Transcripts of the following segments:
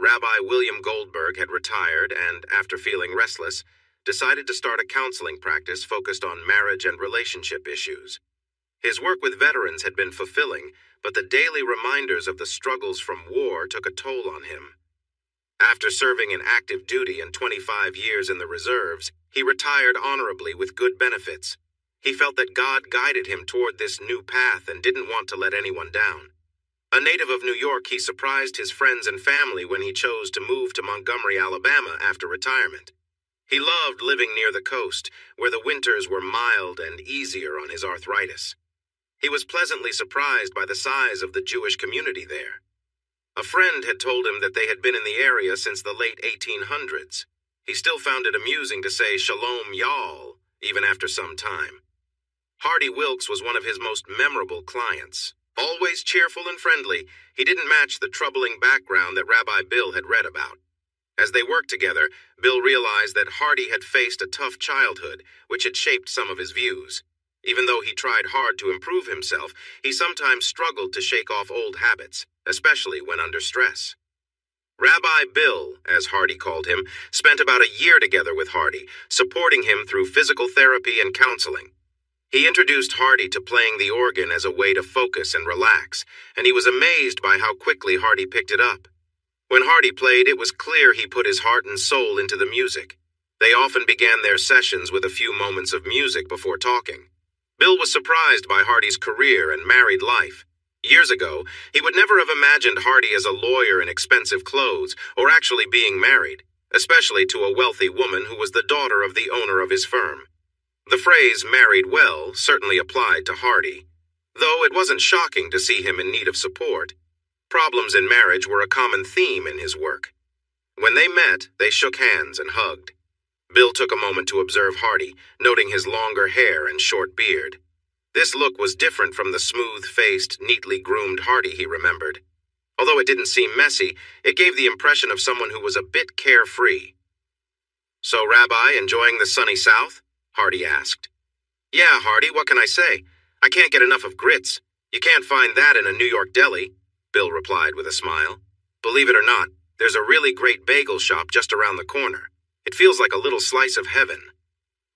Rabbi William Goldberg had retired and, after feeling restless, decided to start a counseling practice focused on marriage and relationship issues. His work with veterans had been fulfilling, but the daily reminders of the struggles from war took a toll on him. After serving in active duty and 25 years in the reserves, he retired honorably with good benefits. He felt that God guided him toward this new path and didn't want to let anyone down. A native of New York, he surprised his friends and family when he chose to move to Montgomery, Alabama after retirement. He loved living near the coast, where the winters were mild and easier on his arthritis. He was pleasantly surprised by the size of the Jewish community there. A friend had told him that they had been in the area since the late 1800s. He still found it amusing to say Shalom Y'all, even after some time. Hardy Wilkes was one of his most memorable clients. Always cheerful and friendly, he didn't match the troubling background that Rabbi Bill had read about. As they worked together, Bill realized that Hardy had faced a tough childhood, which had shaped some of his views. Even though he tried hard to improve himself, he sometimes struggled to shake off old habits, especially when under stress. Rabbi Bill, as Hardy called him, spent about a year together with Hardy, supporting him through physical therapy and counseling. He introduced Hardy to playing the organ as a way to focus and relax, and he was amazed by how quickly Hardy picked it up. When Hardy played, it was clear he put his heart and soul into the music. They often began their sessions with a few moments of music before talking. Bill was surprised by Hardy's career and married life. Years ago, he would never have imagined Hardy as a lawyer in expensive clothes or actually being married, especially to a wealthy woman who was the daughter of the owner of his firm. The phrase "married well" certainly applied to Hardy, though it wasn't shocking to see him in need of support. Problems in marriage were a common theme in his work. When they met, they shook hands and hugged. Bill took a moment to observe Hardy, noting his longer hair and short beard. This look was different from the smooth-faced, neatly groomed Hardy he remembered. Although it didn't seem messy, it gave the impression of someone who was a bit carefree. "So, Rabbi, enjoying the sunny South?" Hardy asked. "Yeah, Hardy, what can I say? I can't get enough of grits. You can't find that in a New York deli," Bill replied with a smile. "Believe it or not, there's a really great bagel shop just around the corner. It feels like a little slice of heaven."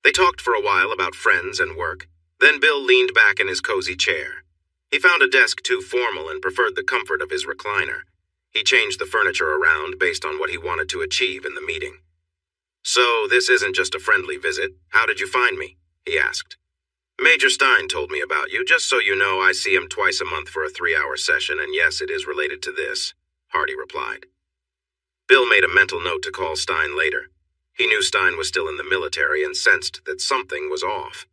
They talked for a while about friends and work. Then Bill leaned back in his cozy chair. He found a desk too formal and preferred the comfort of his recliner. He changed the furniture around based on what he wanted to achieve in the meeting. "So, this isn't just a friendly visit. How did you find me?" he asked. "Major Stein told me about you. Just so you know, I see him twice a month for a 3-hour session, and yes, it is related to this," Hardy replied. Bill made a mental note to call Stein later. He knew Stein was still in the military and sensed that something was off.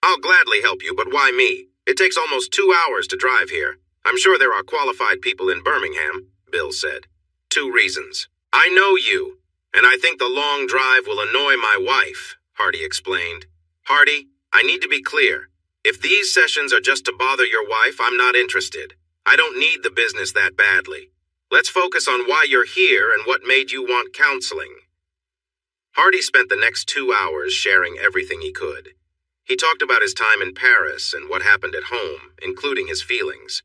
"I'll gladly help you, but why me? It takes almost 2 hours to drive here. I'm sure there are qualified people in Birmingham," Bill said. "2 reasons. I know you, and I think the long drive will annoy my wife," Hardy explained. "Hardy, I need to be clear. If these sessions are just to bother your wife, I'm not interested. I don't need the business that badly. Let's focus on why you're here and what made you want counseling." Hardy spent the next 2 hours sharing everything he could. He talked about his time in Paris and what happened at home, including his feelings.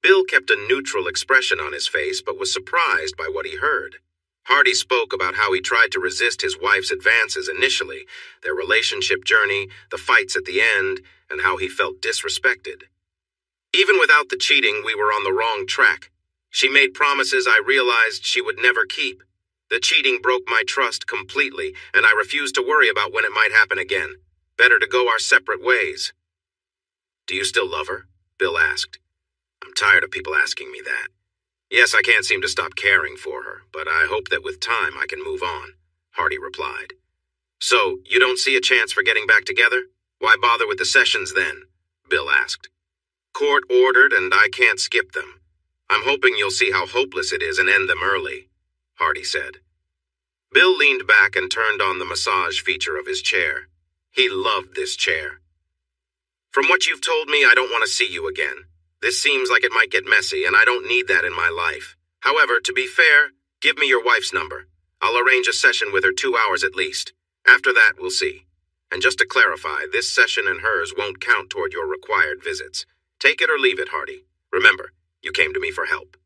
Bill kept a neutral expression on his face but was surprised by what he heard. Hardy spoke about how he tried to resist his wife's advances initially, their relationship journey, the fights at the end, and how he felt disrespected. "Even without the cheating, we were on the wrong track. She made promises I realized she would never keep. The cheating broke my trust completely, and I refused to worry about when it might happen again. Better to go our separate ways." "Do you still love her?" Bill asked. "I'm tired of people asking me that. Yes, I can't seem to stop caring for her, but I hope that with time I can move on," Hardy replied. "So, you don't see a chance for getting back together? Why bother with the sessions then?" Bill asked. "Court ordered and I can't skip them. I'm hoping you'll see how hopeless it is and end them early," Hardy said. Bill leaned back and turned on the massage feature of his chair. He loved this chair. "From what you've told me, I don't want to see you again. This seems like it might get messy, and I don't need that in my life. However, to be fair, give me your wife's number. I'll arrange a session with her 2 hours at least. After that, we'll see. And just to clarify, this session and hers won't count toward your required visits. Take it or leave it, Hardy. Remember, you came to me for help."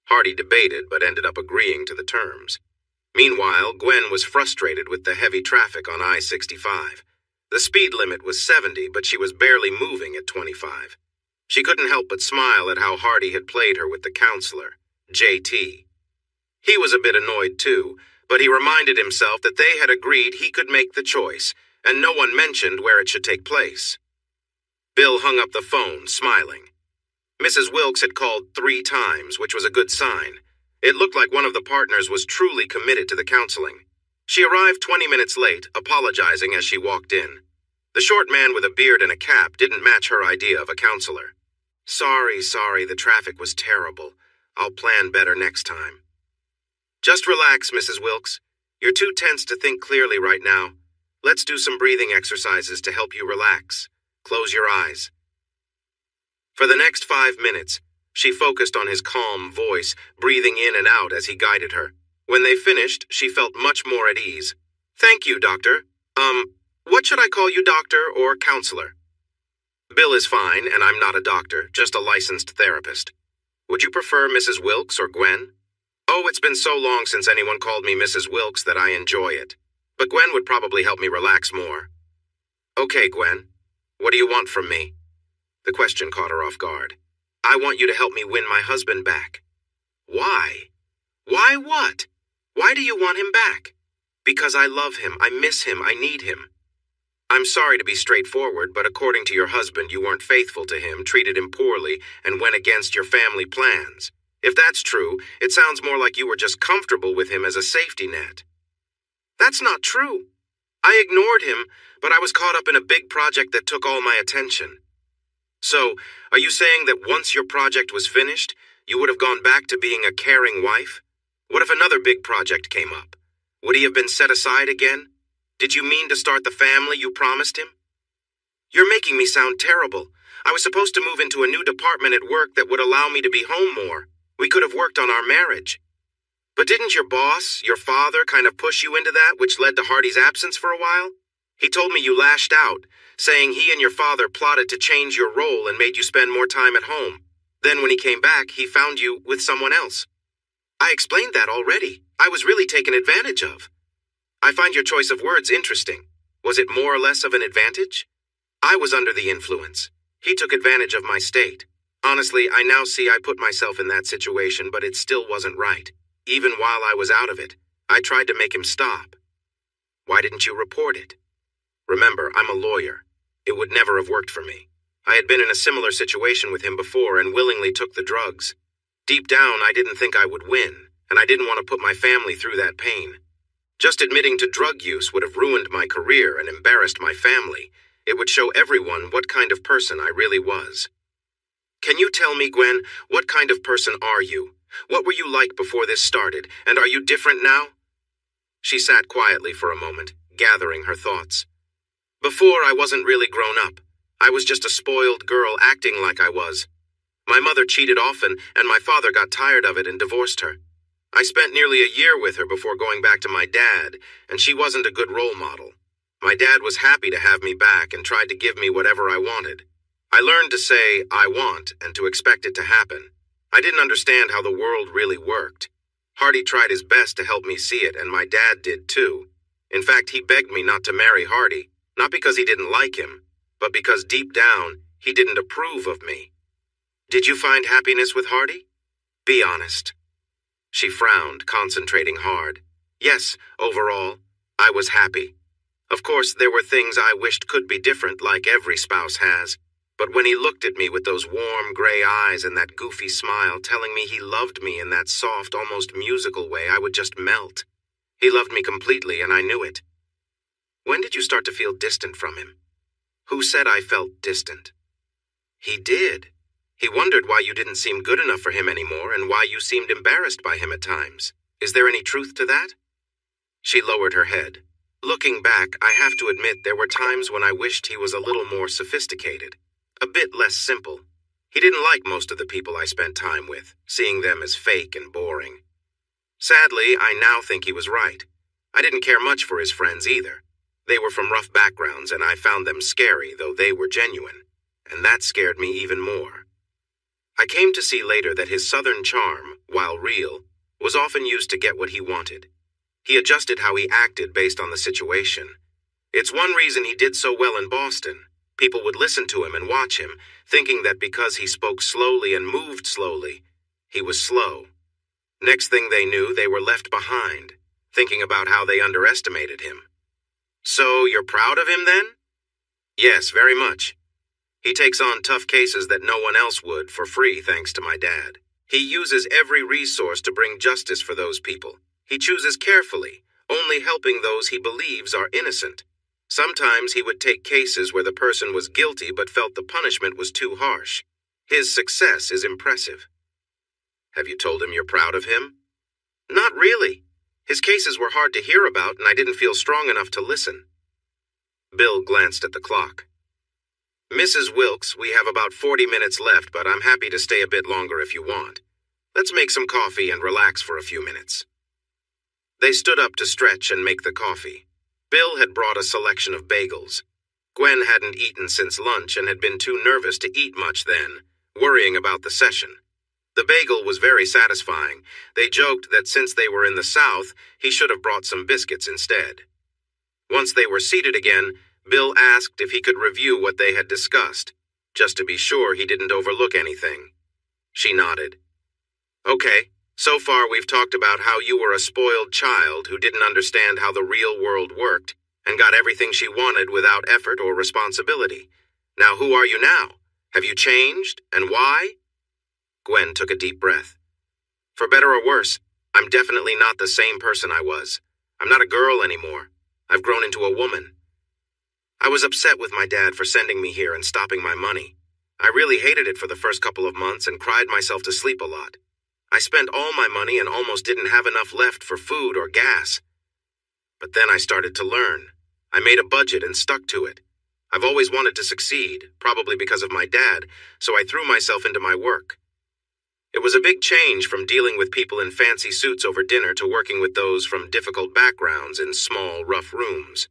Hardy debated but ended up agreeing to the terms. Meanwhile, Gwen was frustrated with the heavy traffic on I-65. The speed limit was 70, but she was barely moving at 25. She couldn't help but smile at how Hardy had played her with the counselor, JT. He was a bit annoyed too, but he reminded himself that they had agreed he could make the choice, and no one mentioned where it should take place. Bill hung up the phone, smiling. Mrs. Wilkes had called 3 times, which was a good sign. It looked like one of the partners was truly committed to the counseling. She arrived 20 minutes late, apologizing as she walked in. The short man with a beard and a cap didn't match her idea of a counselor. Sorry, the traffic was terrible. I'll plan better next time. Just relax, Mrs. Wilkes. You're too tense to think clearly right now. Let's do some breathing exercises to help you relax. Close your eyes. For the next 5 minutes, she focused on his calm voice, breathing in and out as he guided her. When they finished, she felt much more at ease. Thank you, doctor. What should I call you, doctor or counselor? Bill is fine, and I'm not a doctor, just a licensed therapist. Would you prefer Mrs. Wilkes or Gwen? Oh, it's been so long since anyone called me Mrs. Wilkes that I enjoy it. But Gwen would probably help me relax more. Okay, Gwen. What do you want from me? The question caught her off guard. I want you to help me win my husband back. Why? Why what? Why do you want him back? Because I love him, I miss him, I need him. I'm sorry to be straightforward, but according to your husband, you weren't faithful to him, treated him poorly, and went against your family plans. If that's true, it sounds more like you were just comfortable with him as a safety net. That's not true. I ignored him, but I was caught up in a big project that took all my attention. So, are you saying that once your project was finished, you would have gone back to being a caring wife? What if another big project came up? Would he have been set aside again? Did you mean to start the family you promised him? You're making me sound terrible. I was supposed to move into a new department at work that would allow me to be home more. We could have worked on our marriage. But didn't your boss, your father, kind of push you into that, which led to Hardy's absence for a while? He told me you lashed out, saying he and your father plotted to change your role and made you spend more time at home. Then when he came back, he found you with someone else. I explained that already. I was really taken advantage of. I find your choice of words interesting. Was it more or less of an advantage? I was under the influence. He took advantage of my state. Honestly, I now see I put myself in that situation, but it still wasn't right. Even while I was out of it, I tried to make him stop. Why didn't you report it? Remember, I'm a lawyer. It would never have worked for me. I had been in a similar situation with him before and willingly took the drugs. Deep down, I didn't think I would win, and I didn't want to put my family through that pain. Just admitting to drug use would have ruined my career and embarrassed my family. It would show everyone what kind of person I really was. Can you tell me, Gwen, what kind of person are you? What were you like before this started, and are you different now? She sat quietly for a moment, gathering her thoughts. Before, I wasn't really grown up. I was just a spoiled girl acting like I was. My mother cheated often, and my father got tired of it and divorced her. I spent nearly a year with her before going back to my dad, and she wasn't a good role model. My dad was happy to have me back and tried to give me whatever I wanted. I learned to say, I want, and to expect it to happen. I didn't understand how the world really worked. Hardy tried his best to help me see it, and my dad did too. In fact, he begged me not to marry Hardy, not because he didn't like him, but because deep down, he didn't approve of me. Did you find happiness with Hardy? Be honest. She frowned, concentrating hard. Yes, overall, I was happy. Of course, there were things I wished could be different, like every spouse has. But when he looked at me with those warm gray eyes and that goofy smile, telling me he loved me in that soft, almost musical way, I would just melt. He loved me completely, and I knew it. When did you start to feel distant from him? Who said I felt distant? He did. He wondered why you didn't seem good enough for him anymore and why you seemed embarrassed by him at times. Is there any truth to that? She lowered her head. Looking back, I have to admit there were times when I wished he was a little more sophisticated, a bit less simple. He didn't like most of the people I spent time with, seeing them as fake and boring. Sadly, I now think he was right. I didn't care much for his friends either. They were from rough backgrounds, and I found them scary, though they were genuine. And that scared me even more. I came to see later that his southern charm, while real, was often used to get what he wanted. He adjusted how he acted based on the situation. It's one reason he did so well in Boston. People would listen to him and watch him, thinking that because he spoke slowly and moved slowly, he was slow. Next thing they knew, they were left behind, thinking about how they underestimated him. So you're proud of him then? Yes, very much. He takes on tough cases that no one else would for free thanks to my dad. He uses every resource to bring justice for those people. He chooses carefully, only helping those he believes are innocent. Sometimes he would take cases where the person was guilty but felt the punishment was too harsh. His success is impressive. Have you told him you're proud of him? Not really. His cases were hard to hear about and I didn't feel strong enough to listen. Bill glanced at the clock. Mrs. Wilkes, we have about 40 minutes left, but I'm happy to stay a bit longer if you want. Let's make some coffee and relax for a few minutes. They stood up to stretch and make the coffee. Bill had brought a selection of bagels. Gwen hadn't eaten since lunch and had been too nervous to eat much then, worrying about the session. The bagel was very satisfying. They joked that since they were in the South, he should have brought some biscuits instead. Once they were seated again, Bill asked if he could review what they had discussed, just to be sure he didn't overlook anything. She nodded. Okay, so far we've talked about how you were a spoiled child who didn't understand how the real world worked and got everything she wanted without effort or responsibility. Now who are you now? Have you changed, and why? Gwen took a deep breath. For better or worse, I'm definitely not the same person I was. I'm not a girl anymore. I've grown into a woman. I was upset with my dad for sending me here and stopping my money. I really hated it for the first couple of months and cried myself to sleep a lot. I spent all my money and almost didn't have enough left for food or gas. But then I started to learn. I made a budget and stuck to it. I've always wanted to succeed, probably because of my dad, so I threw myself into my work. It was a big change from dealing with people in fancy suits over dinner to working with those from difficult backgrounds in small, rough rooms.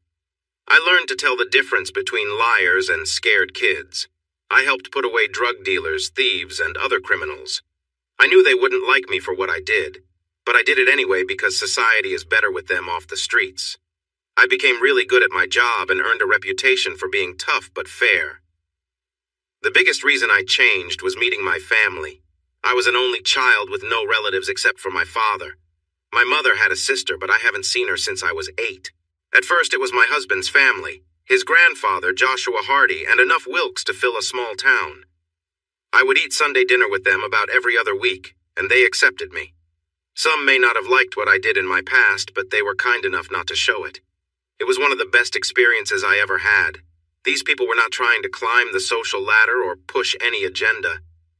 I learned to tell the difference between liars and scared kids. I helped put away drug dealers, thieves, and other criminals. I knew they wouldn't like me for what I did, but I did it anyway because society is better with them off the streets. I became really good at my job and earned a reputation for being tough but fair. The biggest reason I changed was meeting my family. I was an only child with no relatives except for my father. My mother had a sister, but I haven't seen her since I was 8. At first, it was my husband's family, his grandfather, Joshua Hardy, and enough Wilkes to fill a small town. I would eat Sunday dinner with them about every other week, and they accepted me. Some may not have liked what I did in my past, but they were kind enough not to show it. It was one of the best experiences I ever had. These people were not trying to climb the social ladder or push any agenda.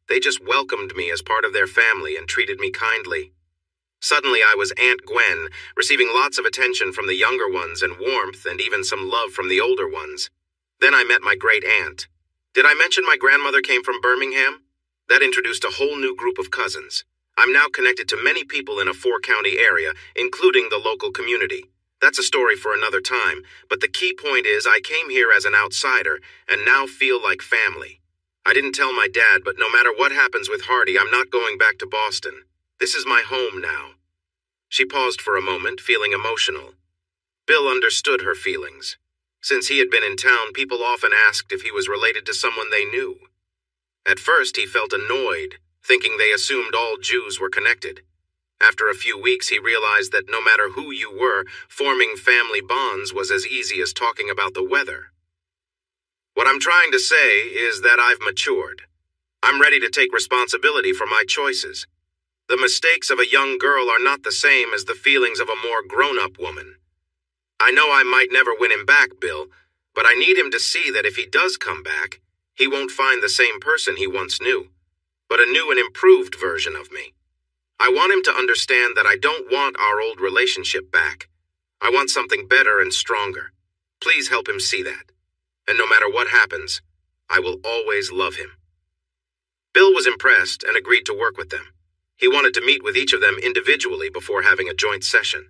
They just welcomed me as part of their family and treated me kindly. Suddenly I was Aunt Gwen, receiving lots of attention from the younger ones and warmth and even some love from the older ones. Then I met my great-aunt. Did I mention my grandmother came from Birmingham? That introduced a whole new group of cousins. I'm now connected to many people in a 4-county area, including the local community. That's a story for another time, but the key point is I came here as an outsider and now feel like family. I didn't tell my dad, but no matter what happens with Hardy, I'm not going back to Boston. This is my home now. She paused for a moment, feeling emotional. Bill understood her feelings. Since he had been in town, people often asked if he was related to someone they knew. At first, he felt annoyed, thinking they assumed all Jews were connected. After a few weeks, he realized that no matter who you were, forming family bonds was as easy as talking about the weather. What I'm trying to say is that I've matured. I'm ready to take responsibility for my choices. The mistakes of a young girl are not the same as the feelings of a more grown-up woman. I know I might never win him back, Bill, but I need him to see that if he does come back, he won't find the same person he once knew, but a new and improved version of me. I want him to understand that I don't want our old relationship back. I want something better and stronger. Please help him see that. And no matter what happens, I will always love him. Bill was impressed and agreed to work with them. He wanted to meet with each of them individually before having a joint session.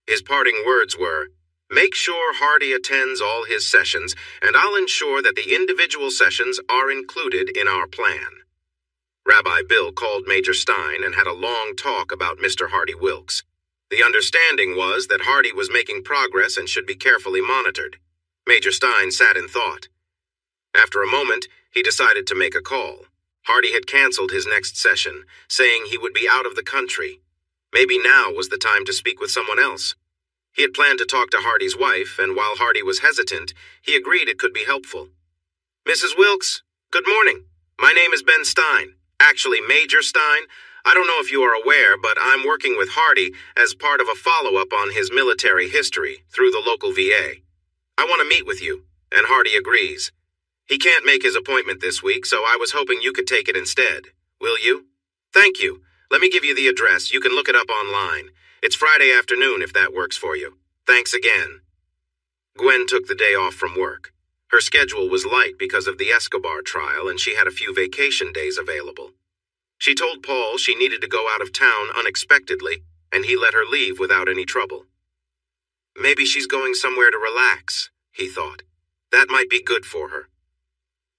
His parting words were, "Make sure Hardy attends all his sessions, and I'll ensure that the individual sessions are included in our plan." Rabbi Bill called Major Stein and had a long talk about Mr. Hardy Wilkes. The understanding was that Hardy was making progress and should be carefully monitored. Major Stein sat in thought. After a moment, he decided to make a call. Hardy had canceled his next session, saying he would be out of the country. Maybe now was the time to speak with someone else. He had planned to talk to Hardy's wife, and while Hardy was hesitant, he agreed it could be helpful. "Mrs. Wilkes, good morning. My name is Ben Stein, actually Major Stein. I don't know if you are aware, but I'm working with Hardy as part of a follow-up on his military history through the local VA. I want to meet with you, and Hardy agrees. He can't make his appointment this week, so I was hoping you could take it instead. Will you? Thank you. Let me give you the address. You can look it up online. It's Friday afternoon if that works for you. Thanks again." Gwen took the day off from work. Her schedule was light because of the Escobar trial, and she had a few vacation days available. She told Paul she needed to go out of town unexpectedly, and he let her leave without any trouble. Maybe she's going somewhere to relax, he thought. That might be good for her.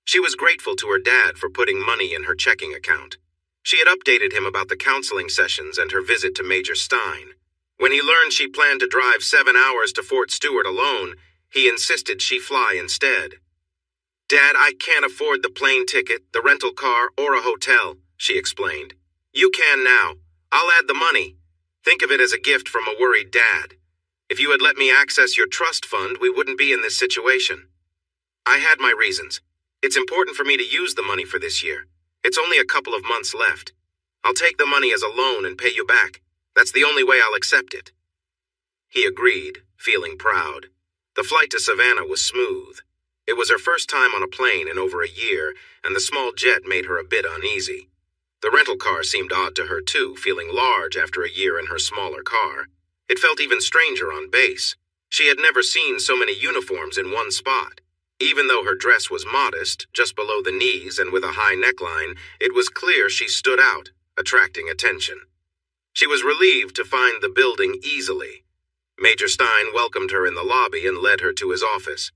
She was grateful to her dad for putting money in her checking account. She had updated him about the counseling sessions and her visit to Major Stein. When he learned she planned to drive 7 hours to Fort Stewart alone, he insisted she fly instead. "Dad, I can't afford the plane ticket, the rental car, or a hotel," she explained. "You can now. I'll add the money. Think of it as a gift from a worried dad. If you had let me access your trust fund, we wouldn't be in this situation. I had my reasons. It's important for me to use the money for this year. It's only a couple of months left. I'll take the money as a loan and pay you back. That's the only way I'll accept it." He agreed, feeling proud. The flight to Savannah was smooth. It was her first time on a plane in over a year, and the small jet made her a bit uneasy. The rental car seemed odd to her too, feeling large after a year in her smaller car. It felt even stranger on base. She had never seen so many uniforms in one spot. Even though her dress was modest, just below the knees and with a high neckline, it was clear she stood out, attracting attention. She was relieved to find the building easily. Major Stein welcomed her in the lobby and led her to his office.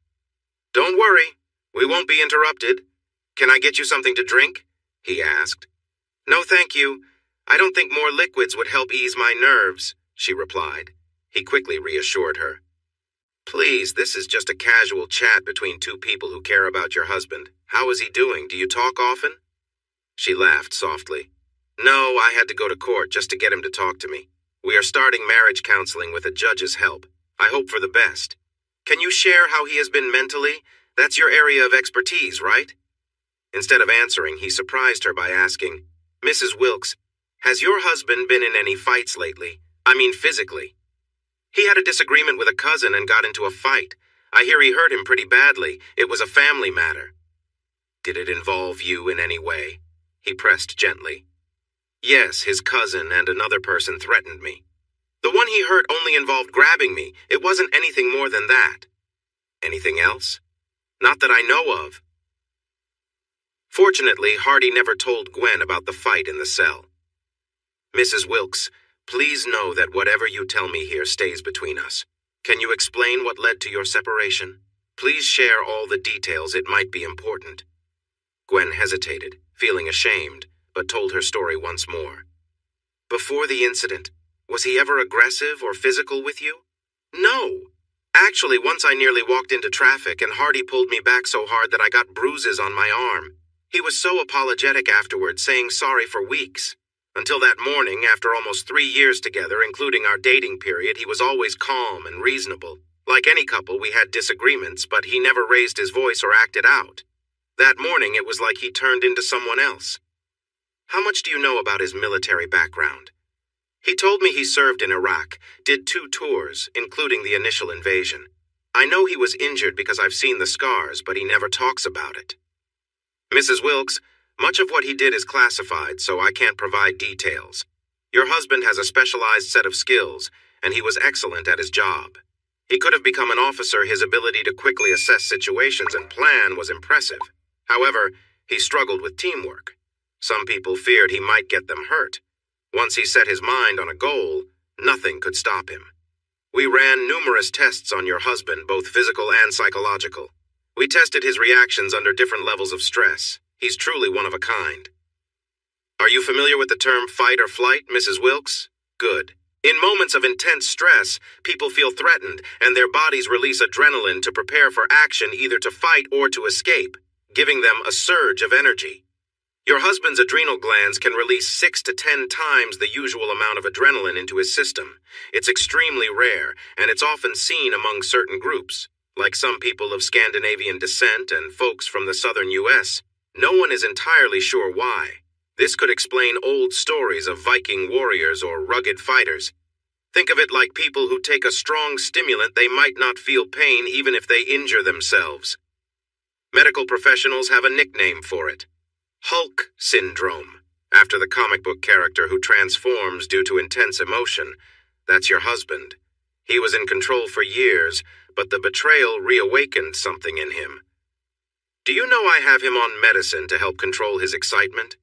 "Don't worry, we won't be interrupted. Can I get you something to drink?" he asked. "No, thank you. I don't think more liquids would help ease my nerves," she replied. He quickly reassured her. "Please, this is just a casual chat between two people who care about your husband. How is he doing? Do you talk often?" She laughed softly. "No, I had to go to court just to get him to talk to me. We are starting marriage counseling with a judge's help. I hope for the best. Can you share how he has been mentally? That's your area of expertise, right?" Instead of answering, he surprised her by asking, "Mrs. Wilkes, has your husband been in any fights lately? I mean physically." "He had a disagreement with a cousin and got into a fight. I hear he hurt him pretty badly. It was a family matter." "Did it involve you in any way?" He pressed gently. "Yes, his cousin and another person threatened me. The one he hurt only involved grabbing me. It wasn't anything more than that." "Anything else?" "Not that I know of." Fortunately, Hardy never told Gwen about the fight in the cell. "Mrs. Wilkes, please know that whatever you tell me here stays between us. Can you explain what led to your separation? Please share all the details. It might be important." Gwen hesitated, feeling ashamed, but told her story once more. "Before the incident, was he ever aggressive or physical with you?" "No. Actually, once I nearly walked into traffic and Hardy pulled me back so hard that I got bruises on my arm. He was so apologetic afterward, saying sorry for weeks. Until that morning, after almost 3 years together, including our dating period, he was always calm and reasonable. Like any couple, we had disagreements, but he never raised his voice or acted out. That morning, it was like he turned into someone else." "How much do you know about his military background?" "He told me he served in Iraq, did 2 tours, including the initial invasion. I know he was injured because I've seen the scars, but he never talks about it." "Mrs. Wilkes, much of what he did is classified, so I can't provide details. Your husband has a specialized set of skills, and he was excellent at his job. He could have become an officer. His ability to quickly assess situations and plan was impressive. However, he struggled with teamwork. Some people feared he might get them hurt. Once he set his mind on a goal, nothing could stop him. We ran numerous tests on your husband, both physical and psychological. We tested his reactions under different levels of stress. He's truly one of a kind." Are you familiar with the term fight or flight, Mrs. Wilkes? Good. In moments of intense stress, people feel threatened, and their bodies release adrenaline to prepare for action, either to fight or to escape, giving them a surge of energy. Your husband's adrenal glands can release 6 to 10 times the usual amount of adrenaline into his system. It's extremely rare, and it's often seen among certain groups, like some people of Scandinavian descent and folks from the southern U.S. No one is entirely sure why. This could explain old stories of Viking warriors or rugged fighters. Think of it like people who take a strong stimulant. They might not feel pain even if they injure themselves. Medical professionals have a nickname for it: Hulk syndrome, after the comic book character who transforms due to intense emotion. That's your husband. He was in control for years, but the betrayal reawakened something in him. Do you know I have him on medicine to help control his excitement?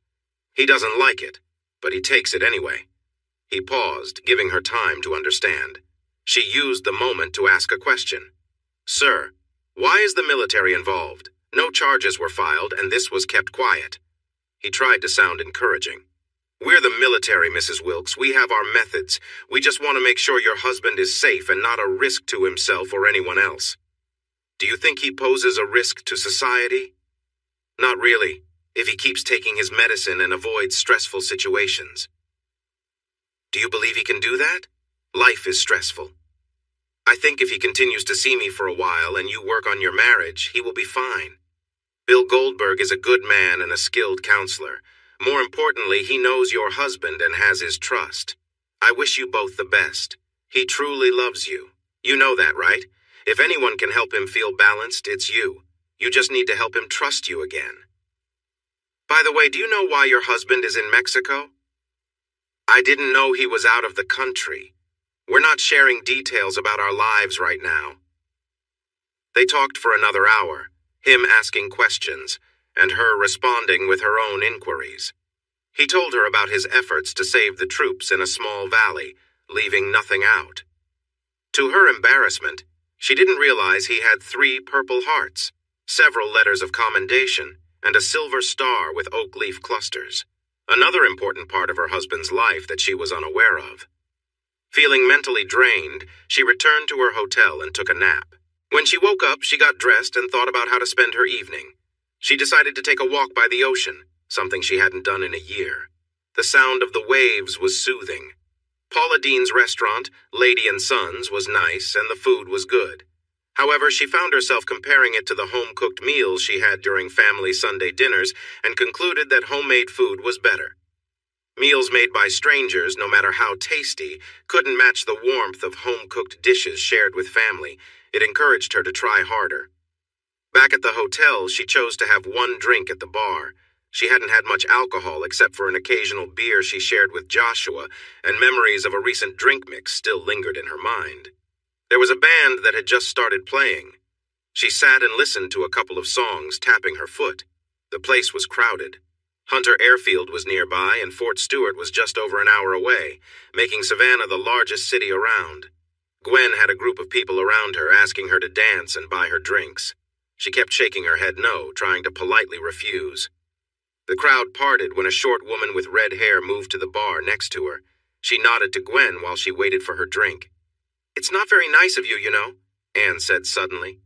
He doesn't like it, but he takes it anyway. He paused, giving her time to understand. She used the moment to ask a question. Sir, why is the military involved? No charges were filed, and this was kept quiet. He tried to sound encouraging. We're the military, Mrs. Wilkes. We have our methods. We just want to make sure your husband is safe and not a risk to himself or anyone else. Do you think he poses a risk to society? Not really, if he keeps taking his medicine and avoids stressful situations. Do you believe he can do that? Life is stressful. I think if he continues to see me for a while and you work on your marriage, he will be fine. Bill Goldberg is a good man and a skilled counselor. More importantly, he knows your husband and has his trust. I wish you both the best. He truly loves you. You know that, right? If anyone can help him feel balanced, it's you. You just need to help him trust you again. By the way, do you know why your husband is in Mexico? I didn't know he was out of the country. We're not sharing details about our lives right now. They talked for another hour, him asking questions, and her responding with her own inquiries. He told her about his efforts to save the troops in a small valley, leaving nothing out. To her embarrassment, she didn't realize he had 3 purple hearts, several letters of commendation, and a silver star with oak leaf clusters. Another important part of her husband's life that she was unaware of. Feeling mentally drained, she returned to her hotel and took a nap. When she woke up, she got dressed and thought about how to spend her evening. She decided to take a walk by the ocean, something she hadn't done in a year. The sound of the waves was soothing. Paula Dean's restaurant, Lady and Sons, was nice and the food was good. However, she found herself comparing it to the home-cooked meals she had during family Sunday dinners and concluded that homemade food was better. Meals made by strangers, no matter how tasty, couldn't match the warmth of home-cooked dishes shared with family. It encouraged her to try harder. Back at the hotel, she chose to have 1 drink at the bar. She hadn't had much alcohol except for an occasional beer she shared with Joshua, and memories of a recent drink mix still lingered in her mind. There was a band that had just started playing. She sat and listened to a couple of songs, tapping her foot. The place was crowded. Hunter Airfield was nearby, and Fort Stewart was just over an hour away, making Savannah the largest city around. Gwen had a group of people around her, asking her to dance and buy her drinks. She kept shaking her head no, trying to politely refuse. The crowd parted when a short woman with red hair moved to the bar next to her. She nodded to Gwen while she waited for her drink. "It's not very nice of you, you know," Anne said suddenly.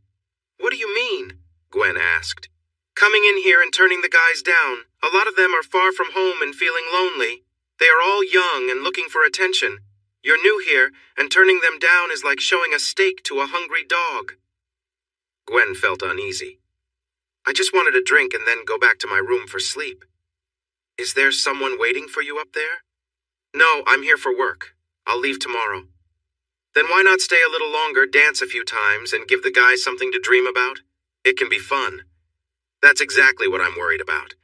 "What do you mean?" Gwen asked. "Coming in here and turning the guys down. A lot of them are far from home and feeling lonely. They are all young and looking for attention. You're new here, and turning them down is like showing a steak to a hungry dog." Gwen felt uneasy. "I just wanted a drink and then go back to my room for sleep." "Is there someone waiting for you up there?" "No, I'm here for work. I'll leave tomorrow." "Then why not stay a little longer, dance a few times, and give the guys something to dream about? It can be fun." "That's exactly what I'm worried about.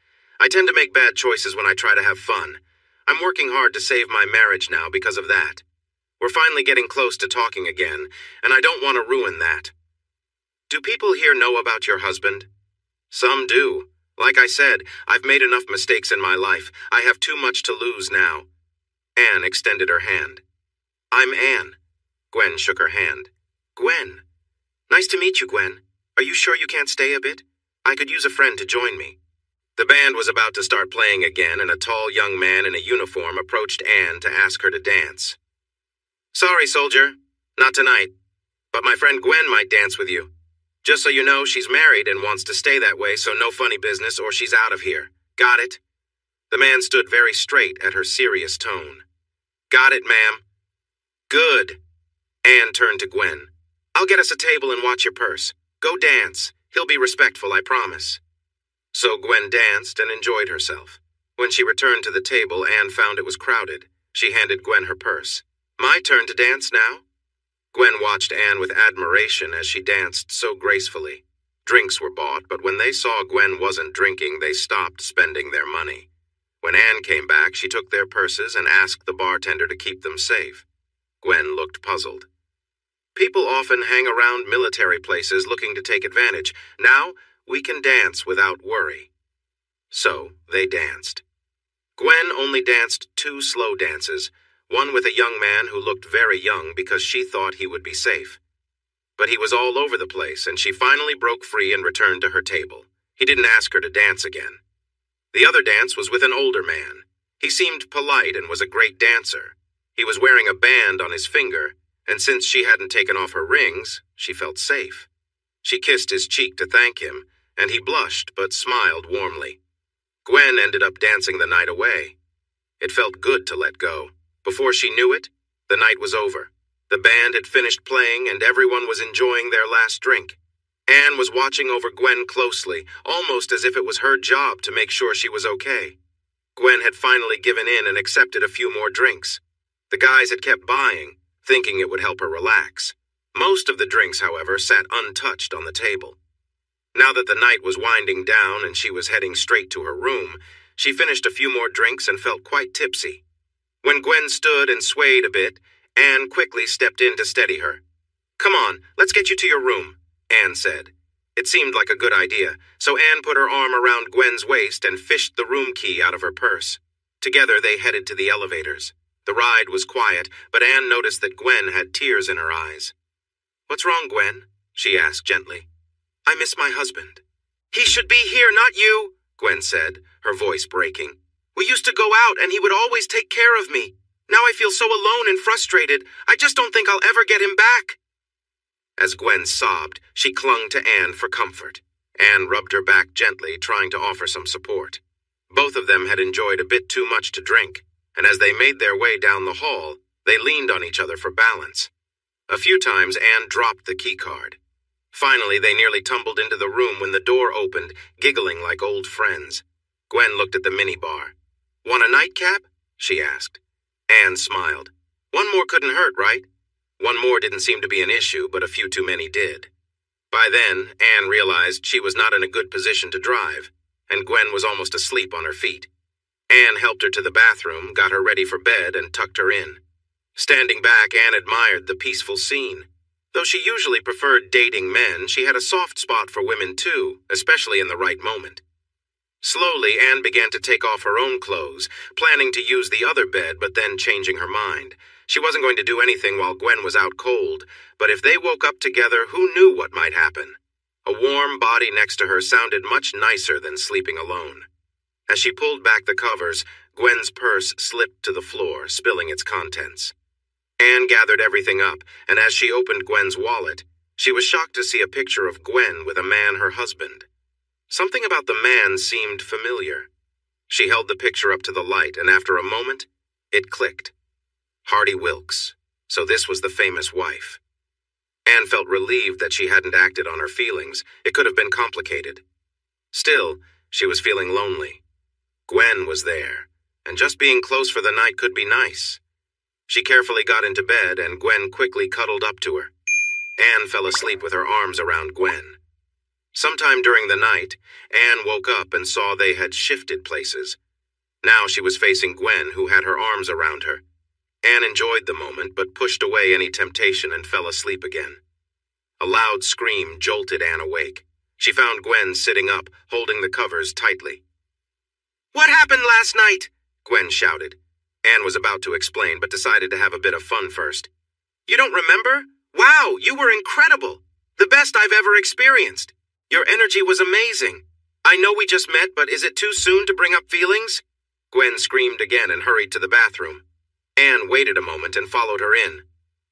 I tend to make bad choices when I try to have fun. I'm working hard to save my marriage now because of that. We're finally getting close to talking again, and I don't want to ruin that." "Do people here know about your husband?" "Some do. Like I said, I've made enough mistakes in my life. I have too much to lose now." Anne extended her hand. "I'm Anne." Gwen shook her hand. "Gwen. Nice to meet you, Gwen. Are you sure you can't stay a bit? I could use a friend to join me." The band was about to start playing again, and a tall young man in a uniform approached Anne to ask her to dance. "Sorry, soldier. Not tonight. But my friend Gwen might dance with you. Just so you know, she's married and wants to stay that way, so no funny business or she's out of here. Got it?" The man stood very straight at her serious tone. "Got it, ma'am." "Good." Anne turned to Gwen. "I'll get us a table and watch your purse. Go dance. He'll be respectful, I promise." So Gwen danced and enjoyed herself. When she returned to the table, Anne found it was crowded. She handed Gwen her purse. "My turn to dance now?" Gwen watched Anne with admiration as she danced so gracefully. Drinks were bought, but when they saw Gwen wasn't drinking, they stopped spending their money. When Anne came back, she took their purses and asked the bartender to keep them safe. Gwen looked puzzled. "People often hang around military places looking to take advantage. Now, we can dance without worry." So, they danced. Gwen only danced 2 slow dances, one with a young man who looked very young because she thought he would be safe. But he was all over the place, and she finally broke free and returned to her table. He didn't ask her to dance again. The other dance was with an older man. He seemed polite and was a great dancer. He was wearing a band on his finger, and since she hadn't taken off her rings, she felt safe. She kissed his cheek to thank him, and he blushed but smiled warmly. Gwen ended up dancing the night away. It felt good to let go. Before she knew it, the night was over. The band had finished playing, and everyone was enjoying their last drink. Anne was watching over Gwen closely, almost as if it was her job to make sure she was okay. Gwen had finally given in and accepted a few more drinks. The guys had kept buying, thinking it would help her relax. Most of the drinks, however, sat untouched on the table. Now that the night was winding down and she was heading straight to her room, she finished a few more drinks and felt quite tipsy. When Gwen stood and swayed a bit, Anne quickly stepped in to steady her. "Come on, let's get you to your room," Anne said. It seemed like a good idea, so Anne put her arm around Gwen's waist and fished the room key out of her purse. Together they headed to the elevators. The ride was quiet, but Anne noticed that Gwen had tears in her eyes. "What's wrong, Gwen?" she asked gently. "I miss my husband." "He should be here, not you," Gwen said, her voice breaking. "We used to go out and he would always take care of me. Now I feel so alone and frustrated. I just don't think I'll ever get him back." As Gwen sobbed, she clung to Anne for comfort. Anne rubbed her back gently, trying to offer some support. Both of them had enjoyed a bit too much to drink, and as they made their way down the hall, they leaned on each other for balance. A few times Anne dropped the keycard. Finally, they nearly tumbled into the room when the door opened, giggling like old friends. Gwen looked at the minibar. "Want a nightcap?" she asked. Anne smiled. "One more couldn't hurt, right?" One more didn't seem to be an issue, but a few too many did. By then, Anne realized she was not in a good position to drive, and Gwen was almost asleep on her feet. Anne helped her to the bathroom, got her ready for bed, and tucked her in. Standing back, Anne admired the peaceful scene. Though she usually preferred dating men, she had a soft spot for women too, especially in the right moment. Slowly, Anne began to take off her own clothes, planning to use the other bed, but then changing her mind. She wasn't going to do anything while Gwen was out cold, but if they woke up together, who knew what might happen? A warm body next to her sounded much nicer than sleeping alone. As she pulled back the covers, Gwen's purse slipped to the floor, spilling its contents. Anne gathered everything up, and as she opened Gwen's wallet, she was shocked to see a picture of Gwen with a man her husband. Something about the man seemed familiar. She held the picture up to the light, and after a moment, it clicked. Hardy Wilkes. So this was the famous wife. Anne felt relieved that she hadn't acted on her feelings. It could have been complicated. Still, she was feeling lonely. Gwen was there, and just being close for the night could be nice. She carefully got into bed, and Gwen quickly cuddled up to her. Anne fell asleep with her arms around Gwen. Sometime during the night, Anne woke up and saw they had shifted places. Now she was facing Gwen, who had her arms around her. Anne enjoyed the moment, but pushed away any temptation and fell asleep again. A loud scream jolted Anne awake. She found Gwen sitting up, holding the covers tightly. "What happened last night?" Gwen shouted. Anne was about to explain, but decided to have a bit of fun first. "You don't remember? Wow, you were incredible. The best I've ever experienced. Your energy was amazing. I know we just met, but is it too soon to bring up feelings? Gwen screamed again and hurried to the bathroom. Anne waited a moment and followed her in.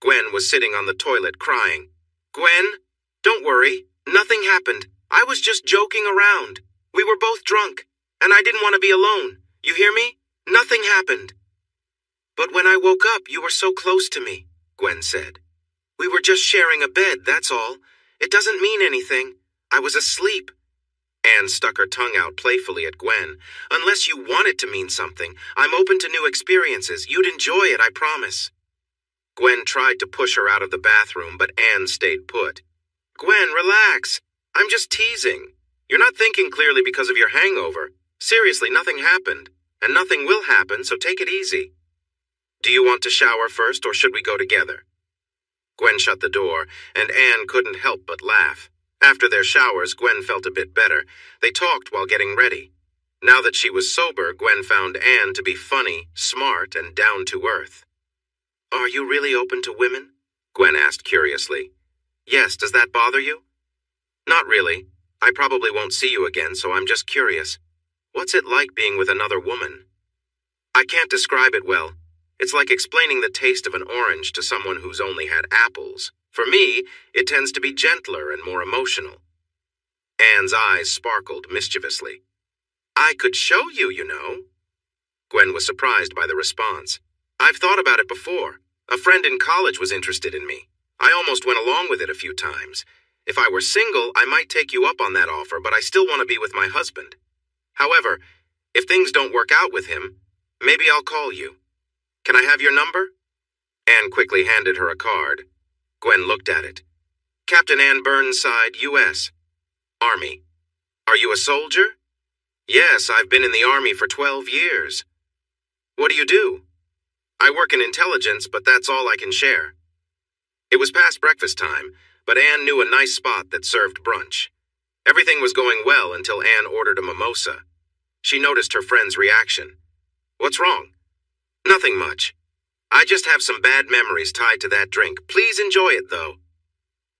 Gwen was sitting on the toilet crying. Gwen, don't worry. Nothing happened. I was just joking around. We were both drunk, and I didn't want to be alone. You hear me? Nothing happened. But when I woke up, you were so close to me, Gwen said. We were just sharing a bed, that's all. It doesn't mean anything. I was asleep. Anne stuck her tongue out playfully at Gwen. Unless you want it to mean something, I'm open to new experiences. You'd enjoy it, I promise. Gwen tried to push her out of the bathroom, but Anne stayed put. Gwen, relax. I'm just teasing. You're not thinking clearly because of your hangover. Seriously, nothing happened. And nothing will happen, so take it easy. Do you want to shower first, or should we go together? Gwen shut the door, and Anne couldn't help but laugh. After their showers, Gwen felt a bit better. They talked while getting ready. Now that she was sober, Gwen found Anne to be funny, smart, and down to earth. Are you really open to women? Gwen asked curiously. Yes, does that bother you? Not really. I probably won't see you again, so I'm just curious. What's it like being with another woman? I can't describe it well. It's like explaining the taste of an orange to someone who's only had apples. For me, it tends to be gentler and more emotional. Anne's eyes sparkled mischievously. I could show you, you know. Gwen was surprised by the response. I've thought about it before. A friend in college was interested in me. I almost went along with it a few times. If I were single, I might take you up on that offer, but I still want to be with my husband. However, if things don't work out with him, maybe I'll call you. Can I have your number? Anne quickly handed her a card. Gwen looked at it. Captain Ann Burnside, U.S. Army. Are you a soldier? Yes, I've been in the Army for 12 years. What do you do? I work in intelligence, but that's all I can share. It was past breakfast time, but Anne knew a nice spot that served brunch. Everything was going well until Anne ordered a mimosa. She noticed her friend's reaction. What's wrong? Nothing much. I just have some bad memories tied to that drink. Please enjoy it, though.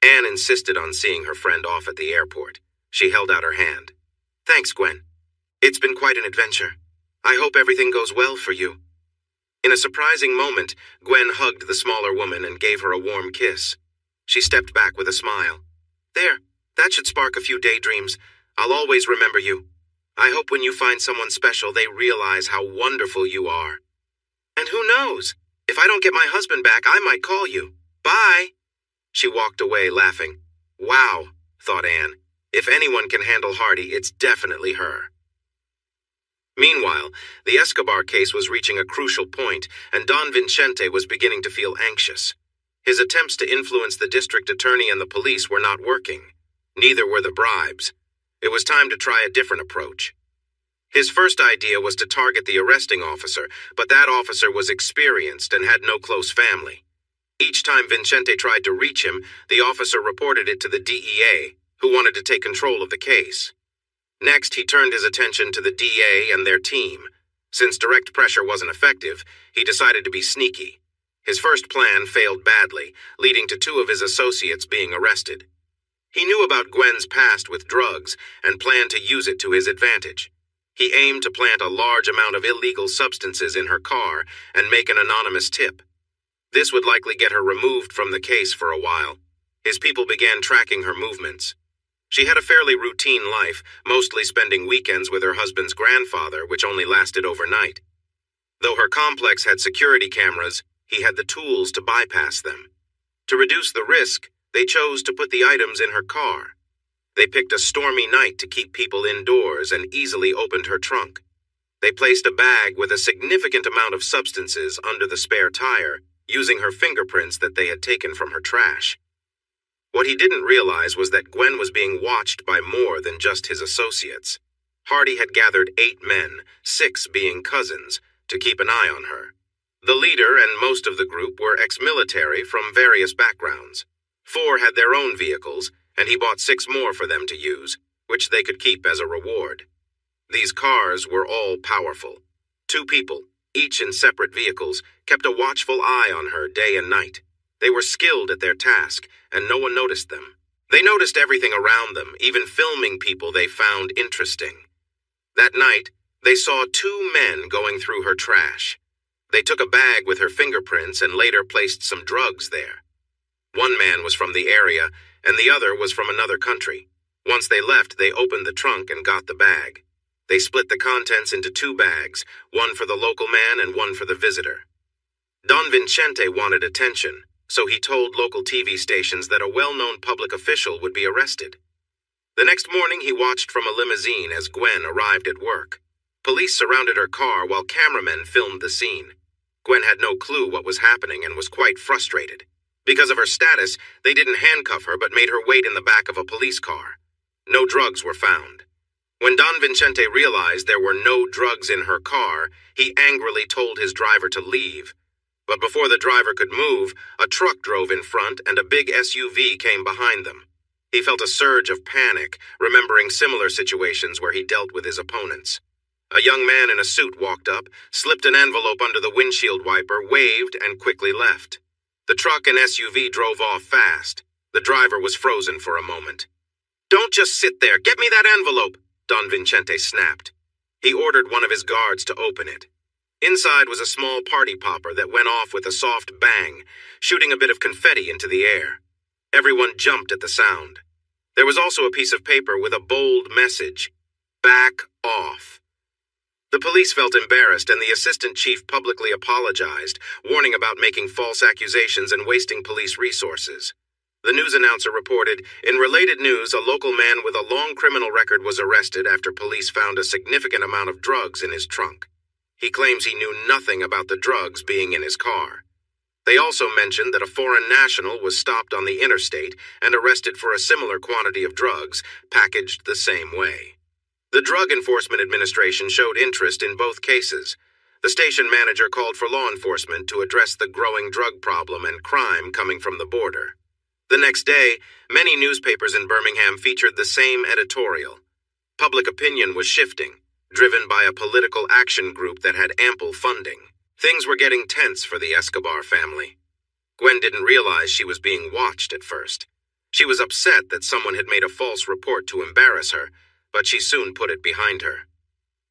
Anne insisted on seeing her friend off at the airport. She held out her hand. Thanks, Gwen. It's been quite an adventure. I hope everything goes well for you. In a surprising moment, Gwen hugged the smaller woman and gave her a warm kiss. She stepped back with a smile. There, that should spark a few daydreams. I'll always remember you. I hope when you find someone special, they realize how wonderful you are. And who knows? If I don't get my husband back, I might call you. Bye. She walked away laughing. Wow, thought Anne. If anyone can handle Hardy, it's definitely her. Meanwhile, the Escobar case was reaching a crucial point, and Don Vincente was beginning to feel anxious. His attempts to influence the district attorney and the police were not working. Neither were the bribes. It was time to try a different approach. His first idea was to target the arresting officer, but that officer was experienced and had no close family. Each time Vincente tried to reach him, the officer reported it to the DEA, who wanted to take control of the case. Next, he turned his attention to the DA and their team. Since direct pressure wasn't effective, he decided to be sneaky. His first plan failed badly, leading to 2 of his associates being arrested. He knew about Gwen's past with drugs and planned to use it to his advantage. He aimed to plant a large amount of illegal substances in her car and make an anonymous tip. This would likely get her removed from the case for a while. His people began tracking her movements. She had a fairly routine life, mostly spending weekends with her husband's grandfather, which only lasted overnight. Though her complex had security cameras, he had the tools to bypass them. To reduce the risk, they chose to put the items in her car. They picked a stormy night to keep people indoors and easily opened her trunk. They placed a bag with a significant amount of substances under the spare tire, using her fingerprints that they had taken from her trash. What he didn't realize was that Gwen was being watched by more than just his associates. Hardy had gathered 8 men, 6 being cousins, to keep an eye on her. The leader and most of the group were ex-military from various backgrounds. 4 had their own vehicles, and he bought 6 more for them to use, which they could keep as a reward. These cars were all powerful. 2 people, each in separate vehicles, kept a watchful eye on her day and night. They were skilled at their task, and no one noticed them. They noticed everything around them, even filming people they found interesting. That night, they saw two men going through her trash. They took a bag with her fingerprints and later placed some drugs there. One man was from the area, and the other was from another country. Once they left, they opened the trunk and got the bag. They split the contents into two bags, one for the local man and one for the visitor. Don Vincente wanted attention, so he told local TV stations that a well-known public official would be arrested. The next morning, he watched from a limousine as Gwen arrived at work. Police surrounded her car while cameramen filmed the scene. Gwen had no clue what was happening and was quite frustrated. Because of her status, they didn't handcuff her but made her wait in the back of a police car. No drugs were found. When Don Vincente realized there were no drugs in her car, he angrily told his driver to leave. But before the driver could move, a truck drove in front and a big SUV came behind them. He felt a surge of panic, remembering similar situations where he dealt with his opponents. A young man in a suit walked up, slipped an envelope under the windshield wiper, waved, and quickly left. The truck and SUV drove off fast. The driver was frozen for a moment. "Don't just sit there. Get me that envelope," Don Vincente snapped. He ordered one of his guards to open it. Inside was a small party popper that went off with a soft bang, shooting a bit of confetti into the air. Everyone jumped at the sound. There was also a piece of paper with a bold message: "Back off." The police felt embarrassed and the assistant chief publicly apologized, warning about making false accusations and wasting police resources. The news announcer reported, in related news, a local man with a long criminal record was arrested after police found a significant amount of drugs in his trunk. He claims he knew nothing about the drugs being in his car. They also mentioned that a foreign national was stopped on the interstate and arrested for a similar quantity of drugs, packaged the same way. The Drug Enforcement Administration showed interest in both cases. The station manager called for law enforcement to address the growing drug problem and crime coming from the border. The next day, many newspapers in Birmingham featured the same editorial. Public opinion was shifting, driven by a political action group that had ample funding. Things were getting tense for the Escobar family. Gwen didn't realize she was being watched at first. She was upset that someone had made a false report to embarrass her, but she soon put it behind her.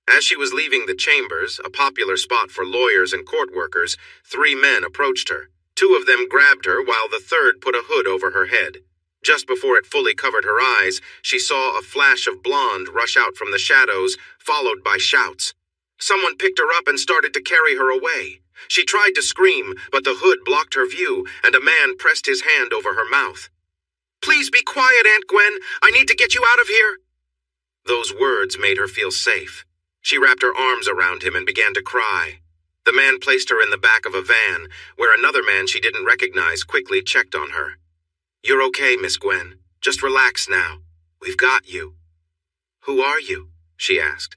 As she was leaving the chambers, a popular spot for lawyers and court workers, 3 men approached her. 2 of them grabbed her while the third put a hood over her head. Just before it fully covered her eyes, she saw a flash of blonde rush out from the shadows, followed by shouts. Someone picked her up and started to carry her away. She tried to scream, but the hood blocked her view, and a man pressed his hand over her mouth. "Please be quiet, Aunt Gwen. I need to get you out of here." Those words made her feel safe. She wrapped her arms around him and began to cry. The man placed her in the back of a van, where another man she didn't recognize quickly checked on her. "You're okay, Miss Gwen. Just relax now. We've got you." "Who are you?" she asked.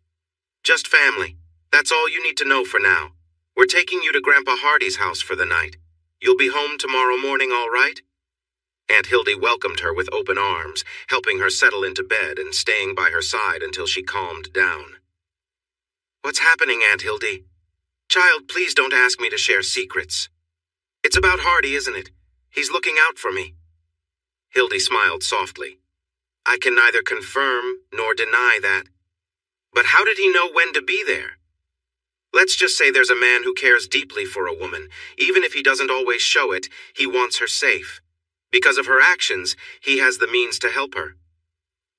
"Just family. That's all you need to know for now. We're taking you to Grandpa Hardy's house for the night. You'll be home tomorrow morning, all right?" Aunt Hildy welcomed her with open arms, helping her settle into bed and staying by her side until she calmed down. "What's happening, Aunt Hildy?" "Child, please don't ask me to share secrets." "It's about Hardy, isn't it? He's looking out for me." Hildy smiled softly. "I can neither confirm nor deny that. But how did he know when to be there? Let's just say there's a man who cares deeply for a woman. Even if he doesn't always show it, he wants her safe. Because of her actions, he has the means to help her."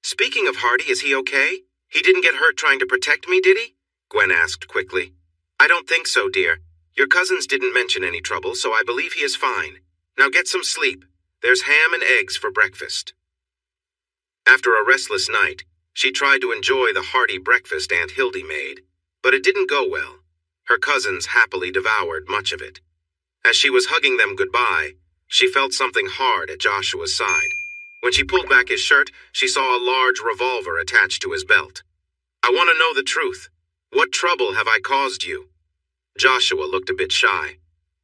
"Speaking of Hardy, is he okay? He didn't get hurt trying to protect me, did he?" Gwen asked quickly. "I don't think so, dear. Your cousins didn't mention any trouble, so I believe he is fine. Now get some sleep. There's ham and eggs for breakfast." After a restless night, she tried to enjoy the hearty breakfast Aunt Hildy made, but it didn't go well. Her cousins happily devoured much of it. As she was hugging them goodbye, she felt something hard at Joshua's side. When she pulled back his shirt, she saw a large revolver attached to his belt. "I want to know the truth. What trouble have I caused you?" Joshua looked a bit shy.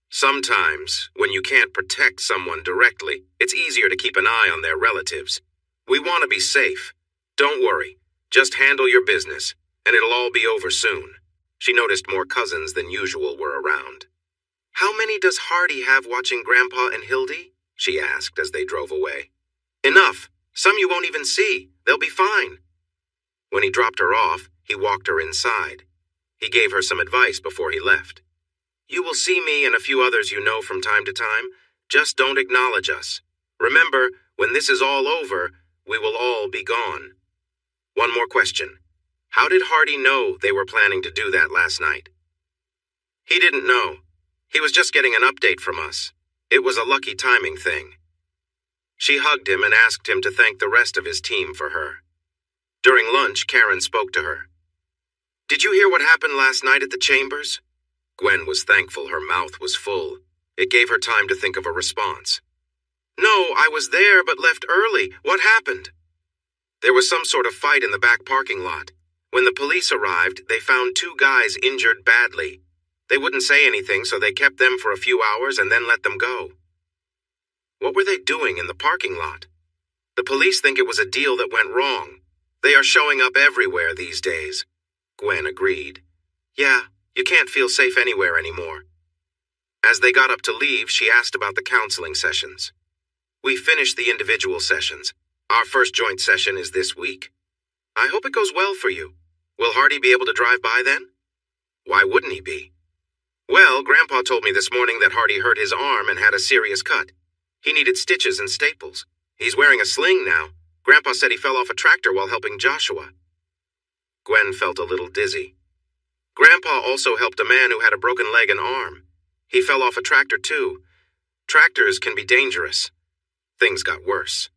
"Sometimes, when you can't protect someone directly, it's easier to keep an eye on their relatives. We want to be safe. Don't worry. Just handle your business, and it'll all be over soon." She noticed more cousins than usual were around. "How many does Hardy have watching Grandpa and Hildy?" she asked as they drove away. "Enough. Some you won't even see. They'll be fine." When he dropped her off, he walked her inside. He gave her some advice before he left. "You will see me and a few others you know from time to time. Just don't acknowledge us. Remember, when this is all over, we will all be gone." One more question. How did Hardy know they were planning to do that last night? He didn't know. He was just getting an update from us. It was a lucky timing thing. She hugged him and asked him to thank the rest of his team for her. During lunch, Karen spoke to her. "Did you hear what happened last night at the Chambers?" Gwen was thankful her mouth was full. It gave her time to think of a response. "No, I was there but left early. What happened?" "There was some sort of fight in the back parking lot. When the police arrived, they found 2 guys injured badly. They wouldn't say anything, so they kept them for a few hours and then let them go." "What were they doing in the parking lot?" "The police think it was a deal that went wrong. They are showing up everywhere these days." Gwen agreed. "Yeah, you can't feel safe anywhere anymore." As they got up to leave, she asked about the counseling sessions. "We finished the individual sessions. Our first joint session is this week. I hope it goes well for you. Will Hardy be able to drive by then?" "Why wouldn't he be?" "Well, Grandpa told me this morning that Hardy hurt his arm and had a serious cut. He needed stitches and staples. He's wearing a sling now. Grandpa said he fell off a tractor while helping Joshua." Gwen felt a little dizzy. Grandpa also helped a man who had a broken leg and arm. He fell off a tractor too. Tractors can be dangerous. Things got worse.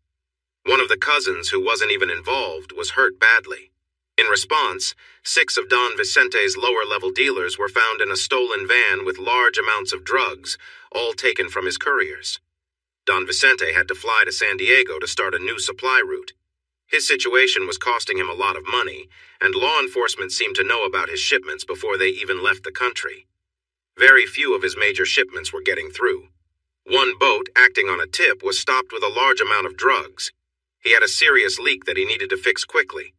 One of the cousins, who wasn't even involved, was hurt badly. In response, 6 of Don Vicente's lower-level dealers were found in a stolen van with large amounts of drugs, all taken from his couriers. Don Vicente had to fly to San Diego to start a new supply route. His situation was costing him a lot of money, and law enforcement seemed to know about his shipments before they even left the country. Very few of his major shipments were getting through. One boat, acting on a tip, was stopped with a large amount of drugs. He had a serious leak that he needed to fix quickly.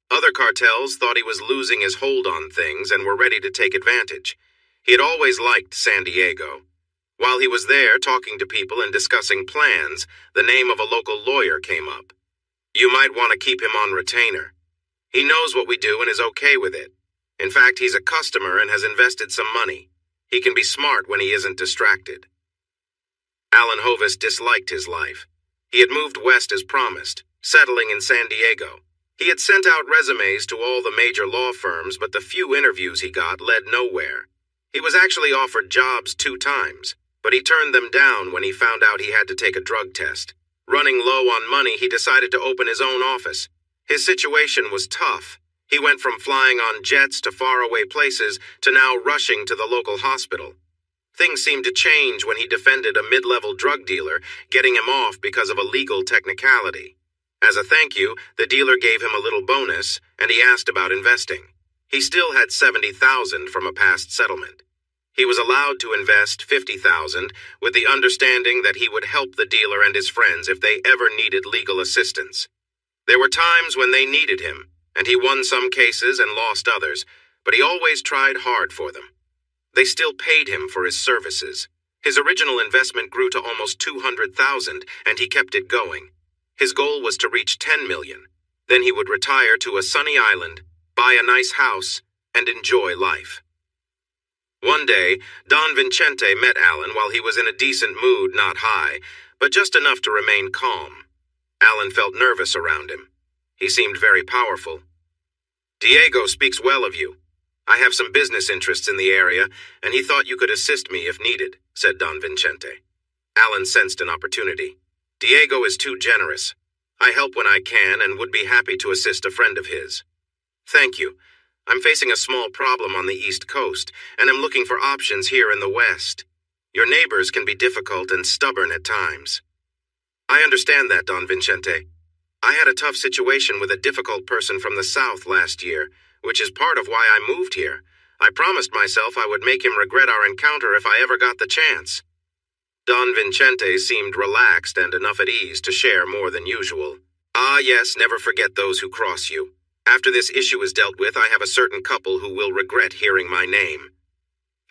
Other cartels thought he was losing his hold on things and were ready to take advantage. He had always liked San Diego. While he was there talking to people and discussing plans, the name of a local lawyer came up. "You might want to keep him on retainer. He knows what we do and is okay with it. In fact, he's a customer and has invested some money. He can be smart when he isn't distracted." Alan Hovis disliked his life. He had moved west as promised, settling in San Diego. He had sent out resumes to all the major law firms, but the few interviews he got led nowhere. He was actually offered jobs 2 times, but he turned them down when he found out he had to take a drug test. Running low on money, he decided to open his own office. His situation was tough. He went from flying on jets to faraway places to now rushing to the local hospital. Things seemed to change when he defended a mid-level drug dealer, getting him off because of a legal technicality. As a thank you, the dealer gave him a little bonus, and he asked about investing. He still had $70,000 from a past settlement. He was allowed to invest $50,000 with the understanding that he would help the dealer and his friends if they ever needed legal assistance. There were times when they needed him, and he won some cases and lost others, but he always tried hard for them. They still paid him for his services. His original investment grew to almost $200,000, and he kept it going. His goal was to reach $10 million. Then he would retire to a sunny island, buy a nice house, and enjoy life. One day, Don Vincente met Alan while he was in a decent mood, not high, but just enough to remain calm. Alan felt nervous around him. He seemed very powerful. "Diego speaks well of you. I have some business interests in the area, and he thought you could assist me if needed," said Don Vincente. Alan sensed an opportunity. "Diego is too generous. I help when I can and would be happy to assist a friend of his." "Thank you. I'm facing a small problem on the East Coast, and am looking for options here in the West. Your neighbors can be difficult and stubborn at times." "I understand that, Don Vincente. I had a tough situation with a difficult person from the South last year, which is part of why I moved here. I promised myself I would make him regret our encounter if I ever got the chance." Don Vincente seemed relaxed and enough at ease to share more than usual. "Ah, yes, never forget those who cross you. After this issue is dealt with, I have a certain couple who will regret hearing my name."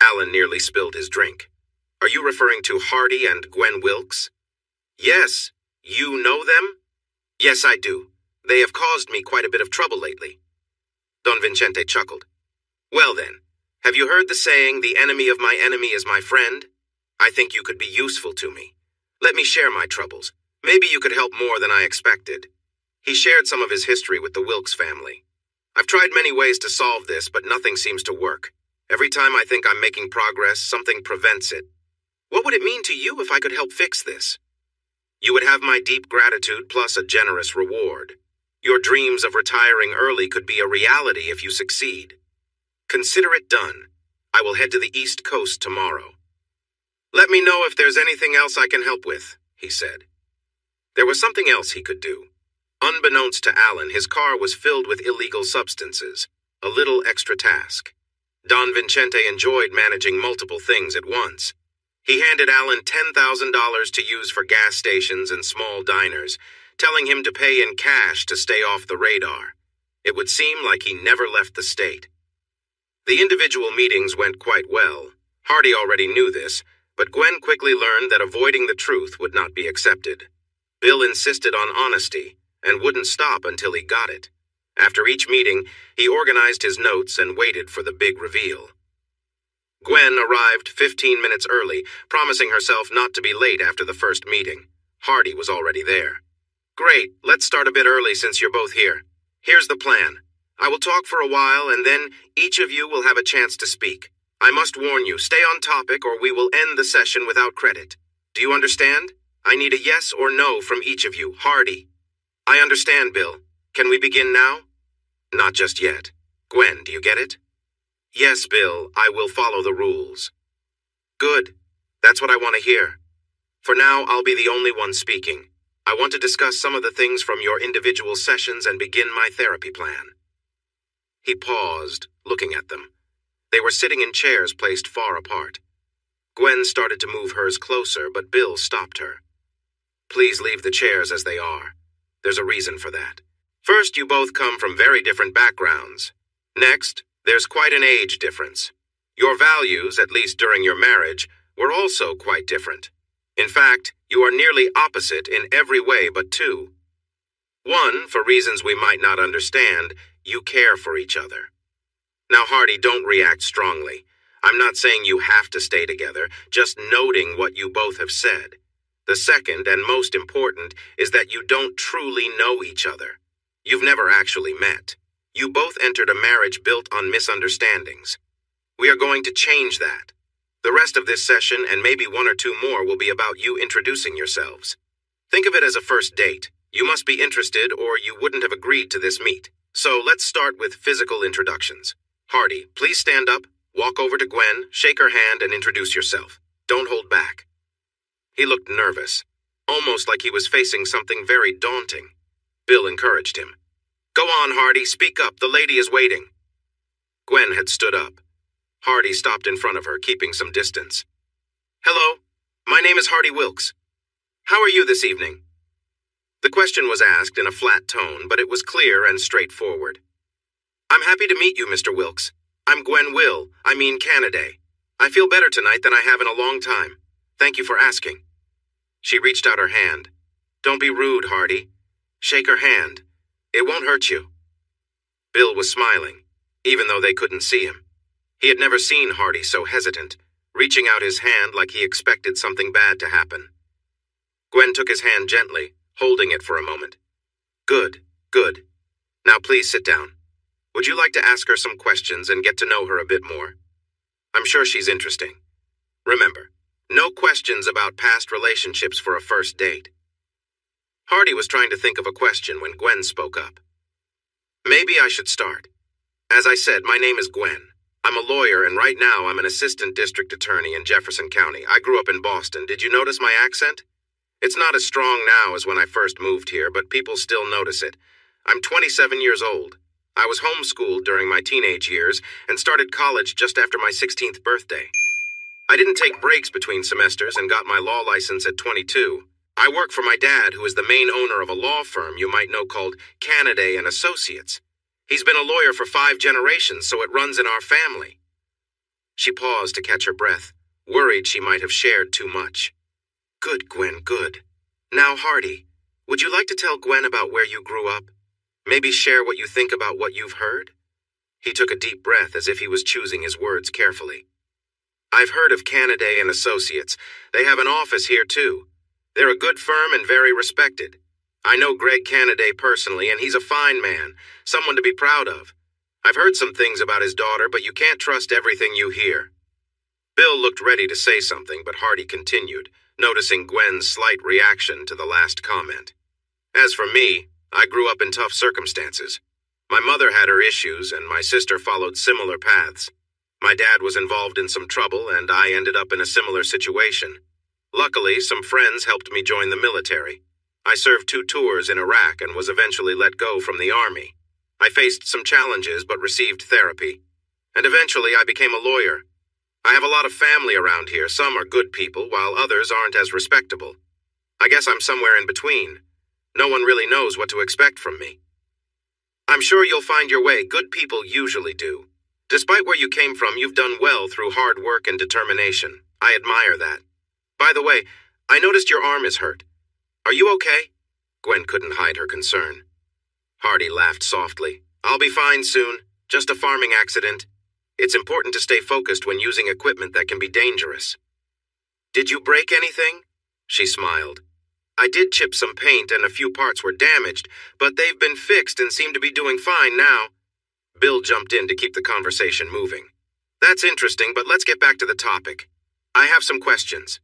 Alan nearly spilled his drink. "Are you referring to Hardy and Gwen Wilkes?" "Yes. You know them?" Yes, I do. They have caused me quite a bit of trouble lately. Don Vincente chuckled. Well then, have you heard the saying, the enemy of my enemy is my friend? I think you could be useful to me. Let me share my troubles. Maybe you could help more than I expected. He shared some of his history with the Wilkes family. I've tried many ways to solve this, but nothing seems to work. Every time I think I'm making progress, something prevents it. What would it mean to you if I could help fix this? You would have my deep gratitude plus a generous reward. Your dreams of retiring early could be a reality if you succeed. Consider it done. I will head to the East Coast tomorrow. Let me know if there's anything else I can help with, he said. There was something else he could do. Unbeknownst to Alan, his car was filled with illegal substances, a little extra task. Don Vincente enjoyed managing multiple things at once. He handed Alan $10,000 to use for gas stations and small diners, telling him to pay in cash to stay off the radar. It would seem like he never left the state. The individual meetings went quite well. Hardy already knew this, but Gwen quickly learned that avoiding the truth would not be accepted. Bill insisted on honesty and wouldn't stop until he got it. After each meeting, he organized his notes and waited for the big reveal. Gwen arrived 15 minutes early, promising herself not to be late after the first meeting. Hardy was already there. Great, let's start a bit early since you're both here. Here's the plan. I will talk for a while and then each of you will have a chance to speak. I must warn you, stay on topic or we will end the session without credit. Do you understand? I need a yes or no from each of you. Hardy. I understand, Bill. Can we begin now? Not just yet. Gwen, do you get it? Yes, Bill, I will follow the rules. Good. That's what I want to hear. For now, I'll be the only one speaking. I want to discuss some of the things from your individual sessions and begin my therapy plan. He paused, looking at them. They were sitting in chairs placed far apart. Gwen started to move hers closer, but Bill stopped her. Please leave the chairs as they are. There's a reason for that. First, you both come from very different backgrounds. Next, there's quite an age difference. Your values, at least during your marriage, were also quite different. In fact, you are nearly opposite in every way but two. One, for reasons we might not understand, you care for each other. Now, Hardy, don't react strongly. I'm not saying you have to stay together, just noting what you both have said. The second, and most important, is that you don't truly know each other. You've never actually met. You both entered a marriage built on misunderstandings. We are going to change that. The rest of this session, and maybe one or two more, will be about you introducing yourselves. Think of it as a first date. You must be interested or you wouldn't have agreed to this meet. So let's start with physical introductions. Hardy, please stand up, walk over to Gwen, shake her hand, and introduce yourself. Don't hold back. He looked nervous, almost like he was facing something very daunting. Bill encouraged him. Go on, Hardy, speak up, the lady is waiting. Gwen had stood up. Hardy stopped in front of her, keeping some distance. Hello, my name is Hardy Wilkes. How are you this evening? The question was asked in a flat tone, but it was clear and straightforward. I'm happy to meet you, Mr. Wilkes. I'm Canaday. I feel better tonight than I have in a long time. Thank you for asking. She reached out her hand. Don't be rude, Hardy. Shake her hand. It won't hurt you. Bill was smiling, even though they couldn't see him. He had never seen Hardy so hesitant, reaching out his hand like he expected something bad to happen. Gwen took his hand gently, holding it for a moment. Good, good. Now please sit down. Would you like to ask her some questions and get to know her a bit more? I'm sure she's interesting. Remember, no questions about past relationships for a first date. Hardy was trying to think of a question when Gwen spoke up. Maybe I should start. As I said, my name is Gwen. I'm a lawyer, and right now I'm an assistant district attorney in Jefferson County. I grew up in Boston. Did you notice my accent? It's not as strong now as when I first moved here, but people still notice it. I'm 27 years old. I was homeschooled during my teenage years and started college just after my 16th birthday. I didn't take breaks between semesters and got my law license at 22. I work for my dad, who is the main owner of a law firm you might know called Canaday and Associates. He's been a lawyer for 5 generations, so it runs in our family. She paused to catch her breath, worried she might have shared too much. Good, Gwen, good. Now, Hardy, Would you like to tell Gwen about where you grew up? Maybe share what you think about what you've heard? He took a deep breath as if he was choosing his words carefully. I've heard of Canaday and Associates. They have an office here, too. They're a good firm and very respected. I know Greg Canaday personally, and he's a fine man, someone to be proud of. I've heard some things about his daughter, but you can't trust everything you hear. Bill looked ready to say something, but Hardy continued, noticing Gwen's slight reaction to the last comment. As for me, I grew up in tough circumstances. My mother had her issues, and my sister followed similar paths. My dad was involved in some trouble, and I ended up in a similar situation. Luckily, some friends helped me join the military. I served 2 tours in Iraq and was eventually let go from the army. I faced some challenges but received therapy. And eventually I became a lawyer. I have a lot of family around here. Some are good people, while others aren't as respectable. I guess I'm somewhere in between. No one really knows what to expect from me. I'm sure you'll find your way. Good people usually do. Despite where you came from, you've done well through hard work and determination. I admire that. By the way, I noticed your arm is hurt. Are you okay? Gwen couldn't hide her concern. Hardy laughed softly. I'll be fine soon. Just a farming accident. It's important to stay focused when using equipment that can be dangerous. Did you break anything? She smiled. I did chip some paint and a few parts were damaged, but they've been fixed and seem to be doing fine now. Bill jumped in to keep the conversation moving. That's interesting, but let's get back to the topic. I have some questions.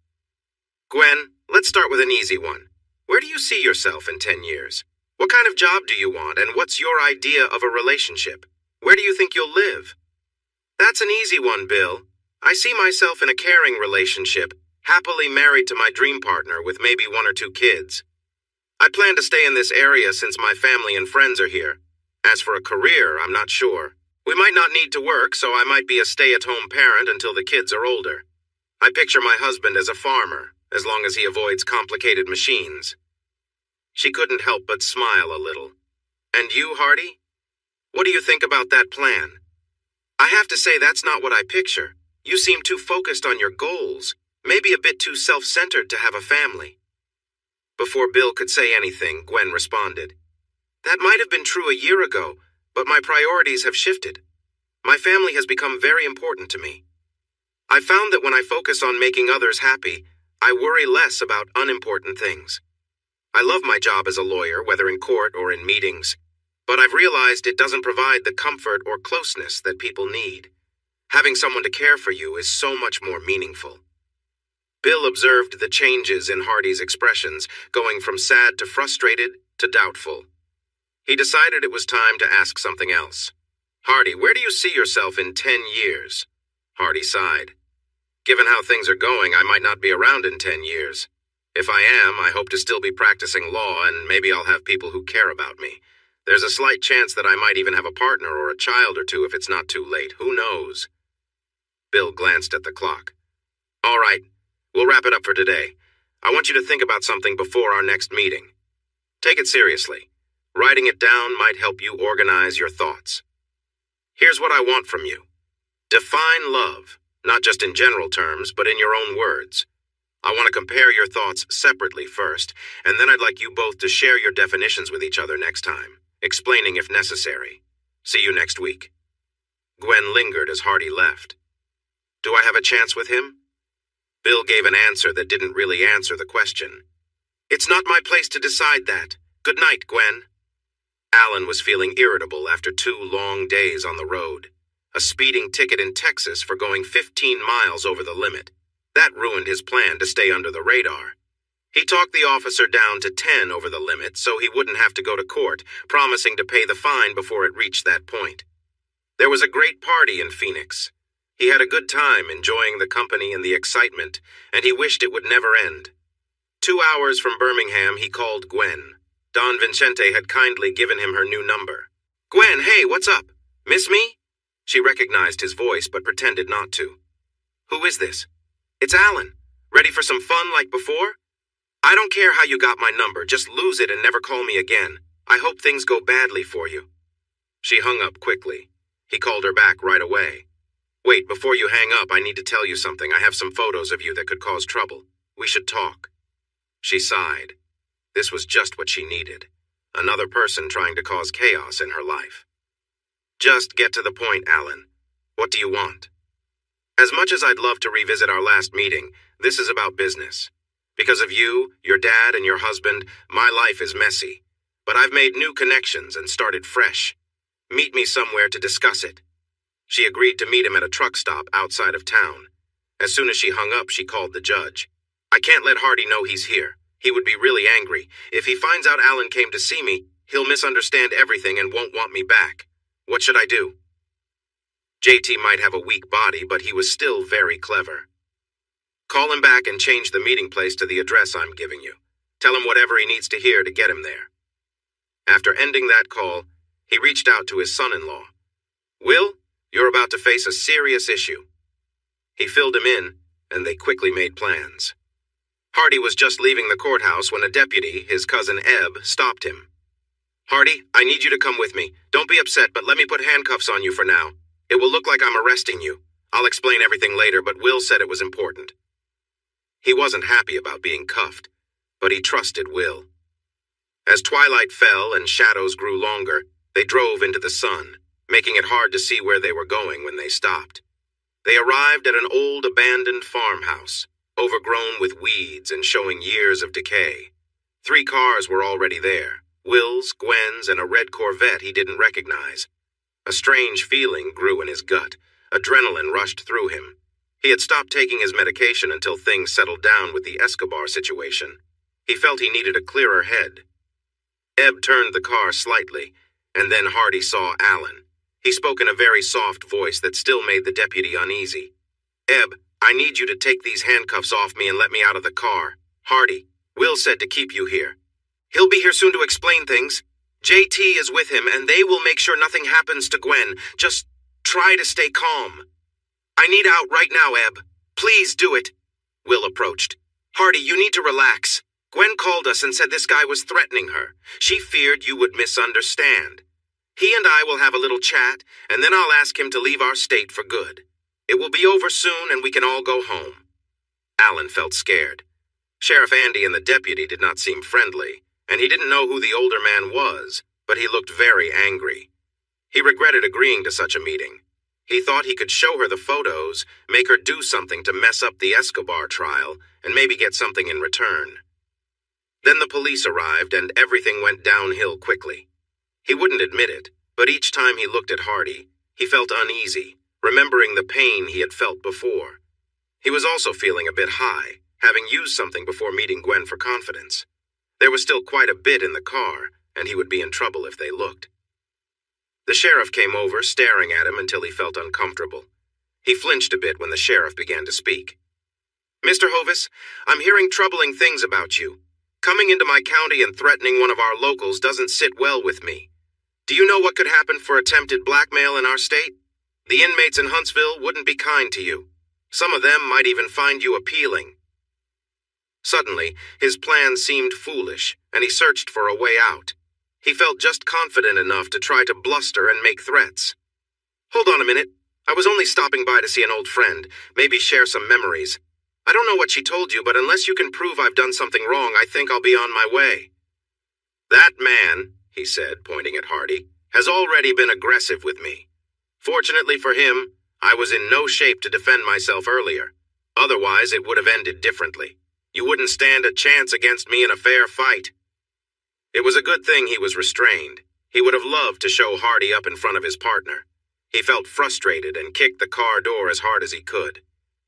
Gwen, let's start with an easy one. Where do you see yourself in 10 years? What kind of job do you want, and what's your idea of a relationship? Where do you think you'll live? That's an easy one, Bill. I see myself in a caring relationship, happily married to my dream partner with maybe 1 or 2 kids. I plan to stay in this area since my family and friends are here. As for a career, I'm not sure. We might not need to work, so I might be a stay-at-home parent until the kids are older. I picture my husband as a farmer, as long as he avoids complicated machines. She couldn't help but smile a little. And you, Hardy? What do you think about that plan? I have to say that's not what I picture. You seem too focused on your goals, maybe a bit too self-centered to have a family. Before Bill could say anything, Gwen responded. That might have been true a year ago, but my priorities have shifted. My family has become very important to me. I found that when I focus on making others happy, I worry less about unimportant things. I love my job as a lawyer, whether in court or in meetings, but I've realized it doesn't provide the comfort or closeness that people need. Having someone to care for you is so much more meaningful. Bill observed the changes in Hardy's expressions, going from sad to frustrated to doubtful. He decided it was time to ask something else. Hardy, where do you see yourself in 10 years? Hardy sighed. Given how things are going, I might not be around in 10 years. If I am, I hope to still be practicing law, and maybe I'll have people who care about me. There's a slight chance that I might even have a partner or a child or 2 if it's not too late. Who knows? Bill glanced at the clock. All right, we'll wrap it up for today. I want you to think about something before our next meeting. Take it seriously. Writing it down might help you organize your thoughts. Here's what I want from you. Define love, not just in general terms, but in your own words. I want to compare your thoughts separately first, and then I'd like you both to share your definitions with each other next time, explaining if necessary. See you next week. Gwen lingered as Hardy left. Do I have a chance with him? Bill gave an answer that didn't really answer the question. It's not my place to decide that. Good night, Gwen. Alan was feeling irritable after 2 long days on the road. A speeding ticket in Texas for going 15 miles over the limit. That ruined his plan to stay under the radar. He talked the officer down to 10 over the limit so he wouldn't have to go to court, promising to pay the fine before it reached that point. There was a great party in Phoenix. He had a good time enjoying the company and the excitement, and he wished it would never end. 2 hours from Birmingham, he called Gwen. Don Vincente had kindly given him her new number. Gwen, hey, what's up? Miss me? She recognized his voice but pretended not to. Who is this? It's Alan. Ready for some fun like before? I don't care how you got my number, just lose it and never call me again. I hope things go badly for you. She hung up quickly. He called her back right away. Wait, before you hang up, I need to tell you something. I have some photos of you that could cause trouble. We should talk. She sighed. This was just what she needed. Another person trying to cause chaos in her life. Just get to the point, Alan. What do you want? As much as I'd love to revisit our last meeting, this is about business. Because of you, your dad, and your husband, my life is messy. But I've made new connections and started fresh. Meet me somewhere to discuss it. She agreed to meet him at a truck stop outside of town. As soon as she hung up, she called the judge. I can't let Hardy know he's here. He would be really angry. If he finds out Alan came to see me, he'll misunderstand everything and won't want me back. What should I do? JT might have a weak body, but he was still very clever. Call him back and change the meeting place to the address I'm giving you. Tell him whatever he needs to hear to get him there. After ending that call, he reached out to his son-in-law. Will, you're about to face a serious issue. He filled him in, and they quickly made plans. Hardy was just leaving the courthouse when a deputy, his cousin Ebb, stopped him. Hardy, I need you to come with me. Don't be upset, but let me put handcuffs on you for now. It will look like I'm arresting you. I'll explain everything later, but Will said it was important. He wasn't happy about being cuffed, but he trusted Will. As twilight fell and shadows grew longer, they drove into the sun, making it hard to see where they were going when they stopped. They arrived at an old abandoned farmhouse, overgrown with weeds and showing years of decay. 3 cars were already there, Will's, Gwen's, and a red Corvette he didn't recognize. A strange feeling grew in his gut. Adrenaline rushed through him. He had stopped taking his medication until things settled down with the Escobar situation. He felt he needed a clearer head. Ebb turned the car slightly, and then Hardy saw Alan. He spoke in a very soft voice that still made the deputy uneasy. Ebb, I need you to take these handcuffs off me and let me out of the car. Hardy, Will said to keep you here. He'll be here soon to explain things. JT is with him, and they will make sure nothing happens to Gwen. Just try to stay calm. I need out right now, Ebb. Please do it. Will approached. Hardy, you need to relax. Gwen called us and said this guy was threatening her. She feared you would misunderstand. He and I will have a little chat, and then I'll ask him to leave our state for good. It will be over soon, and we can all go home. Alan felt scared. Sheriff Andy and the deputy did not seem friendly, and he didn't know who the older man was, but he looked very angry. He regretted agreeing to such a meeting. He thought he could show her the photos, make her do something to mess up the Escobar trial, and maybe get something in return. Then the police arrived, and everything went downhill quickly. He wouldn't admit it, but each time he looked at Hardy, he felt uneasy, remembering the pain he had felt before. He was also feeling a bit high, having used something before meeting Gwen for confidence. There was still quite a bit in the car, and he would be in trouble if they looked. The sheriff came over, staring at him until he felt uncomfortable. He flinched a bit when the sheriff began to speak. Mr. Hovis, I'm hearing troubling things about you. Coming into my county and threatening one of our locals doesn't sit well with me. Do you know what could happen for attempted blackmail in our state? The inmates in Huntsville wouldn't be kind to you. Some of them might even find you appealing. Suddenly, his plan seemed foolish, and he searched for a way out. He felt just confident enough to try to bluster and make threats. Hold on a minute. I was only stopping by to see an old friend, maybe share some memories. I don't know what she told you, but unless you can prove I've done something wrong, I think I'll be on my way. That man, he said, pointing at Hardy, has already been aggressive with me. Fortunately for him, I was in no shape to defend myself earlier. Otherwise, it would have ended differently. You wouldn't stand a chance against me in a fair fight. It was a good thing he was restrained. He would have loved to show Hardy up in front of his partner. He felt frustrated and kicked the car door as hard as he could.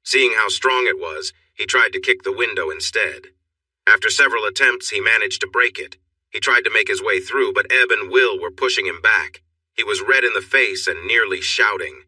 Seeing how strong it was, he tried to kick the window instead. After several attempts, he managed to break it. He tried to make his way through, but Ebb and Will were pushing him back. He was red in the face and nearly shouting.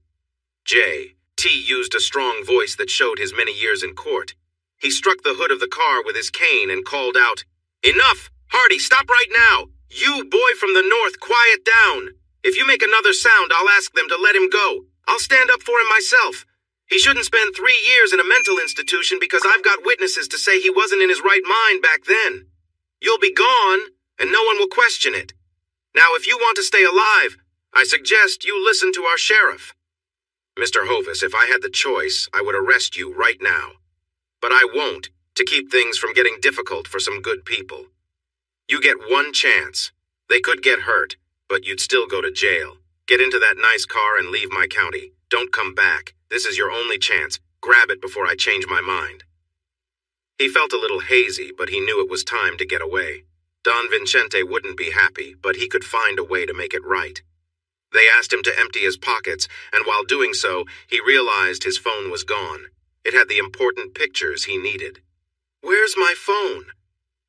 T used a strong voice that showed his many years in court. He struck the hood of the car with his cane and called out, "Enough! Hardy, stop right now! You, boy from the north, quiet down! If you make another sound, I'll ask them to let him go. I'll stand up for him myself. He shouldn't spend 3 years in a mental institution because I've got witnesses to say he wasn't in his right mind back then. You'll be gone, and no one will question it. Now, if you want to stay alive, I suggest you listen to our sheriff." Mr. Hovis, if I had the choice, I would arrest you right now. But I won't, to keep things from getting difficult for some good people. You get one chance. They could get hurt, but you'd still go to jail. Get into that nice car and leave my county. Don't come back. This is your only chance. Grab it before I change my mind." He felt a little hazy, but he knew it was time to get away. Don Vincente wouldn't be happy, but he could find a way to make it right. They asked him to empty his pockets, and while doing so, he realized his phone was gone. It had the important pictures he needed. "Where's my phone?"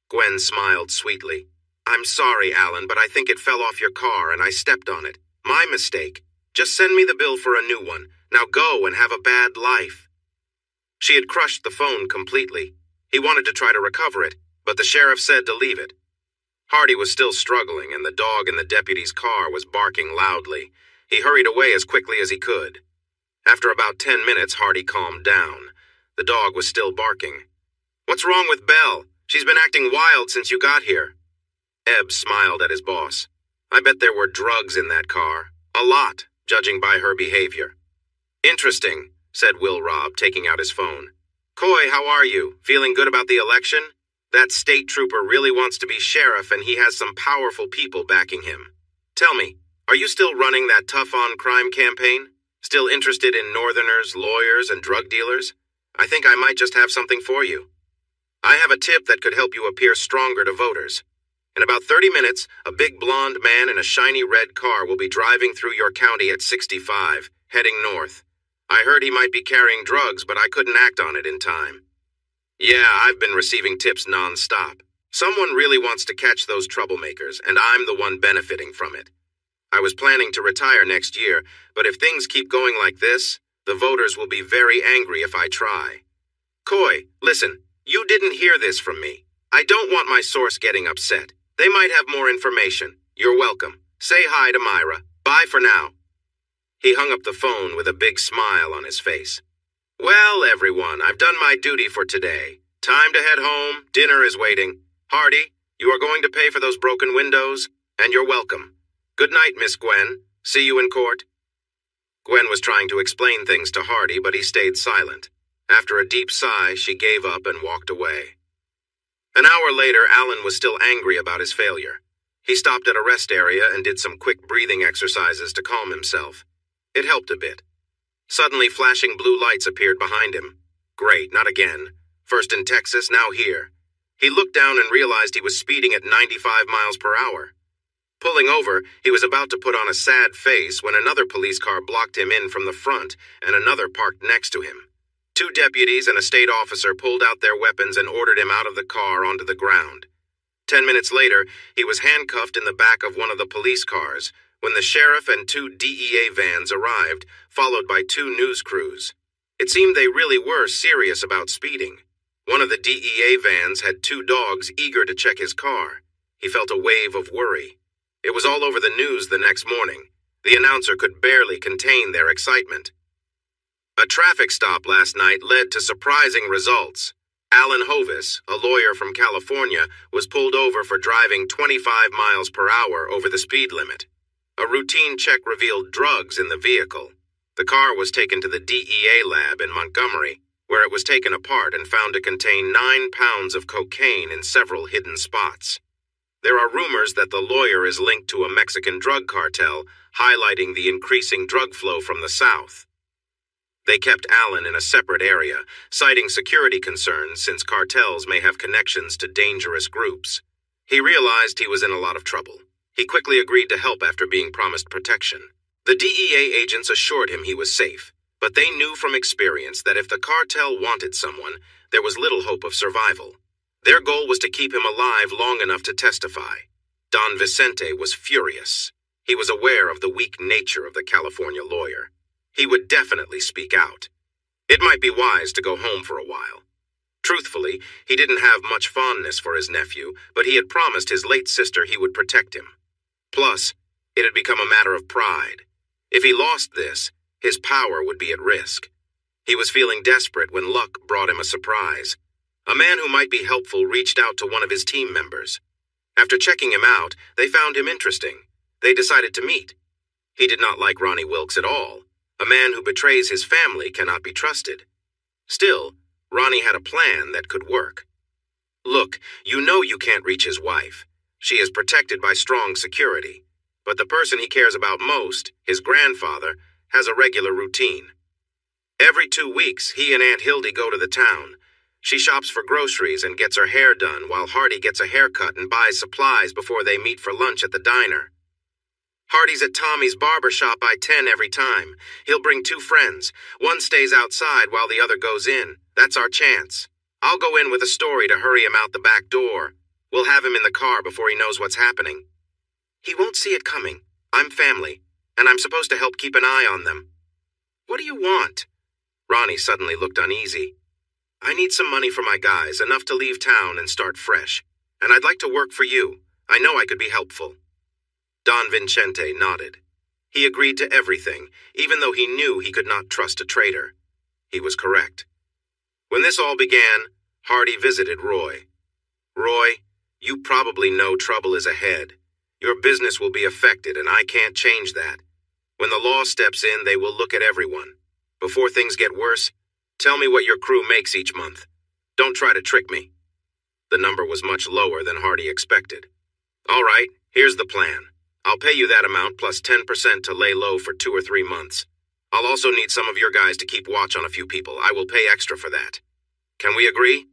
Gwen smiled sweetly. "I'm sorry, Alan, but I think it fell off your car and I stepped on it. My mistake. Just send me the bill for a new one. Now go and have a bad life." She had crushed the phone completely. He wanted to try to recover it, but the sheriff said to leave it. Hardy was still struggling, and the dog in the deputy's car was barking loudly. He hurried away as quickly as he could. After about 10 minutes, Hardy calmed down. The dog was still barking. "What's wrong with Belle? She's been acting wild since you got here." Ebb smiled at his boss. "I bet there were drugs in that car. A lot, judging by her behavior." "Interesting," said Will Robb, taking out his phone. "Coy, how are you? Feeling good about the election? That state trooper really wants to be sheriff, and he has some powerful people backing him. Tell me, are you still running that tough-on-crime campaign? Still interested in Northerners, lawyers, and drug dealers? I think I might just have something for you. I have a tip that could help you appear stronger to voters. In about 30 minutes, a big blonde man in a shiny red car will be driving through your county at 65, heading north. I heard he might be carrying drugs, but I couldn't act on it in time. Yeah, I've been receiving tips non-stop. Someone really wants to catch those troublemakers, and I'm the one benefiting from it. I was planning to retire next year, but if things keep going like this, the voters will be very angry if I try. Coy, listen, you didn't hear this from me. I don't want my source getting upset. They might have more information. You're welcome. Say hi to Myra. Bye for now." He hung up the phone with a big smile on his face. "Well, everyone, I've done my duty for today. Time to head home. Dinner is waiting. Hardy, you are going to pay for those broken windows, and you're welcome. Good night, Miss Gwen. See you in court." Gwen was trying to explain things to Hardy, but he stayed silent. After a deep sigh, she gave up and walked away. An hour later, Alan was still angry about his failure. He stopped at a rest area and did some quick breathing exercises to calm himself. It helped a bit. Suddenly, flashing blue lights appeared behind him. Great, not again. First in Texas, now here. He looked down and realized he was speeding at 95 miles per hour. Pulling over, he was about to put on a sad face when another police car blocked him in from the front and another parked next to him. 2 deputies and a state officer pulled out their weapons and ordered him out of the car onto the ground. 10 minutes later, he was handcuffed in the back of one of the police cars when the sheriff and 2 DEA vans arrived, followed by 2 news crews. It seemed they really were serious about speeding. One of the DEA vans had 2 dogs eager to check his car. He felt a wave of worry. It was all over the news the next morning. The announcer could barely contain their excitement. A traffic stop last night led to surprising results. Alan Hovis, a lawyer from California, was pulled over for driving 25 miles per hour over the speed limit. A routine check revealed drugs in the vehicle. The car was taken to the DEA lab in Montgomery, where it was taken apart and found to contain 9 pounds of cocaine in several hidden spots. There are rumors that the lawyer is linked to a Mexican drug cartel, highlighting the increasing drug flow from the south. They kept Alan in a separate area, citing security concerns since cartels may have connections to dangerous groups. He realized he was in a lot of trouble. He quickly agreed to help after being promised protection. The DEA agents assured him he was safe, but they knew from experience that if the cartel wanted someone, there was little hope of survival. Their goal was to keep him alive long enough to testify. Don Vicente was furious. He was aware of the weak nature of the California lawyer. He would definitely speak out. It might be wise to go home for a while. Truthfully, he didn't have much fondness for his nephew, but he had promised his late sister he would protect him. Plus, it had become a matter of pride. If he lost this, his power would be at risk. He was feeling desperate when luck brought him a surprise. A man who might be helpful reached out to one of his team members. After checking him out, they found him interesting. They decided to meet. He did not like Ronnie Wilkes at all. A man who betrays his family cannot be trusted. Still, Ronnie had a plan that could work. Look, you know you can't reach his wife. She is protected by strong security. But the person he cares about most, his grandfather, has a regular routine. Every 2 weeks, he and Aunt Hildy go to the town. She shops for groceries and gets her hair done while Hardy gets a haircut and buys supplies before they meet for lunch at the diner. Hardy's at Tommy's barber shop by 10 every time. He'll bring 2 friends. One stays outside while the other goes in. That's our chance. I'll go in with a story to hurry him out the back door. We'll have him in the car before he knows what's happening. He won't see it coming. I'm family, and I'm supposed to help keep an eye on them. What do you want? Ronnie suddenly looked uneasy. I need some money for my guys, enough to leave town and start fresh. And I'd like to work for you. I know I could be helpful. Don Vincente nodded. He agreed to everything, even though he knew he could not trust a traitor. He was correct. When this all began, Hardy visited Roy. Roy, you probably know trouble is ahead. Your business will be affected, and I can't change that. When the law steps in, they will look at everyone. Before things get worse, tell me what your crew makes each month. Don't try to trick me. The number was much lower than Hardy expected. All right, here's the plan. I'll pay you that amount plus 10% to lay low for 2 or 3 months. I'll also need some of your guys to keep watch on a few people. I will pay extra for that. Can we agree?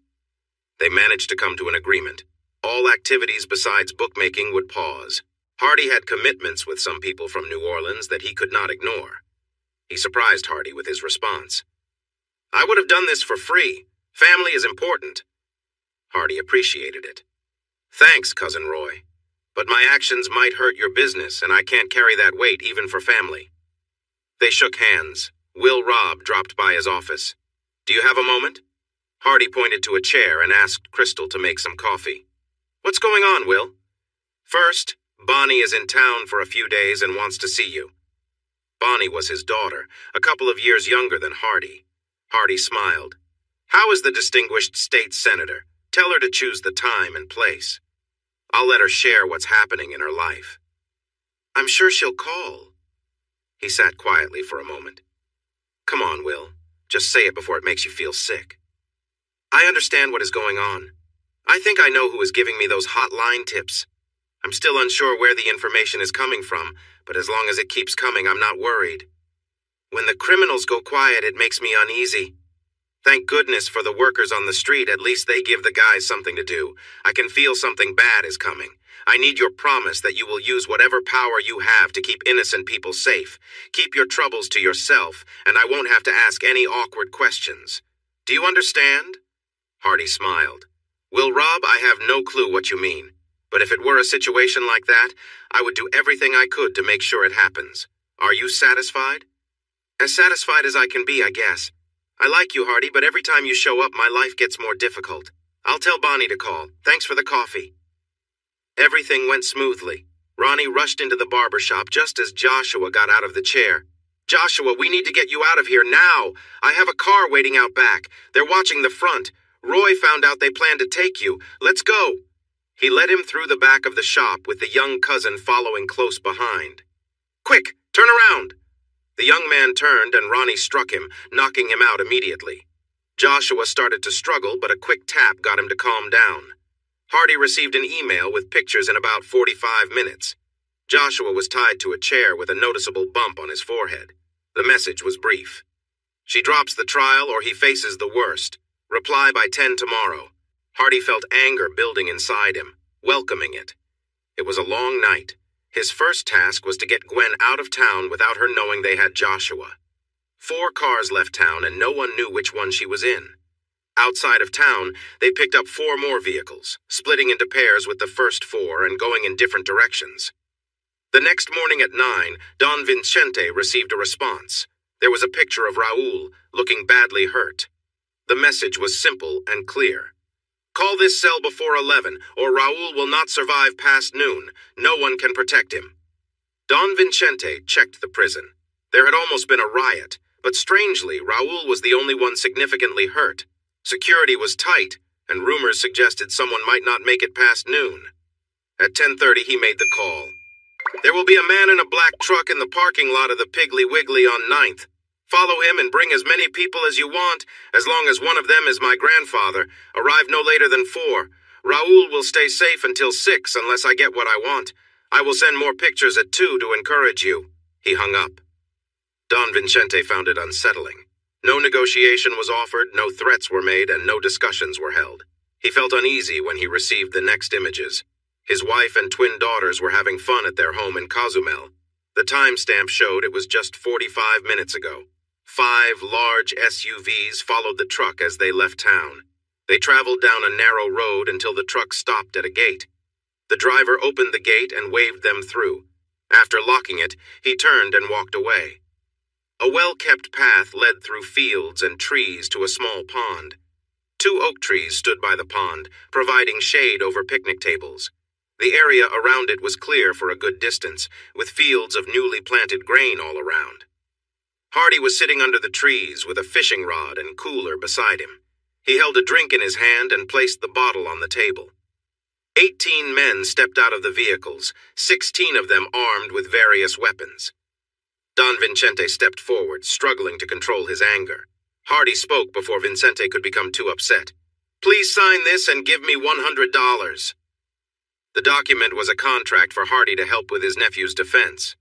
They managed to come to an agreement. All activities besides bookmaking would pause. Hardy had commitments with some people from New Orleans that he could not ignore. He surprised Hardy with his response. I would have done this for free. Family is important. Hardy appreciated it. Thanks, Cousin Roy. But my actions might hurt your business, and I can't carry that weight even for family. They shook hands. Will Robb dropped by his office. Do you have a moment? Hardy pointed to a chair and asked Crystal to make some coffee. What's going on, Will? First, Bonnie is in town for a few days and wants to see you. Bonnie was his daughter, a couple of years younger than Hardy. Hardy smiled. How is the distinguished state senator? Tell her to choose the time and place. I'll let her share what's happening in her life. I'm sure she'll call. He sat quietly for a moment. Come on, Will. Just say it before it makes you feel sick. I understand what is going on. I think I know who is giving me those hotline tips. I'm still unsure where the information is coming from, but as long as it keeps coming, I'm not worried. When the criminals go quiet, it makes me uneasy. Thank goodness for the workers on the street. At least they give the guys something to do. I can feel something bad is coming. I need your promise that you will use whatever power you have to keep innocent people safe. Keep your troubles to yourself, and I won't have to ask any awkward questions. Do you understand? Hardy smiled. Will Robb, I have no clue what you mean. But if it were a situation like that, I would do everything I could to make sure it happens. Are you satisfied? As satisfied as I can be, I guess. I like you, Hardy, but every time you show up, my life gets more difficult. I'll tell Bonnie to call. Thanks for the coffee. Everything went smoothly. Ronnie rushed into the barber shop just as Joshua got out of the chair. Joshua, we need to get you out of here now. I have a car waiting out back. They're watching the front. Roy found out they plan to take you. Let's go. He led him through the back of the shop with the young cousin following close behind. Quick, turn around. The young man turned and Ronnie struck him, knocking him out immediately. Joshua started to struggle, but a quick tap got him to calm down. Hardy received an email with pictures in about 45 minutes. Joshua was tied to a chair with a noticeable bump on his forehead. The message was brief. She drops the trial or he faces the worst. Reply by 10 tomorrow. Hardy felt anger building inside him, welcoming it. It was a long night. His first task was to get Gwen out of town without her knowing they had Joshua. 4 cars left town and no one knew which one she was in. Outside of town, they picked up 4 more vehicles, splitting into pairs with the first 4 and going in different directions. The next morning at 9, Don Vincente received a response. There was a picture of Raul, looking badly hurt. The message was simple and clear. Call this cell before 11, or Raul will not survive past noon. No one can protect him. Don Vincente checked the prison. There had almost been a riot, but strangely, Raul was the only one significantly hurt. Security was tight, and rumors suggested someone might not make it past noon. At 10:30, he made the call. There will be a man in a black truck in the parking lot of the Piggly Wiggly on 9th. Follow him and bring as many people as you want, as long as one of them is my grandfather. Arrive no later than 4. Raoul will stay safe until 6 unless I get what I want. I will send more pictures at 2 to encourage you." He hung up. Don Vincente found it unsettling. No negotiation was offered, no threats were made, and no discussions were held. He felt uneasy when he received the next images. His wife and twin daughters were having fun at their home in Cozumel. The timestamp showed it was just 45 minutes ago. 5 large SUVs followed the truck as they left town. They traveled down a narrow road until the truck stopped at a gate. The driver opened the gate and waved them through. After locking it, he turned and walked away. A well-kept path led through fields and trees to a small pond. 2 oak trees stood by the pond, providing shade over picnic tables. The area around it was clear for a good distance, with fields of newly planted grain all around. Hardy was sitting under the trees with a fishing rod and cooler beside him. He held a drink in his hand and placed the bottle on the table. 18 men stepped out of the vehicles, 16 of them armed with various weapons. Don Vincente stepped forward, struggling to control his anger. Hardy spoke before Vincente could become too upset. "Please sign this and give me $100. The document was a contract for Hardy to help with his nephew's defense.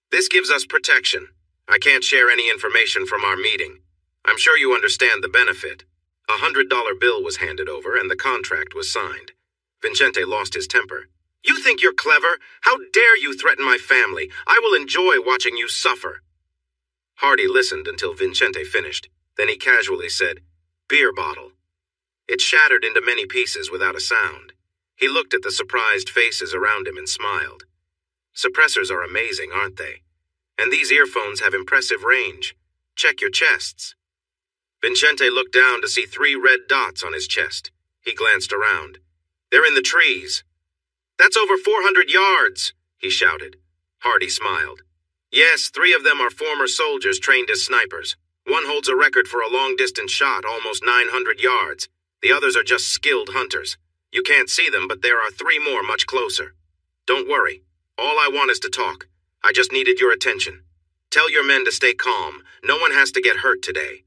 "This gives us protection. I can't share any information from our meeting. I'm sure you understand the benefit." A $100 bill was handed over and the contract was signed. Vincente lost his temper. "You think you're clever? How dare you threaten my family? I will enjoy watching you suffer." Hardy listened until Vincente finished. Then he casually said, "Beer bottle." It shattered into many pieces without a sound. He looked at the surprised faces around him and smiled. Suppressors are amazing, aren't they? And these earphones have impressive range. Check your chests. Vincente looked down to see 3 red dots on his chest. He glanced around. "They're in the trees." "That's over 400 yards, he shouted. Hardy smiled. "Yes, 3 of them are former soldiers trained as snipers. One holds a record for a long-distance shot, almost 900 yards. The others are just skilled hunters. You can't see them, but there are 3 more much closer. Don't worry. All I want is to talk. I just needed your attention. Tell your men to stay calm. No one has to get hurt today.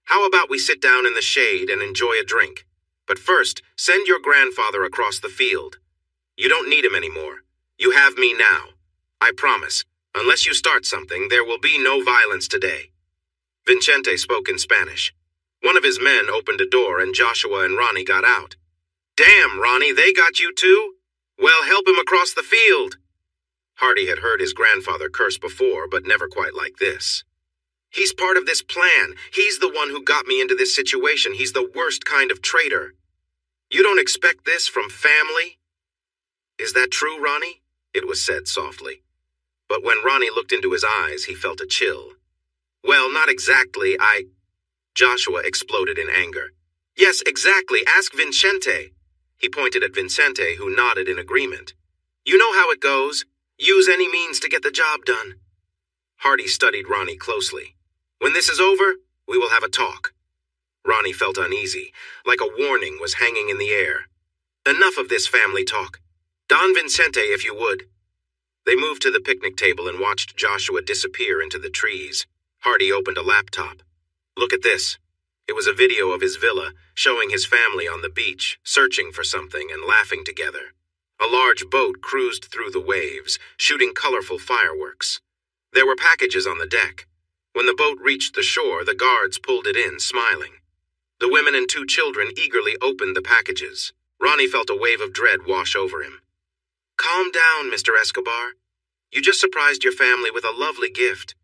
How about we sit down in the shade and enjoy a drink? But first, send your grandfather across the field. You don't need him anymore. You have me now. I promise, unless you start something, there will be no violence today." Vincente spoke in Spanish. One of his men opened a door and Joshua and Ronnie got out. "Damn, Ronnie, they got you too? Well, help him across the field." Hardy had heard his grandfather curse before, but never quite like this. "He's part of this plan. He's the one who got me into this situation. He's the worst kind of traitor. You don't expect this from family?" "Is that true, Ronnie?" It was said softly. But when Ronnie looked into his eyes, he felt a chill. "Well, not exactly, Joshua exploded in anger. "Yes, exactly. Ask Vincente." He pointed at Vincente, who nodded in agreement. "You know how it goes. Use any means to get the job done." Hardy studied Ronnie closely. "When this is over, we will have a talk." Ronnie felt uneasy, like a warning was hanging in the air. "Enough of this family talk. Don Vincente, if you would." They moved to the picnic table and watched Joshua disappear into the trees. Hardy opened a laptop. "Look at this." It was a video of his villa, showing his family on the beach, searching for something and laughing together. A large boat cruised through the waves, shooting colorful fireworks. There were packages on the deck. When the boat reached the shore, the guards pulled it in, smiling. The women and 2 children eagerly opened the packages. Ronnie felt a wave of dread wash over him. "Calm down, Mr. Escobar. You just surprised your family with a lovely gift.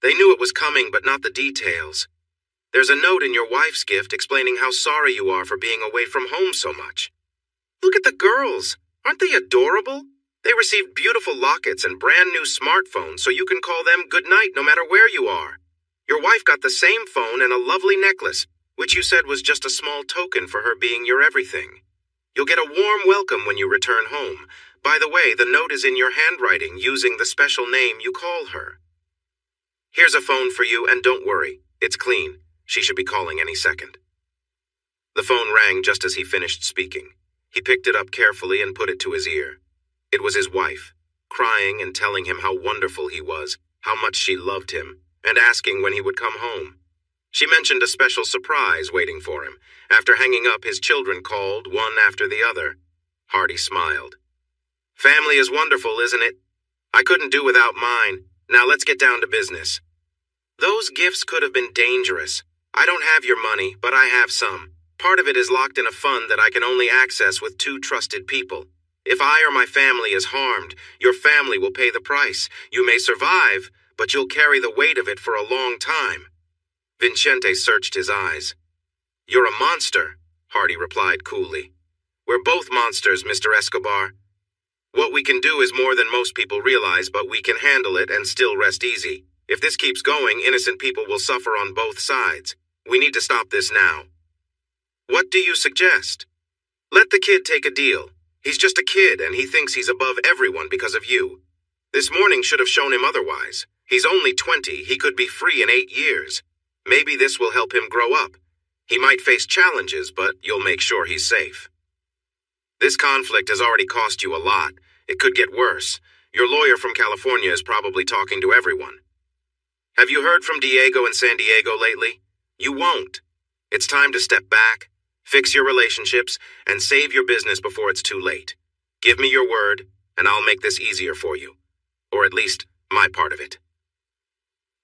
They knew it was coming, but not the details. There's a note in your wife's gift explaining how sorry you are for being away from home so much. Look at the girls. Aren't they adorable? They received beautiful lockets and brand new smartphones so you can call them good night no matter where you are. Your wife got the same phone and a lovely necklace, which you said was just a small token for her being your everything. You'll get a warm welcome when you return home. By the way, the note is in your handwriting using the special name you call her. Here's a phone for you, and don't worry, it's clean. She should be calling any second." The phone rang just as he finished speaking. He picked it up carefully and put it to his ear. It was his wife, crying and telling him how wonderful he was, how much she loved him, and asking when he would come home. She mentioned a special surprise waiting for him. After hanging up, his children called, one after the other. Hardy smiled. Family is wonderful, isn't it? I couldn't do without mine. Now let's get down to business. Those gifts could have been dangerous. I don't have your money, but I have some. Part of it is locked in a fund that I can only access with 2 trusted people. If I or my family is harmed, your family will pay the price. You may survive, but you'll carry the weight of it for a long time. Vincente searched his eyes. You're a monster, Hardy replied coolly. We're both monsters, Mr. Escobar. What we can do is more than most people realize, but we can handle it and still rest easy. If this keeps going, innocent people will suffer on both sides. We need to stop this now. What do you suggest? Let the kid take a deal. He's just a kid, and he thinks he's above everyone because of you. This morning should have shown him otherwise. He's only 20. He could be free in 8 years. Maybe this will help him grow up. He might face challenges, but you'll make sure he's safe. This conflict has already cost you a lot. It could get worse. Your lawyer from California is probably talking to everyone. Have you heard from Diego and San Diego lately? You won't. It's time to step back, fix your relationships, and save your business before it's too late. Give me your word, and I'll make this easier for you. Or at least, my part of it.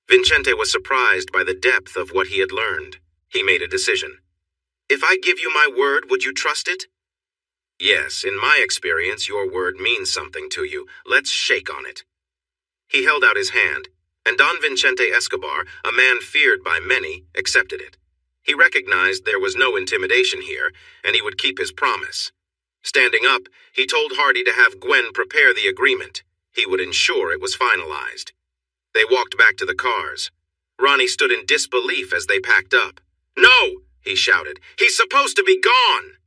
Vincente was surprised by the depth of what he had learned. He made a decision. If I give you my word, would you trust it? Yes, in my experience, your word means something to you. Let's shake on it. He held out his hand, and Don Vincente Escobar, a man feared by many, accepted it. He recognized there was no intimidation here, and he would keep his promise. Standing up, he told Hardy to have Gwen prepare the agreement. He would ensure it was finalized. They walked back to the cars. Ronnie stood in disbelief as they packed up. No, he shouted. He's supposed to be gone.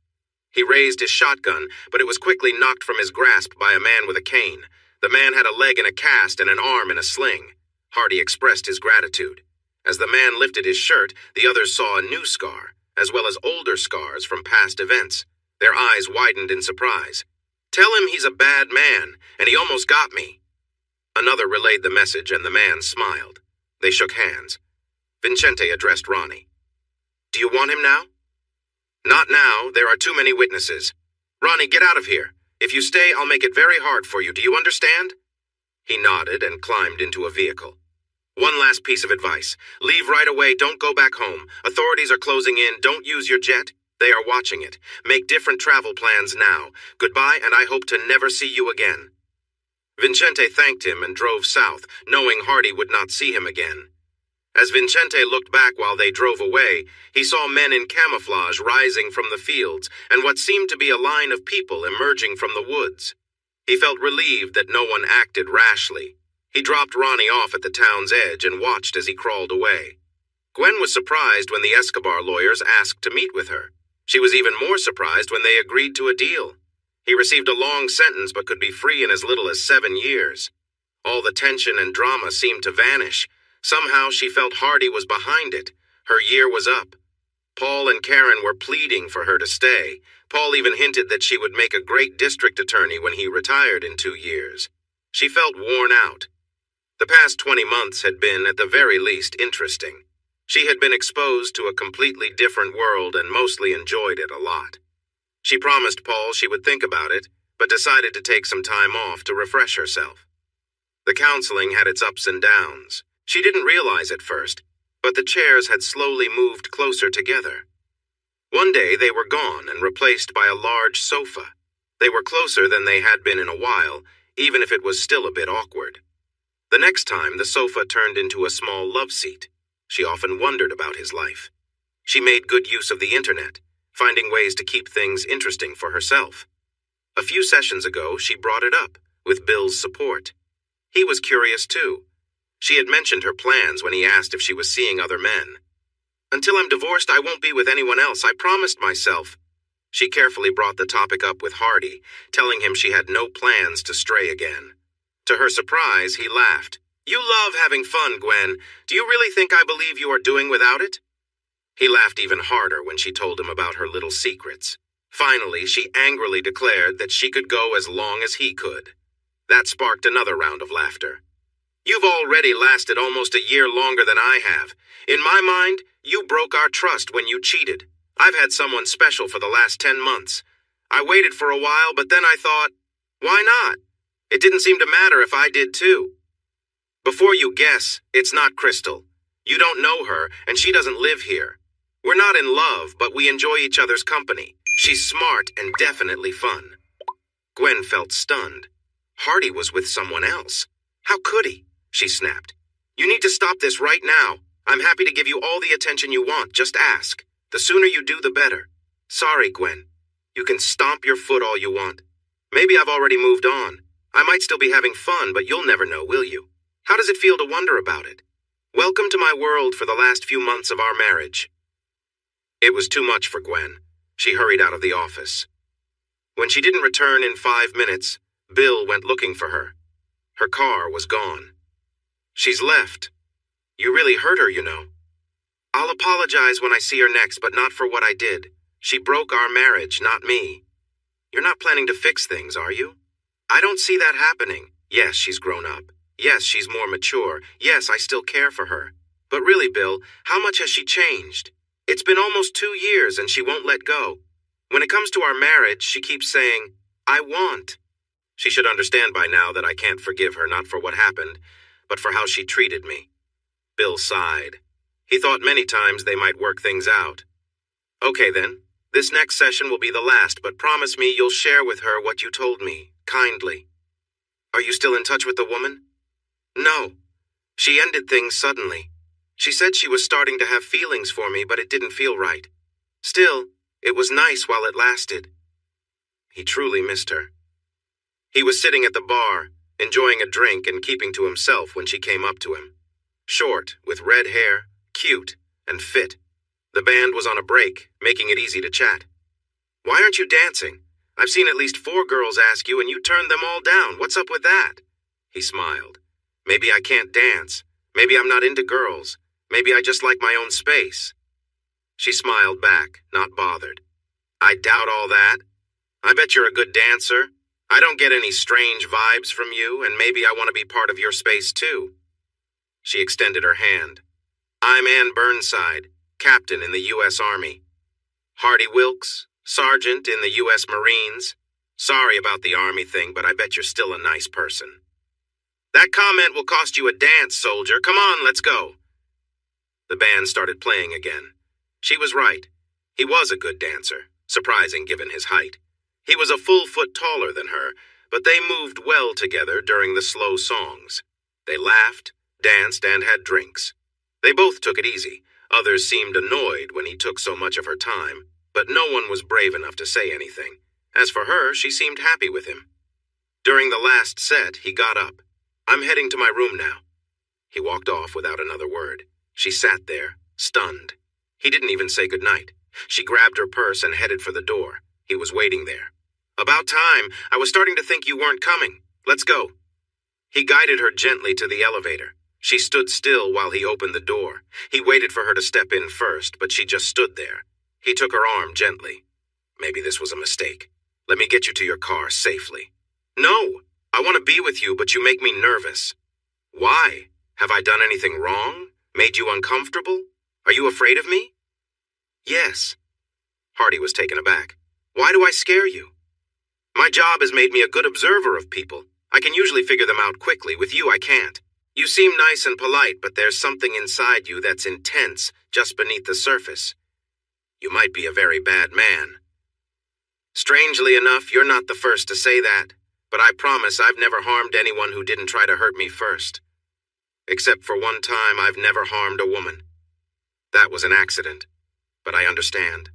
He raised his shotgun, but it was quickly knocked from his grasp by a man with a cane. The man had a leg in a cast and an arm in a sling. Hardy expressed his gratitude. As the man lifted his shirt, the others saw a new scar, as well as older scars from past events. Their eyes widened in surprise. Tell him he's a bad man, and he almost got me. Another relayed the message, and the man smiled. They shook hands. Vincente addressed Ronnie. Do you want him now? Not now. There are too many witnesses. Ronnie, get out of here. If you stay, I'll make it very hard for you. Do you understand? He nodded and climbed into a vehicle. One last piece of advice. Leave right away. Don't go back home. Authorities are closing in. Don't use your jet. They are watching it. Make different travel plans now. Goodbye, and I hope to never see you again. Vincente thanked him and drove south, knowing Hardy would not see him again. As Vincente looked back while they drove away, he saw men in camouflage rising from the fields and what seemed to be a line of people emerging from the woods. He felt relieved that no one acted rashly. He dropped Ronnie off at the town's edge and watched as he crawled away. Gwen was surprised when the Escobar lawyers asked to meet with her. She was even more surprised when they agreed to a deal. He received a long sentence but could be free in as little as 7 years. All the tension and drama seemed to vanish. Somehow she felt Hardy was behind it. Her year was up. Paul and Karen were pleading for her to stay. Paul even hinted that she would make a great district attorney when he retired in 2 years. She felt worn out. The past 20 months had been, at the very least, interesting. She had been exposed to a completely different world and mostly enjoyed it a lot. She promised Paul she would think about it, but decided to take some time off to refresh herself. The counseling had its ups and downs. She didn't realize at first, but the chairs had slowly moved closer together. One day they were gone and replaced by a large sofa. They were closer than they had been in a while, even if it was still a bit awkward. The next time, the sofa turned into a small love seat. She often wondered about his life. She made good use of the internet, finding ways to keep things interesting for herself. A few sessions ago, she brought it up, with Bill's support. He was curious too. She had mentioned her plans when he asked if she was seeing other men. Until I'm divorced, I won't be with anyone else, I promised myself. She carefully brought the topic up with Hardy, telling him she had no plans to stray again. To her surprise, he laughed. You love having fun, Gwen. Do you really think I believe you are doing without it? He laughed even harder when she told him about her little secrets. Finally, she angrily declared that she could go as long as he could. That sparked another round of laughter. You've already lasted almost a year longer than I have. In my mind, you broke our trust when you cheated. I've had someone special for the last 10 months. I waited for a while, but then I thought, why not? It didn't seem to matter if I did too. Before you guess, it's not Crystal. You don't know her, and she doesn't live here. We're not in love, but we enjoy each other's company. She's smart and definitely fun. Gwen felt stunned. Hardy was with someone else. How could he? She snapped. You need to stop this right now. I'm happy to give you all the attention you want. Just ask. The sooner you do, the better. Sorry, Gwen. You can stomp your foot all you want. Maybe I've already moved on. I might still be having fun, but you'll never know, will you? How does it feel to wonder about it? Welcome to my world for the last few months of our marriage. It was too much for Gwen. She hurried out of the office. When she didn't return in 5 minutes, Bill went looking for her. Her car was gone. She's left. You really hurt her, you know. I'll apologize when I see her next, but not for what I did. She broke our marriage, not me. You're not planning to fix things, are you? I don't see that happening. Yes, she's grown up. Yes, she's more mature. Yes, I still care for her. But really, Bill, how much has she changed? It's been almost 2 years and she won't let go. When it comes to our marriage, she keeps saying, I want. She should understand by now that I can't forgive her, not for what happened, but for how she treated me. Bill sighed. He thought many times they might work things out. Okay then, this next session will be the last, but promise me you'll share with her what you told me, kindly. Are you still in touch with the woman? No. She ended things suddenly. She said she was starting to have feelings for me, but it didn't feel right. Still, it was nice while it lasted. He truly missed her. He was sitting at the bar, enjoying a drink and keeping to himself when she came up to him. Short, with red hair, cute, and fit. The band was on a break, making it easy to chat. Why aren't you dancing? I've seen at least 4 girls ask you and you turned them all down. What's up with that? He smiled. Maybe I can't dance. Maybe I'm not into girls. Maybe I just like my own space. She smiled back, not bothered. I doubt all that. I bet you're a good dancer. I don't get any strange vibes from you, and maybe I want to be part of your space too. She extended her hand. I'm Ann Burnside, captain in the U.S. Army. Hardy Wilkes, sergeant in the U.S. Marines. Sorry about the Army thing, but I bet you're still a nice person. That comment will cost you a dance, soldier. Come on, let's go. The band started playing again. She was right. He was a good dancer, surprising given his height. He was a full foot taller than her, but they moved well together during the slow songs. They laughed, danced, and had drinks. They both took it easy. Others seemed annoyed when he took so much of her time, but no one was brave enough to say anything. As for her, she seemed happy with him. During the last set, he got up. I'm heading to my room now. He walked off without another word. She sat there, stunned. He didn't even say goodnight. She grabbed her purse and headed for the door. He was waiting there. About time. I was starting to think you weren't coming. Let's go. He guided her gently to the elevator. She stood still while he opened the door. He waited for her to step in first, but she just stood there. He took her arm gently. Maybe this was a mistake. Let me get you to your car safely. No, I want to be with you, but you make me nervous. Why? Have I done anything wrong? Made you uncomfortable? Are you afraid of me? Yes. Hardy was taken aback. Why do I scare you? My job has made me a good observer of people. I can usually figure them out quickly. With you, I can't. You seem nice and polite, but there's something inside you that's intense, just beneath the surface. You might be a very bad man. Strangely enough, you're not the first to say that, but I promise I've never harmed anyone who didn't try to hurt me first. Except for one time, I've never harmed a woman. That was an accident, but I understand.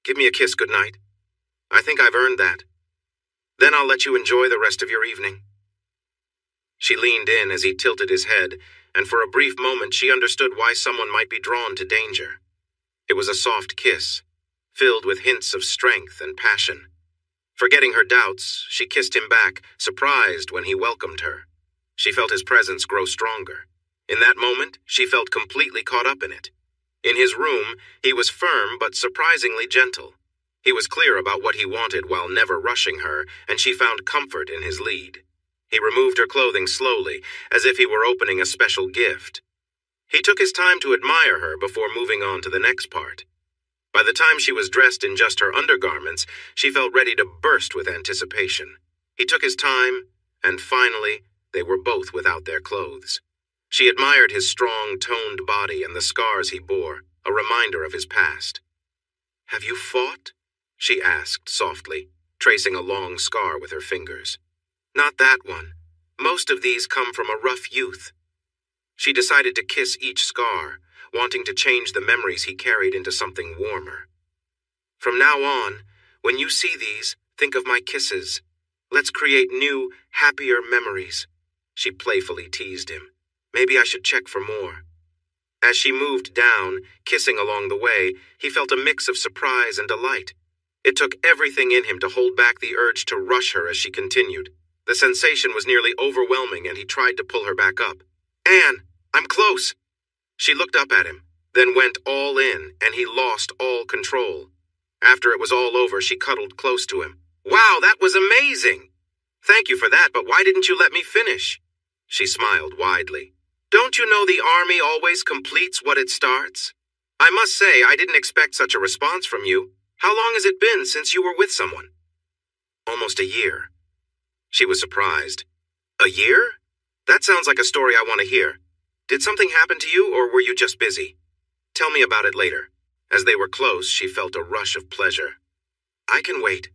Give me a kiss goodnight. I think I've earned that. Then I'll let you enjoy the rest of your evening. She leaned in as he tilted his head, and for a brief moment she understood why someone might be drawn to danger. It was a soft kiss, filled with hints of strength and passion. Forgetting her doubts, she kissed him back, surprised when he welcomed her. She felt his presence grow stronger. In that moment, she felt completely caught up in it. In his room, he was firm but surprisingly gentle. He was clear about what he wanted while never rushing her, and she found comfort in his lead. He removed her clothing slowly, as if he were opening a special gift. He took his time to admire her before moving on to the next part. By the time she was dressed in just her undergarments, she felt ready to burst with anticipation. He took his time, and finally, they were both without their clothes. She admired his strong, toned body and the scars he bore, a reminder of his past. "Have you fought?" she asked softly, tracing a long scar with her fingers. "Not that one. Most of these come from a rough youth." She decided to kiss each scar, wanting to change the memories he carried into something warmer. "From now on, when you see these, think of my kisses. Let's create new, happier memories," she playfully teased him. "Maybe I should check for more." As she moved down, kissing along the way, he felt a mix of surprise and delight. It took everything in him to hold back the urge to rush her as she continued. The sensation was nearly overwhelming, and he tried to pull her back up. "Anne, I'm close." She looked up at him, then went all in, and he lost all control. After it was all over, she cuddled close to him. "Wow, that was amazing!" "Thank you for that, but why didn't you let me finish?" She smiled widely. "Don't you know the army always completes what it starts? I must say, I didn't expect such a response from you. How long has it been since you were with someone?" "Almost a year." She was surprised. "A year? That sounds like a story I want to hear. Did something happen to you, or were you just busy? Tell me about it later." As they were close, she felt a rush of pleasure. "I can wait."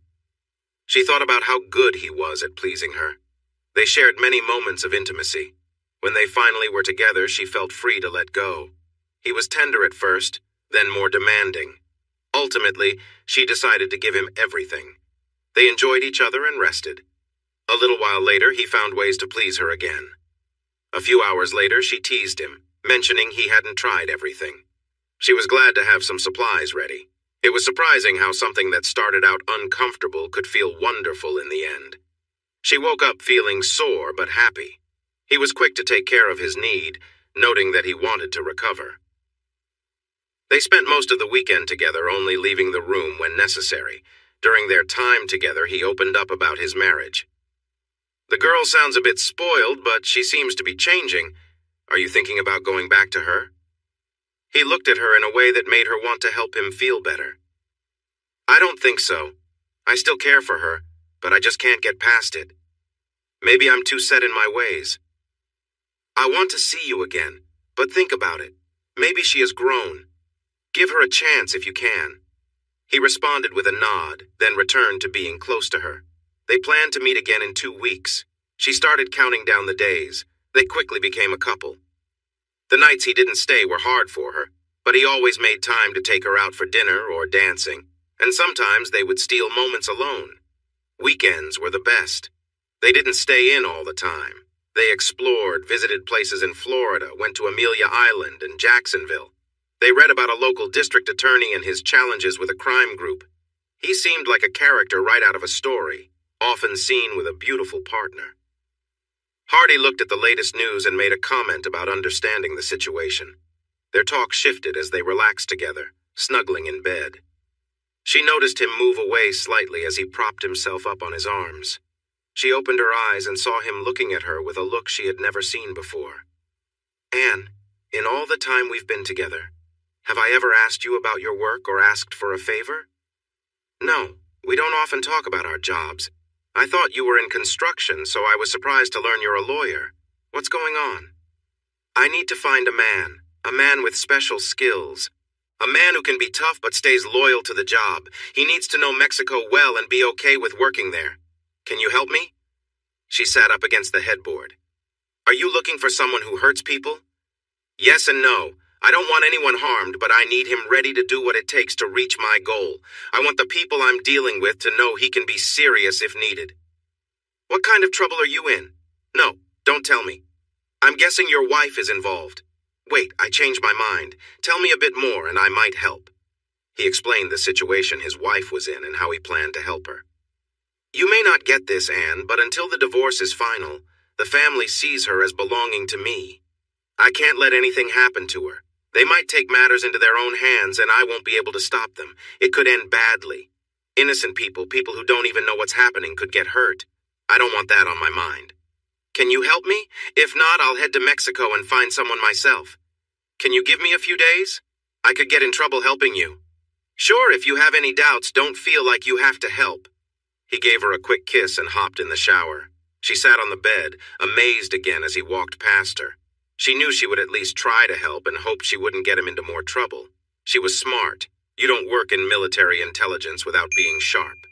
She thought about how good he was at pleasing her. They shared many moments of intimacy. When they finally were together, she felt free to let go. He was tender at first, then more demanding. Ultimately, she decided to give him everything. They enjoyed each other and rested. A little while later, he found ways to please her again. A few hours later, she teased him, mentioning he hadn't tried everything. She was glad to have some supplies ready. It was surprising how something that started out uncomfortable could feel wonderful in the end. She woke up feeling sore but happy. He was quick to take care of his need, noting that he wanted to recover. They spent most of the weekend together, only leaving the room when necessary. During their time together, he opened up about his marriage. "The girl sounds a bit spoiled, but she seems to be changing. Are you thinking about going back to her?" He looked at her in a way that made her want to help him feel better. "I don't think so. I still care for her, but I just can't get past it. Maybe I'm too set in my ways. I want to see you again, but think about it. Maybe she has grown. Give her a chance if you can." He responded with a nod, then returned to being close to her. They planned to meet again in 2 weeks. She started counting down the days. They quickly became a couple. The nights he didn't stay were hard for her, but he always made time to take her out for dinner or dancing, and sometimes they would steal moments alone. Weekends were the best. They didn't stay in all the time. They explored, visited places in Florida, went to Amelia Island and Jacksonville. They read about a local district attorney and his challenges with a crime group. He seemed like a character right out of a story, often seen with a beautiful partner. Hardy looked at the latest news and made a comment about understanding the situation. Their talk shifted as they relaxed together, snuggling in bed. She noticed him move away slightly as he propped himself up on his arms. She opened her eyes and saw him looking at her with a look she had never seen before. "Anne, in all the time we've been together, have I ever asked you about your work or asked for a favor?" "No, we don't often talk about our jobs. I thought you were in construction, so I was surprised to learn you're a lawyer. What's going on?" "I need to find a man with special skills. A man who can be tough but stays loyal to the job. He needs to know Mexico well and be okay with working there. Can you help me?" She sat up against the headboard. "Are you looking for someone who hurts people?" "Yes and no. I don't want anyone harmed, but I need him ready to do what it takes to reach my goal. I want the people I'm dealing with to know he can be serious if needed." "What kind of trouble are you in?" "No, don't tell me. I'm guessing your wife is involved." "Wait, I changed my mind. Tell me a bit more and I might help." He explained the situation his wife was in and how he planned to help her. "You may not get this, Anne, but until the divorce is final, the family sees her as belonging to me. I can't let anything happen to her. They might take matters into their own hands and I won't be able to stop them. It could end badly. Innocent people who don't even know what's happening, could get hurt. I don't want that on my mind. Can you help me? If not, I'll head to Mexico and find someone myself. Can you give me a few days? I could get in trouble helping you." Sure, if you have any doubts, don't feel like you have to help. He gave her a quick kiss and hopped in the shower. She sat on the bed, amazed again as he walked past her. She knew she would at least try to help and hoped she wouldn't get him into more trouble. She was smart. You don't work in military intelligence without being sharp.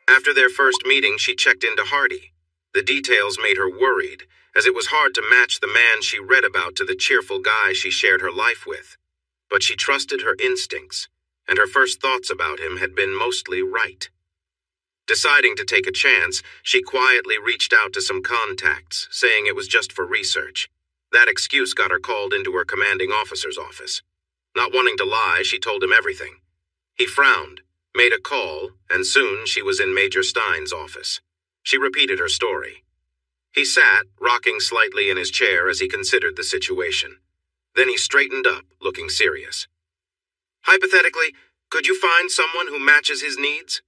After their first meeting, she checked into Hardy. The details made her worried, as it was hard to match the man she read about to the cheerful guy she shared her life with. But she trusted her instincts, and her first thoughts about him had been mostly right. Deciding to take a chance, she quietly reached out to some contacts, saying it was just for research. That excuse got her called into her commanding officer's office. Not wanting to lie, she told him everything. He frowned, made a call, and soon she was in Major Stein's office. She repeated her story. He sat, rocking slightly in his chair as he considered the situation. Then he straightened up, looking serious. Hypothetically, could you find someone who matches his needs?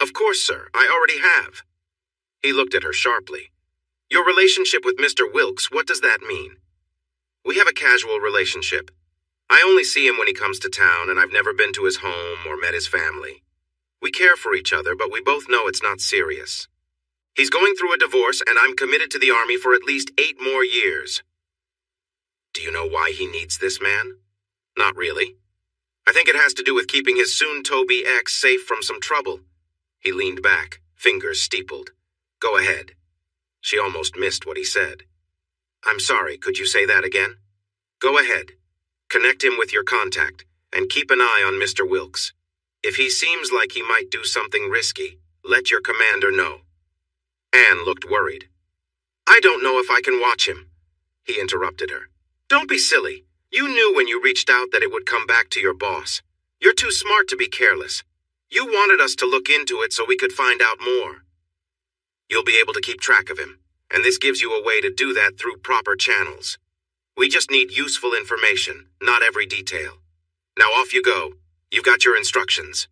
Of course, sir. I already have. He looked at her sharply. Your relationship with Mr. Wilkes, what does that mean? We have a casual relationship. I only see him when he comes to town, and I've never been to his home or met his family. We care for each other, but we both know it's not serious. He's going through a divorce, and I'm committed to the Army for at least 8 more years. Do you know why he needs this man? Not really. I think it has to do with keeping his soon-to-be ex safe from some trouble. He leaned back, fingers steepled. Go ahead. She almost missed what he said. I'm sorry, could you say that again? Go ahead. Connect him with your contact, and keep an eye on Mr. Wilkes. If he seems like he might do something risky, let your commander know. Anne looked worried. I don't know if I can watch him. He interrupted her. Don't be silly. You knew when you reached out that it would come back to your boss. You're too smart to be careless. You wanted us to look into it so we could find out more. You'll be able to keep track of him, and this gives you a way to do that through proper channels. We just need useful information, not every detail. Now off you go. You've got your instructions.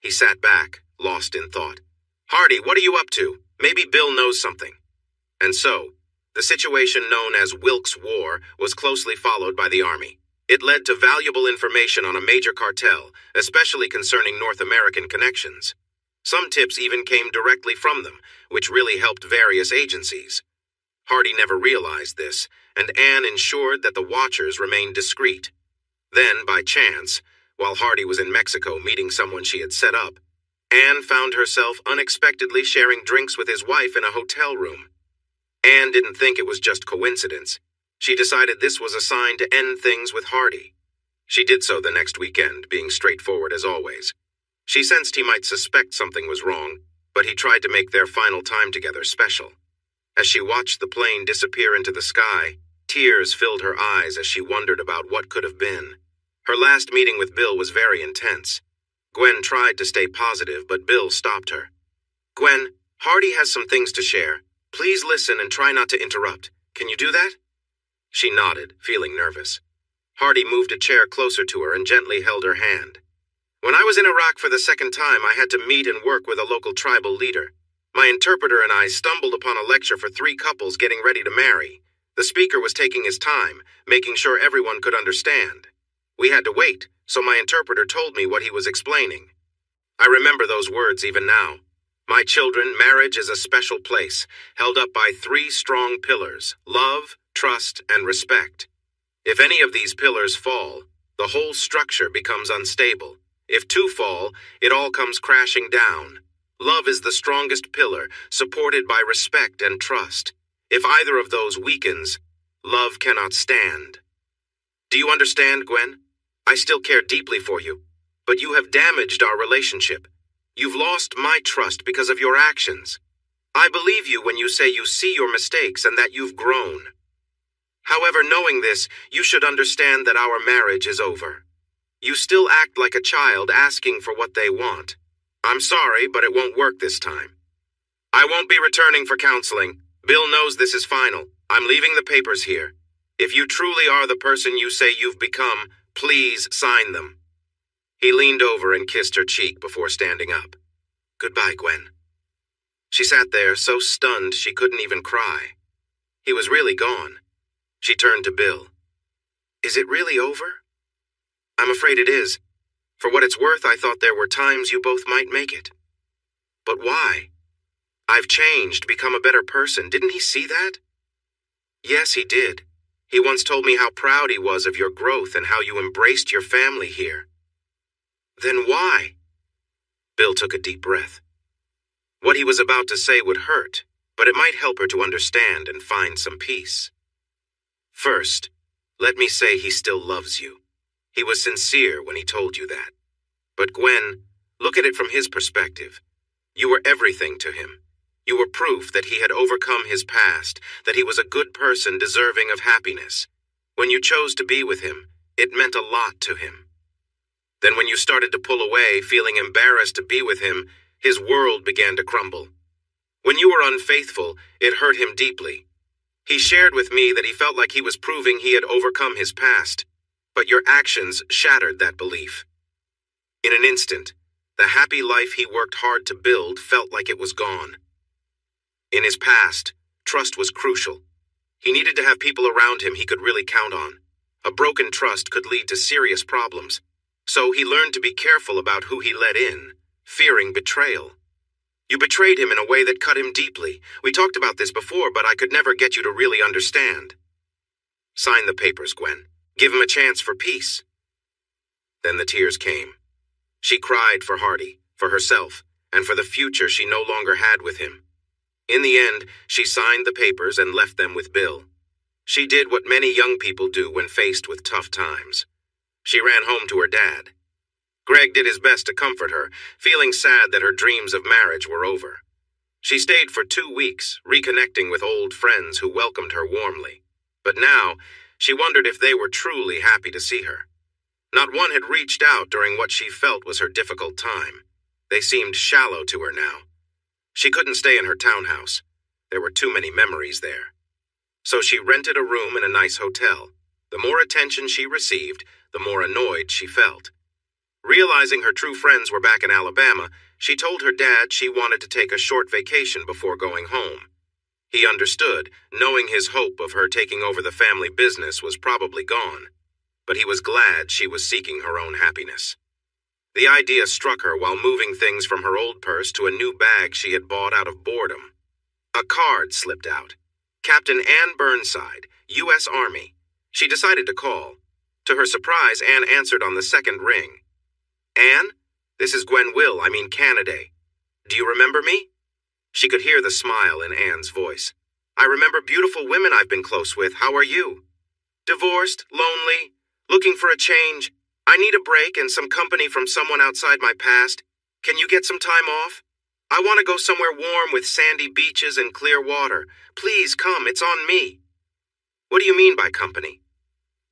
He sat back, lost in thought. Hardy, what are you up to? Maybe Bill knows something. And so, the situation known as Wilkes War was closely followed by the Army. It led to valuable information on a major cartel, especially concerning North American connections. Some tips even came directly from them, which really helped various agencies. Hardy never realized this, and Anne ensured that the watchers remained discreet. Then, by chance, while Hardy was in Mexico meeting someone she had set up, Anne found herself unexpectedly sharing drinks with his wife in a hotel room. Anne didn't think it was just coincidence. She decided this was a sign to end things with Hardy. She did so the next weekend, being straightforward as always. She sensed he might suspect something was wrong, but he tried to make their final time together special. As she watched the plane disappear into the sky, tears filled her eyes as she wondered about what could have been. Her last meeting with Bill was very intense. Gwen tried to stay positive, but Bill stopped her. Gwen, Hardy has some things to share. Please listen and try not to interrupt. Can you do that? She nodded, feeling nervous. Hardy moved a chair closer to her and gently held her hand. When I was in Iraq for the second time, I had to meet and work with a local tribal leader. My interpreter and I stumbled upon a lecture for 3 couples getting ready to marry. The speaker was taking his time, making sure everyone could understand. We had to wait, so my interpreter told me what he was explaining. I remember those words even now. My children, marriage is a special place, held up by 3 strong pillars: love, trust, and respect. If any of these pillars fall, the whole structure becomes unstable. If 2 fall, it all comes crashing down. Love is the strongest pillar, supported by respect and trust. If either of those weakens, love cannot stand. Do you understand, Gwen? I still care deeply for you, but you have damaged our relationship. You've lost my trust because of your actions. I believe you when you say you see your mistakes and that you've grown. However, knowing this, you should understand that our marriage is over. You still act like a child asking for what they want. I'm sorry, but it won't work this time. I won't be returning for counseling. Bill knows this is final. I'm leaving the papers here. If you truly are the person you say you've become, please sign them. He leaned over and kissed her cheek before standing up. Goodbye, Gwen. She sat there so stunned she couldn't even cry. He was really gone. She turned to Bill. Is it really over? I'm afraid it is. For what it's worth, I thought there were times you both might make it. But why? I've changed, become a better person. Didn't he see that? Yes, he did. He once told me how proud he was of your growth and how you embraced your family here. Then why? Bill took a deep breath. What he was about to say would hurt, but it might help her to understand and find some peace. First, let me say he still loves you. He was sincere when he told you that. But Gwen, look at it from his perspective. You were everything to him. You were proof that he had overcome his past, that he was a good person deserving of happiness. When you chose to be with him, it meant a lot to him. Then when you started to pull away, feeling embarrassed to be with him, his world began to crumble. When you were unfaithful, it hurt him deeply. He shared with me that he felt like he was proving he had overcome his past, but your actions shattered that belief. In an instant, the happy life he worked hard to build felt like it was gone. In his past, trust was crucial. He needed to have people around him he could really count on. A broken trust could lead to serious problems. So he learned to be careful about who he let in, fearing betrayal. You betrayed him in a way that cut him deeply. We talked about this before, but I could never get you to really understand. Sign the papers, Gwen. Give him a chance for peace. Then the tears came. She cried for Hardy, for herself, and for the future she no longer had with him. In the end, she signed the papers and left them with Bill. She did what many young people do when faced with tough times. She ran home to her dad. Greg did his best to comfort her, feeling sad that her dreams of marriage were over. She stayed for 2 weeks, reconnecting with old friends who welcomed her warmly. But now, she wondered if they were truly happy to see her. Not one had reached out during what she felt was her difficult time. They seemed shallow to her now. She couldn't stay in her townhouse. There were too many memories there. So she rented a room in a nice hotel. The more attention she received, the more annoyed she felt. Realizing her true friends were back in Alabama, she told her dad she wanted to take a short vacation before going home. He understood, knowing his hope of her taking over the family business was probably gone. But he was glad she was seeking her own happiness. The idea struck her while moving things from her old purse to a new bag she had bought out of boredom. A card slipped out. Captain Ann Burnside, U.S. Army. She decided to call. To her surprise, Ann answered on the second ring. Ann? This is Canaday. Do you remember me? She could hear the smile in Ann's voice. I remember beautiful women I've been close with. How are you? Divorced, lonely, looking for a change. I need a break and some company from someone outside my past. Can you get some time off? I want to go somewhere warm with sandy beaches and clear water. Please come, it's on me. What do you mean by company?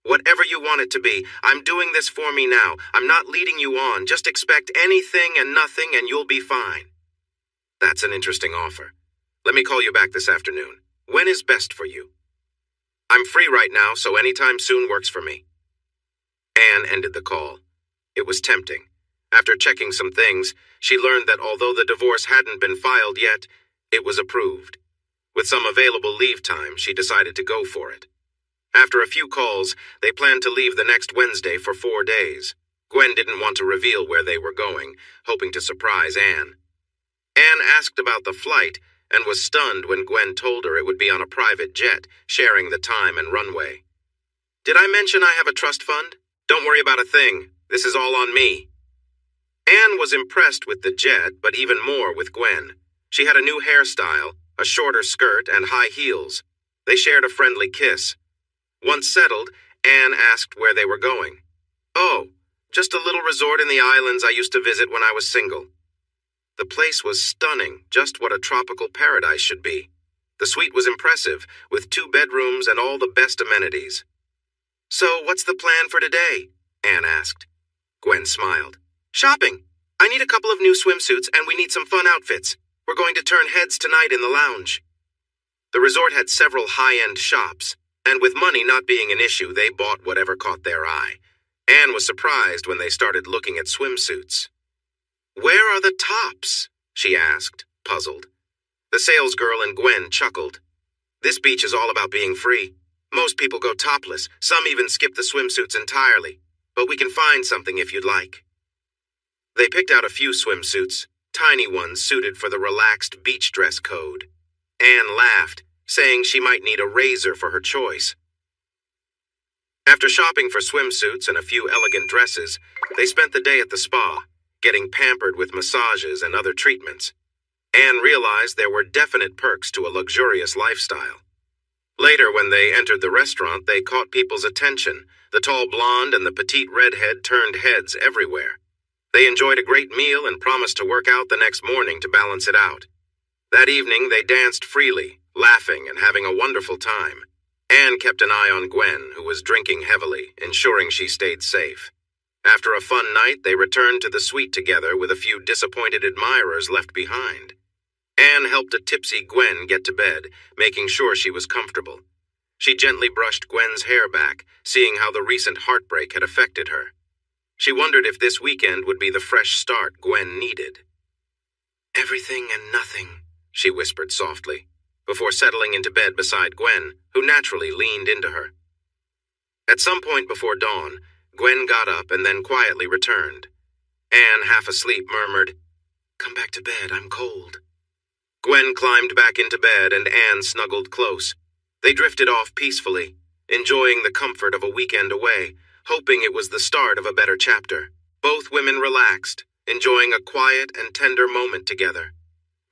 Whatever you want it to be, I'm doing this for me now. I'm not leading you on. Just expect anything and nothing and you'll be fine. That's an interesting offer. Let me call you back this afternoon. When is best for you? I'm free right now, so anytime soon works for me. Anne ended the call. It was tempting. After checking some things, she learned that although the divorce hadn't been filed yet, it was approved. With some available leave time, she decided to go for it. After a few calls, they planned to leave the next Wednesday for 4 days. Gwen didn't want to reveal where they were going, hoping to surprise Anne. Anne asked about the flight and was stunned when Gwen told her it would be on a private jet, sharing the time and runway. Did I mention I have a trust fund? Don't worry about a thing. This is all on me. Anne was impressed with the jet, but even more with Gwen. She had a new hairstyle, a shorter skirt, and high heels. They shared a friendly kiss. Once settled, Anne asked where they were going. Oh, just a little resort in the islands I used to visit when I was single. The place was stunning, just what a tropical paradise should be. The suite was impressive, with 2 bedrooms and all the best amenities. So, what's the plan for today? Anne asked. Gwen smiled. Shopping. I need a couple of new swimsuits and we need some fun outfits. We're going to turn heads tonight in the lounge. The resort had several high-end shops, and with money not being an issue, they bought whatever caught their eye. Anne was surprised when they started looking at swimsuits. Where are the tops? She asked, puzzled. The salesgirl and Gwen chuckled. This beach is all about being free. Most people go topless, some even skip the swimsuits entirely. But we can find something if you'd like. They picked out a few swimsuits, tiny ones suited for the relaxed beach dress code. Anne laughed, saying she might need a razor for her choice. After shopping for swimsuits and a few elegant dresses, they spent the day at the spa, getting pampered with massages and other treatments. Anne realized there were definite perks to a luxurious lifestyle. Later, when they entered the restaurant, they caught people's attention. The tall blonde and the petite redhead turned heads everywhere. They enjoyed a great meal and promised to work out the next morning to balance it out. That evening, they danced freely, laughing and having a wonderful time. Anne kept an eye on Gwen, who was drinking heavily, ensuring she stayed safe. After a fun night, they returned to the suite together with a few disappointed admirers left behind. Anne helped a tipsy Gwen get to bed, making sure she was comfortable. She gently brushed Gwen's hair back, seeing how the recent heartbreak had affected her. She wondered if this weekend would be the fresh start Gwen needed. "Everything and nothing," she whispered softly, before settling into bed beside Gwen, who naturally leaned into her. At some point before dawn, Gwen got up and then quietly returned. Anne, half asleep, murmured, "Come back to bed, I'm cold." Gwen climbed back into bed and Anne snuggled close. They drifted off peacefully, enjoying the comfort of a weekend away, hoping it was the start of a better chapter. Both women relaxed, enjoying a quiet and tender moment together.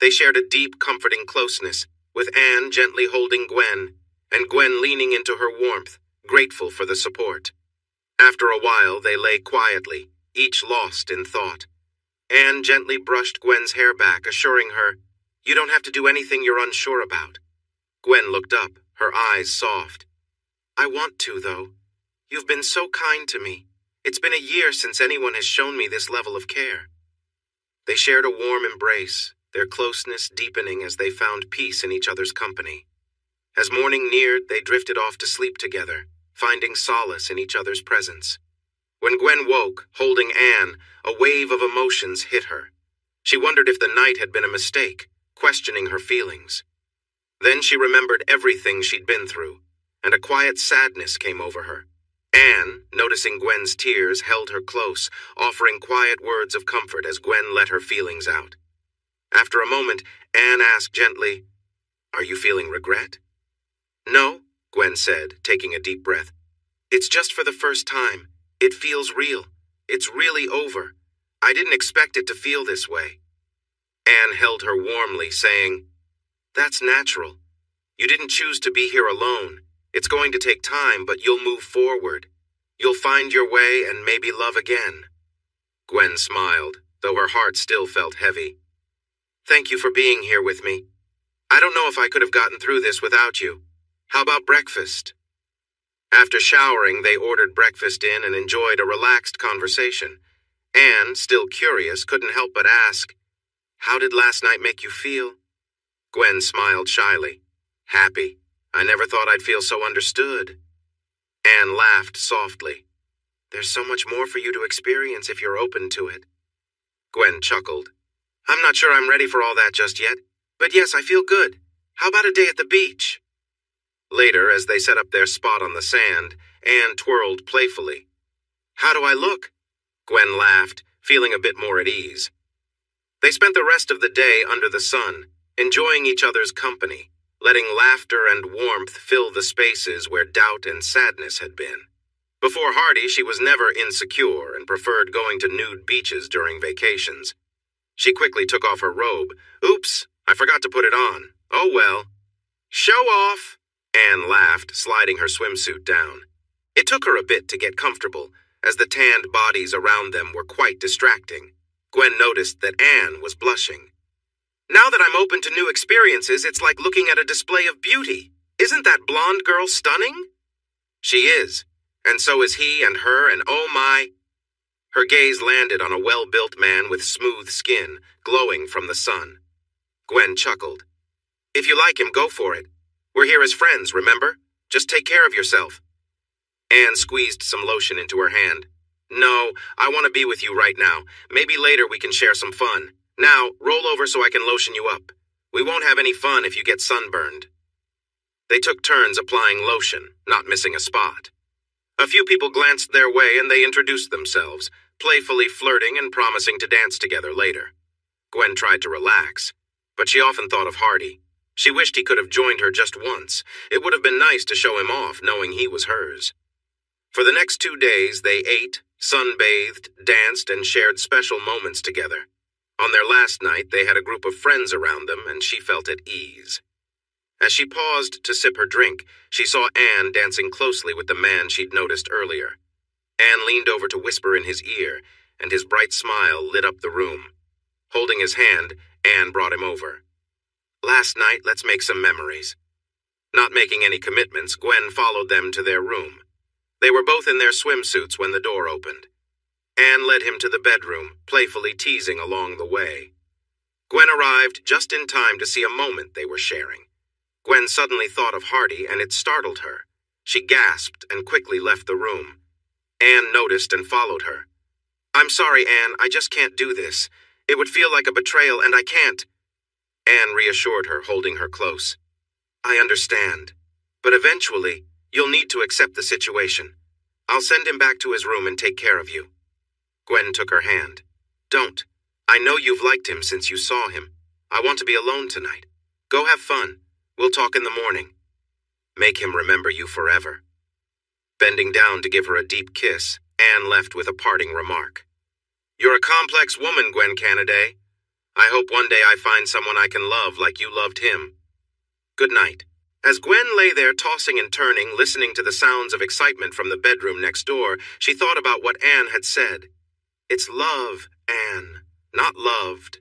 They shared a deep, comforting closeness, with Anne gently holding Gwen, and Gwen leaning into her warmth, grateful for the support. After a while, they lay quietly, each lost in thought. Anne gently brushed Gwen's hair back, assuring her, "You don't have to do anything you're unsure about." Gwen looked up, her eyes soft. "I want to, though. You've been so kind to me. It's been a year since anyone has shown me this level of care." They shared a warm embrace, their closeness deepening as they found peace in each other's company. As morning neared, they drifted off to sleep together, finding solace in each other's presence. When Gwen woke, holding Anne, a wave of emotions hit her. She wondered if the night had been a mistake, questioning her feelings. Then she remembered everything she'd been through, and a quiet sadness came over her. Anne, noticing Gwen's tears, held her close, offering quiet words of comfort as Gwen let her feelings out. After a moment, Anne asked gently, "Are you feeling regret?" "No," Gwen said, taking a deep breath. "It's just for the first time. It feels real. It's really over. I didn't expect it to feel this way." Anne held her warmly, saying, "That's natural. You didn't choose to be here alone. It's going to take time, but you'll move forward. You'll find your way and maybe love again." Gwen smiled, though her heart still felt heavy. "Thank you for being here with me. I don't know if I could have gotten through this without you. How about breakfast?" After showering, they ordered breakfast in and enjoyed a relaxed conversation. Anne, still curious, couldn't help but ask, "How did last night make you feel?" Gwen smiled shyly. "Happy. I never thought I'd feel so understood." Anne laughed softly. "There's so much more for you to experience if you're open to it." Gwen chuckled. "I'm not sure I'm ready for all that just yet, but yes, I feel good. How about a day at the beach?" Later, as they set up their spot on the sand, Anne twirled playfully. "How do I look?" Gwen laughed, feeling a bit more at ease. They spent the rest of the day under the sun, enjoying each other's company, letting laughter and warmth fill the spaces where doubt and sadness had been. Before Hardy, she was never insecure and preferred going to nude beaches during vacations. She quickly took off her robe. "Oops, I forgot to put it on. Oh well." "Show off!" Anne laughed, sliding her swimsuit down. It took her a bit to get comfortable, as the tanned bodies around them were quite distracting. Gwen noticed that Anne was blushing. "Now that I'm open to new experiences, it's like looking at a display of beauty. Isn't that blonde girl stunning?" "She is, and so is he and her, and oh my..." Her gaze landed on a well-built man with smooth skin, glowing from the sun. Gwen chuckled. "If you like him, go for it. We're here as friends, remember? Just take care of yourself." Anne squeezed some lotion into her hand. "No, I want to be with you right now. Maybe later we can share some fun. Now, roll over so I can lotion you up. We won't have any fun if you get sunburned." They took turns applying lotion, not missing a spot. A few people glanced their way and they introduced themselves, playfully flirting and promising to dance together later. Gwen tried to relax, but she often thought of Hardy. She wished he could have joined her just once. It would have been nice to show him off, knowing he was hers. For the next 2 days, they ate, sunbathed, danced, and shared special moments together. On their last night, they had a group of friends around them, and she felt at ease. As she paused to sip her drink, she saw Anne dancing closely with the man she'd noticed earlier. Anne leaned over to whisper in his ear, and his bright smile lit up the room. Holding his hand, Anne brought him over. "Last night, let's make some memories." Not making any commitments, Gwen followed them to their room. They were both in their swimsuits when the door opened. Anne led him to the bedroom, playfully teasing along the way. Gwen arrived just in time to see a moment they were sharing. Gwen suddenly thought of Hardy, and it startled her. She gasped and quickly left the room. Anne noticed and followed her. "I'm sorry, Anne, I just can't do this. It would feel like a betrayal, and I can't." Anne reassured her, holding her close. "I understand. But eventually, you'll need to accept the situation. I'll send him back to his room and take care of you." Gwen took her hand. "Don't. I know you've liked him since you saw him. I want to be alone tonight. Go have fun. We'll talk in the morning. Make him remember you forever." Bending down to give her a deep kiss, Anne left with a parting remark. "You're a complex woman, Gwen Cannaday. I hope one day I find someone I can love like you loved him. Good night." As Gwen lay there tossing and turning, listening to the sounds of excitement from the bedroom next door, she thought about what Anne had said. "It's love, Anne, not loved."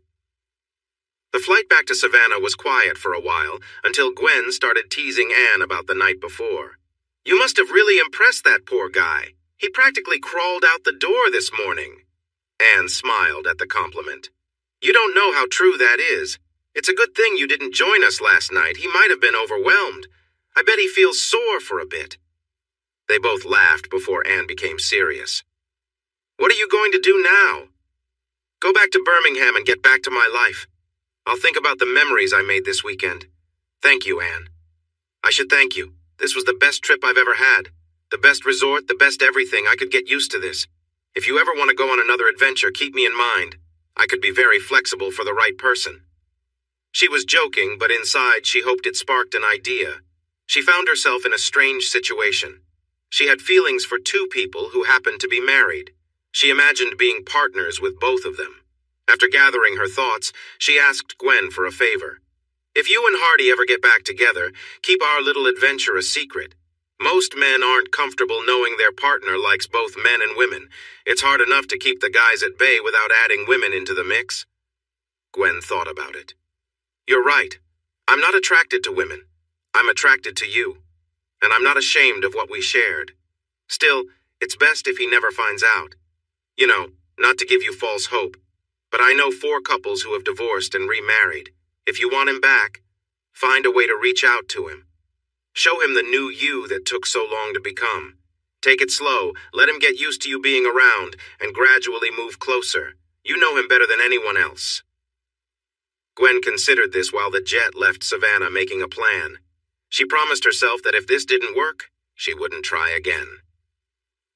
The flight back to Savannah was quiet for a while, until Gwen started teasing Anne about the night before. "You must have really impressed that poor guy. He practically crawled out the door this morning." Anne smiled at the compliment. "You don't know how true that is. It's a good thing you didn't join us last night. He might have been overwhelmed. I bet he feels sore for a bit." They both laughed before Anne became serious. "What are you going to do now?" "Go back to Birmingham and get back to my life. I'll think about the memories I made this weekend. Thank you, Anne. I should thank you. This was the best trip I've ever had. The best resort, the best everything. I could get used to this. If you ever want to go on another adventure, keep me in mind. I could be very flexible for the right person." She was joking, but inside she hoped it sparked an idea. She found herself in a strange situation. She had feelings for 2 people who happened to be married. She imagined being partners with both of them. After gathering her thoughts, she asked Gwen for a favor. "If you and Hardy ever get back together, keep our little adventure a secret. Most men aren't comfortable knowing their partner likes both men and women. It's hard enough to keep the guys at bay without adding women into the mix." Gwen thought about it. "You're right. I'm not attracted to women. I'm attracted to you. And I'm not ashamed of what we shared. Still, it's best if he never finds out. You know, not to give you false hope, but I know 4 couples who have divorced and remarried. If you want him back, find a way to reach out to him. Show him the new you that took so long to become. Take it slow, let him get used to you being around, and gradually move closer. You know him better than anyone else." Gwen considered this while the jet left Savannah, making a plan. She promised herself that if this didn't work, she wouldn't try again.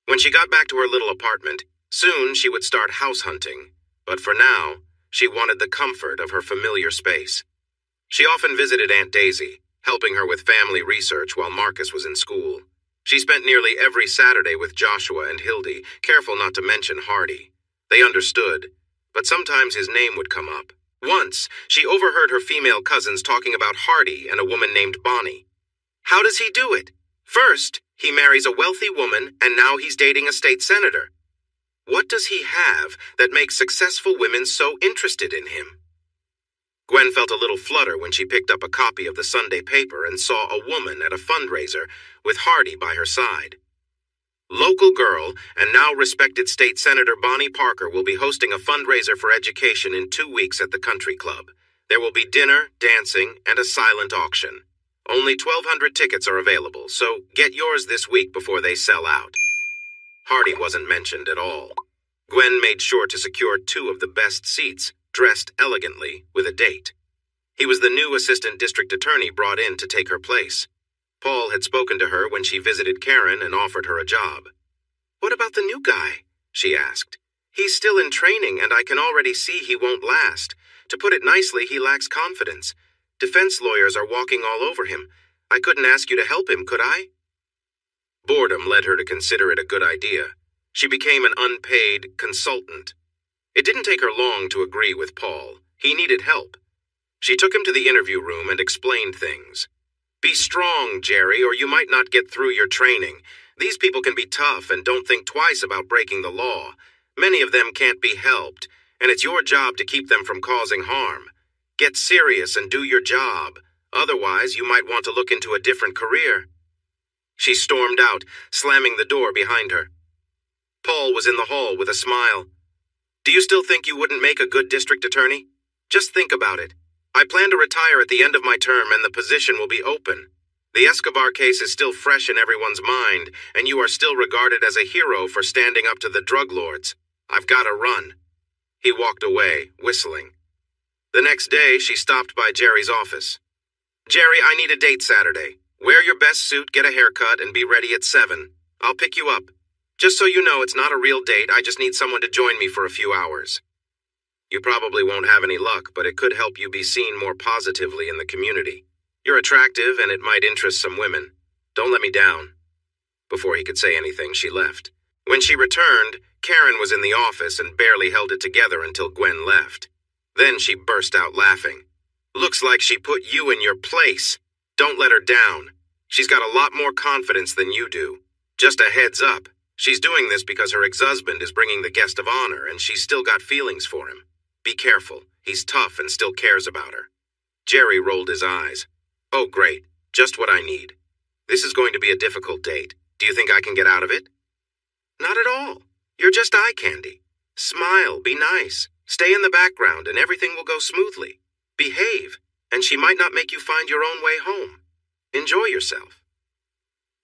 When she got back to her little apartment, soon she would start house hunting, but for now, she wanted the comfort of her familiar space. She often visited Aunt Daisy, helping her with family research while Marcus was in school. She spent nearly every Saturday with Joshua and Hildy, careful not to mention Hardy. They understood, but sometimes his name would come up. Once, she overheard her female cousins talking about Hardy and a woman named Bonnie. How does he do it? First, he marries a wealthy woman, and now he's dating a state senator. What does he have that makes successful women so interested in him? Gwen felt a little flutter when she picked up a copy of the Sunday paper and saw a woman at a fundraiser with Hardy by her side. Local girl and now respected state senator Bonnie Parker will be hosting a fundraiser for education in 2 weeks at the country club. There will be dinner, dancing, and a silent auction. Only 1,200 tickets are available, so get yours this week before they sell out. Hardy wasn't mentioned at all. Gwen made sure to secure 2 of the best seats, dressed elegantly, with a date. He was the new assistant district attorney brought in to take her place. Paul had spoken to her when she visited Karen and offered her a job. "What about the new guy?" she asked. He's still in training, and I can already see he won't last. To put it nicely, he lacks confidence. Defense lawyers are walking all over him. I couldn't ask you to help him, could I?" Boredom led her to consider it a good idea. She became an unpaid consultant. It didn't take her long to agree with Paul. He needed help. She took him to the interview room and explained things. "Be strong, Jerry, or you might not get through your training. These people can be tough and don't think twice about breaking the law. Many of them can't be helped, and it's your job to keep them from causing harm. Get serious and do your job. Otherwise, you might want to look into a different career." She stormed out, slamming the door behind her. Paul was in the hall with a smile. "Do you still think you wouldn't make a good district attorney? Just think about it. I plan to retire at the end of my term, and the position will be open. The Escobar case is still fresh in everyone's mind, and you are still regarded as a hero for standing up to the drug lords. I've got to run." He walked away, whistling. The next day, she stopped by Jerry's office. "Jerry, I need a date Saturday. Wear your best suit, get a haircut, and be ready at 7. I'll pick you up. Just so you know, it's not a real date. I just need someone to join me for a few hours. You probably won't have any luck, but it could help you be seen more positively in the community. You're attractive, and it might interest some women. Don't let me down." Before he could say anything, she left. When she returned, Karen was in the office and barely held it together until Gwen left. Then she burst out laughing. "Looks like she put you in your place. Don't let her down. She's got a lot more confidence than you do. Just a heads up. She's doing this because her ex-husband is bringing the guest of honor, and she's still got feelings for him. Be careful. He's tough and still cares about her." Jerry rolled his eyes. "Oh, great. Just what I need. This is going to be a difficult date. Do you think I can get out of it?" "Not at all. You're just eye candy. Smile, be nice, stay in the background, and everything will go smoothly. Behave, and she might not make you find your own way home. Enjoy yourself."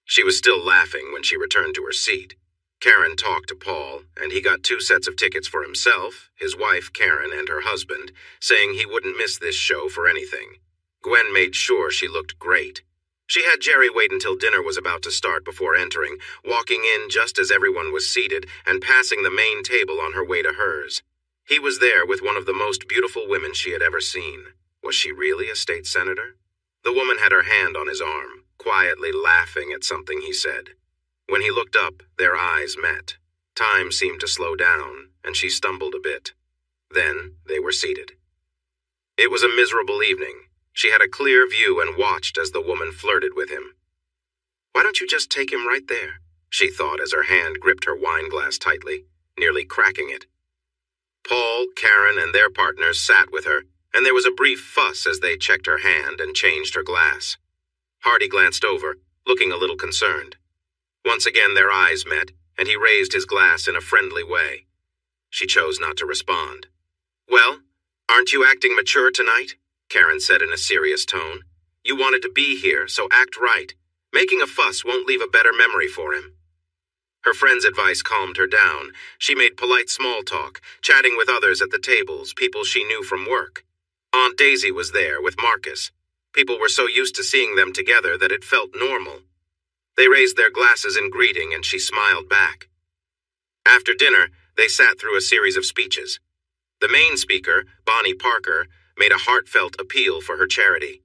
She was still laughing when she returned to her seat. Karen talked to Paul, and he got 2 sets of tickets for himself, his wife Karen, and her husband, saying he wouldn't miss this show for anything. Gwen made sure she looked great. She had Jerry wait until dinner was about to start before entering, walking in just as everyone was seated and passing the main table on her way to hers. He was there with one of the most beautiful women she had ever seen. Was she really a state senator? The woman had her hand on his arm, quietly laughing at something he said. When he looked up, their eyes met. Time seemed to slow down, and she stumbled a bit. Then they were seated. It was a miserable evening. She had a clear view and watched as the woman flirted with him. "Why don't you just take him right there?" she thought as her hand gripped her wine glass tightly, nearly cracking it. Paul, Karen, and their partners sat with her, and there was a brief fuss as they checked her hand and changed her glass. Hardy glanced over, looking a little concerned. Once again their eyes met, and he raised his glass in a friendly way. She chose not to respond. "Well, aren't you acting mature tonight?" Karen said in a serious tone. "You wanted to be here, so act right. Making a fuss won't leave a better memory for him." Her friend's advice calmed her down. She made polite small talk, chatting with others at the tables, people she knew from work. Aunt Daisy was there with Marcus. People were so used to seeing them together that it felt normal. They raised their glasses in greeting, and she smiled back. After dinner, they sat through a series of speeches. The main speaker, Bonnie Parker, made a heartfelt appeal for her charity.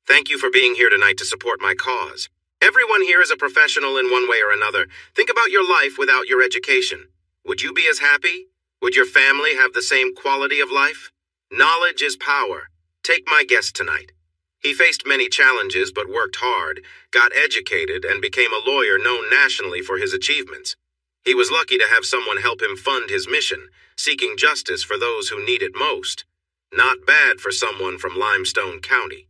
"Thank you for being here tonight to support my cause. Everyone here is a professional in one way or another. Think about your life without your education. Would you be as happy? Would your family have the same quality of life? Knowledge is power. Take my guest tonight. He faced many challenges but worked hard, got educated, and became a lawyer known nationally for his achievements. He was lucky to have someone help him fund his mission, seeking justice for those who need it most. Not bad for someone from Limestone County.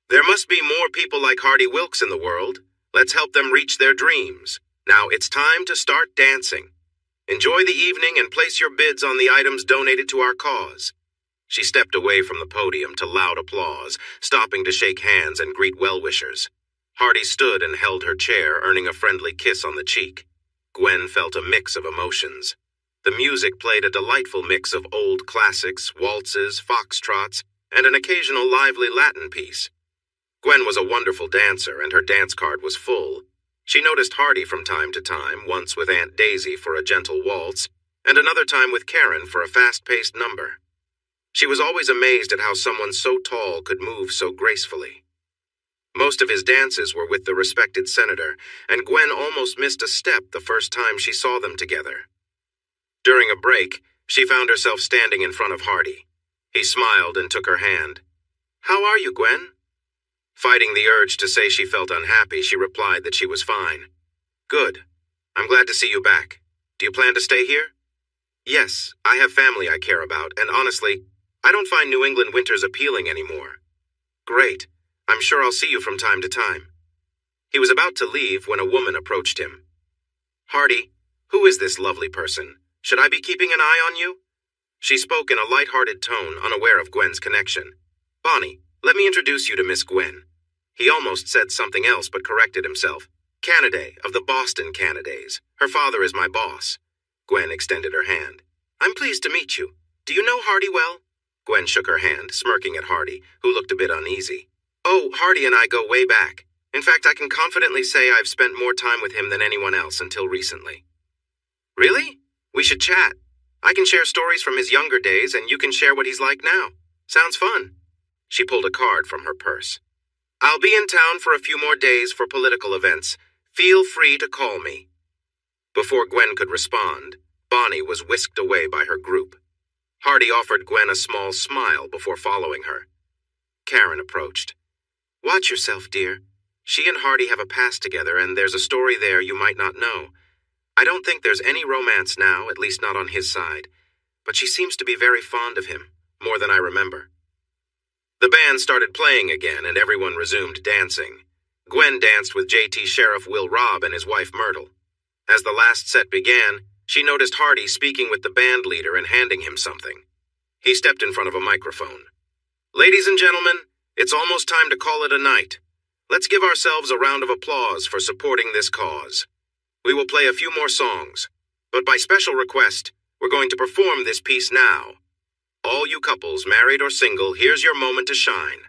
There must be more people like Hardy Wilkes in the world. Let's help them reach their dreams. Now it's time to start dancing. Enjoy the evening and place your bids on the items donated to our cause." She stepped away from the podium to loud applause, stopping to shake hands and greet well-wishers. Hardy stood and held her chair, earning a friendly kiss on the cheek. Gwen felt a mix of emotions. The music played a delightful mix of old classics, waltzes, foxtrots, and an occasional lively Latin piece. Gwen was a wonderful dancer, and her dance card was full. She noticed Hardy from time to time, once with Aunt Daisy for a gentle waltz, and another time with Karen for a fast-paced number. She was always amazed at how someone so tall could move so gracefully. Most of his dances were with the respected senator, and Gwen almost missed a step the first time she saw them together. During a break, she found herself standing in front of Hardy. He smiled and took her hand. "How are you, Gwen?" Fighting the urge to say she felt unhappy, she replied that she was fine. "Good. I'm glad to see you back. Do you plan to stay here?" "Yes, I have family I care about, and honestly, I don't find New England winters appealing anymore." "Great. I'm sure I'll see you from time to time." He was about to leave when a woman approached him. "Hardy, who is this lovely person? Should I be keeping an eye on you?" She spoke in a light-hearted tone, unaware of Gwen's connection. "Bonnie, let me introduce you to Miss Gwen." He almost said something else but corrected himself. "Canaday, of the Boston Canadays. Her father is my boss." Gwen extended her hand. "I'm pleased to meet you. Do you know Hardy well?" Gwen shook her hand, smirking at Hardy, who looked a bit uneasy. "Oh, Hardy and I go way back. In fact, I can confidently say I've spent more time with him than anyone else until recently." "Really? We should chat. I can share stories from his younger days, and you can share what he's like now. Sounds fun." She pulled a card from her purse. "I'll be in town for a few more days for political events. Feel free to call me." Before Gwen could respond, Bonnie was whisked away by her group. Hardy offered Gwen a small smile before following her. Karen approached. "Watch yourself, dear. She and Hardy have a past together, and there's a story there you might not know. I don't think there's any romance now, at least not on his side, but she seems to be very fond of him, more than I remember." The band started playing again, and everyone resumed dancing. Gwen danced with JT Sheriff Will Robb and his wife Myrtle. As the last set began, she noticed Hardy speaking with the band leader and handing him something. He stepped in front of a microphone. "Ladies and gentlemen, it's almost time to call it a night. Let's give ourselves a round of applause for supporting this cause. We will play a few more songs, but by special request, we're going to perform this piece now. All you couples, married or single, here's your moment to shine.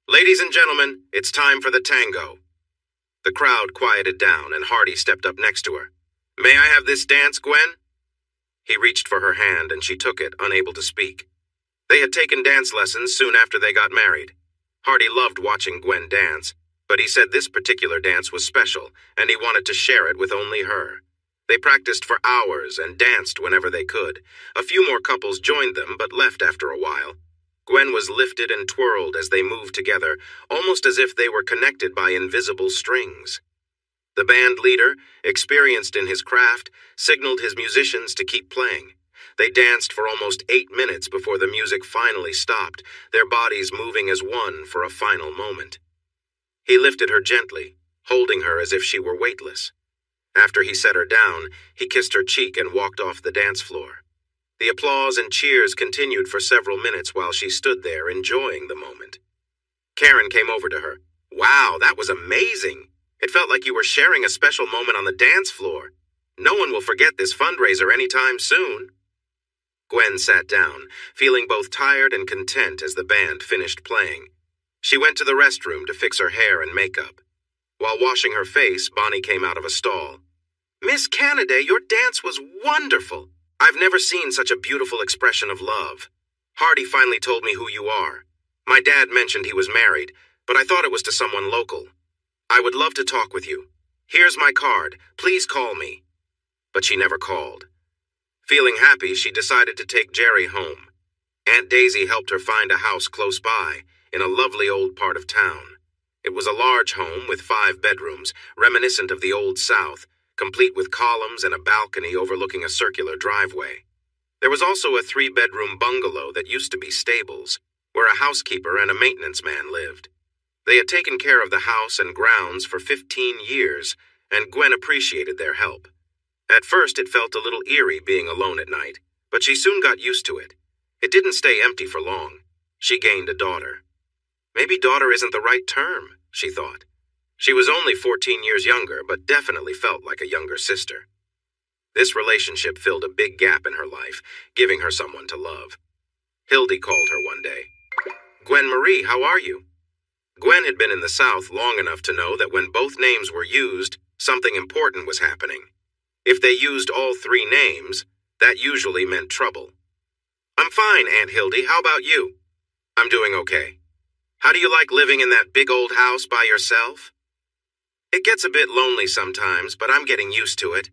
Ladies and gentlemen, it's time for the tango." The crowd quieted down, and Hardy stepped up next to her. "May I have this dance, Gwen?" He reached for her hand, and she took it, unable to speak. They had taken dance lessons soon after they got married. Hardy loved watching Gwen dance, but he said this particular dance was special, and he wanted to share it with only her. They practiced for hours and danced whenever they could. A few more couples joined them, but left after a while. Gwen was lifted and twirled as they moved together, almost as if they were connected by invisible strings. The band leader, experienced in his craft, signaled his musicians to keep playing. They danced for almost 8 minutes before the music finally stopped, their bodies moving as one for a final moment. He lifted her gently, holding her as if she were weightless. After he set her down, he kissed her cheek and walked off the dance floor. The applause and cheers continued for several minutes while she stood there enjoying the moment. Karen came over to her. "Wow, that was amazing. It felt like you were sharing a special moment on the dance floor. No one will forget this fundraiser anytime soon." Gwen sat down, feeling both tired and content as the band finished playing. She went to the restroom to fix her hair and makeup. While washing her face, Bonnie came out of a stall. "Miss Canaday, your dance was wonderful. I've never seen such a beautiful expression of love. Hardy finally told me who you are. My dad mentioned he was married, but I thought it was to someone local. I would love to talk with you. Here's my card. Please call me." But she never called. Feeling happy, she decided to take Jerry home. Aunt Daisy helped her find a house close by, in a lovely old part of town. It was a large home with 5 bedrooms, reminiscent of the Old South, complete with columns and a balcony overlooking a circular driveway. There was also a 3-bedroom bungalow that used to be stables, where a housekeeper and a maintenance man lived. They had taken care of the house and grounds for 15 years, and Gwen appreciated their help. At first, it felt a little eerie being alone at night, but she soon got used to it. It didn't stay empty for long. She gained a daughter. Maybe daughter isn't the right term, she thought. She was only 14 years younger, but definitely felt like a younger sister. This relationship filled a big gap in her life, giving her someone to love. Hildy called her one day. "Gwen Marie, how are you?" Gwen had been in the South long enough to know that when both names were used, something important was happening. If they used all 3 names, That usually meant trouble. I'm fine, Aunt Hildy. How about you? I'm doing okay. How do you like living in that big old house by yourself? It gets a bit lonely sometimes, but I'm getting used to it.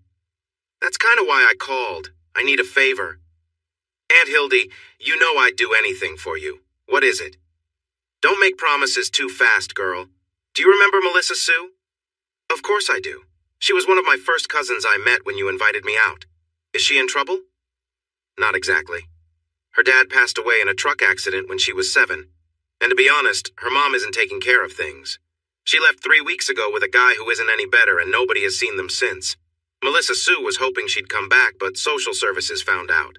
That's kind of why I called. I need a favor. Aunt Hildy, you know I'd do anything for you. What is it? Don't make promises too fast, girl. Do you remember Melissa Sue? Of course I do. She was one of my first cousins I met when you invited me out. Is she in trouble? Not exactly. Her dad passed away in a truck accident when she was 7. And to be honest, her mom isn't taking care of things. She left 3 weeks ago with a guy who isn't any better, and nobody has seen them since. Melissa Sue was hoping she'd come back, but social services found out.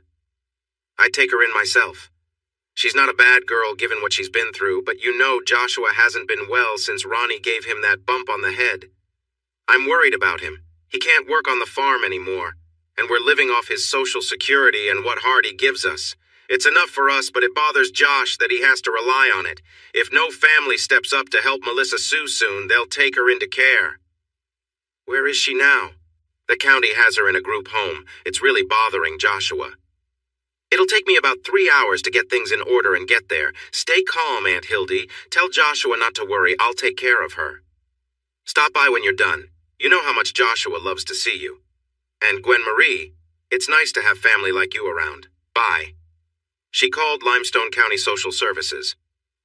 I'd take her in myself. She's not a bad girl given what she's been through, but you know Joshua hasn't been well since Ronnie gave him that bump on the head. I'm worried about him. He can't work on the farm anymore, and we're living off his social security and what Hardy gives us. It's enough for us, but it bothers Josh that he has to rely on it. If no family steps up to help Melissa Sue soon, they'll take her into care. Where is she now? The county has her in a group home. It's really bothering Joshua. It'll take me about 3 hours to get things in order and get there. Stay calm, Aunt Hildy. Tell Joshua not to worry. I'll take care of her. Stop by when you're done. You know how much Joshua loves to see you. And Gwen Marie, it's nice to have family like you around. Bye. She called Limestone County Social Services.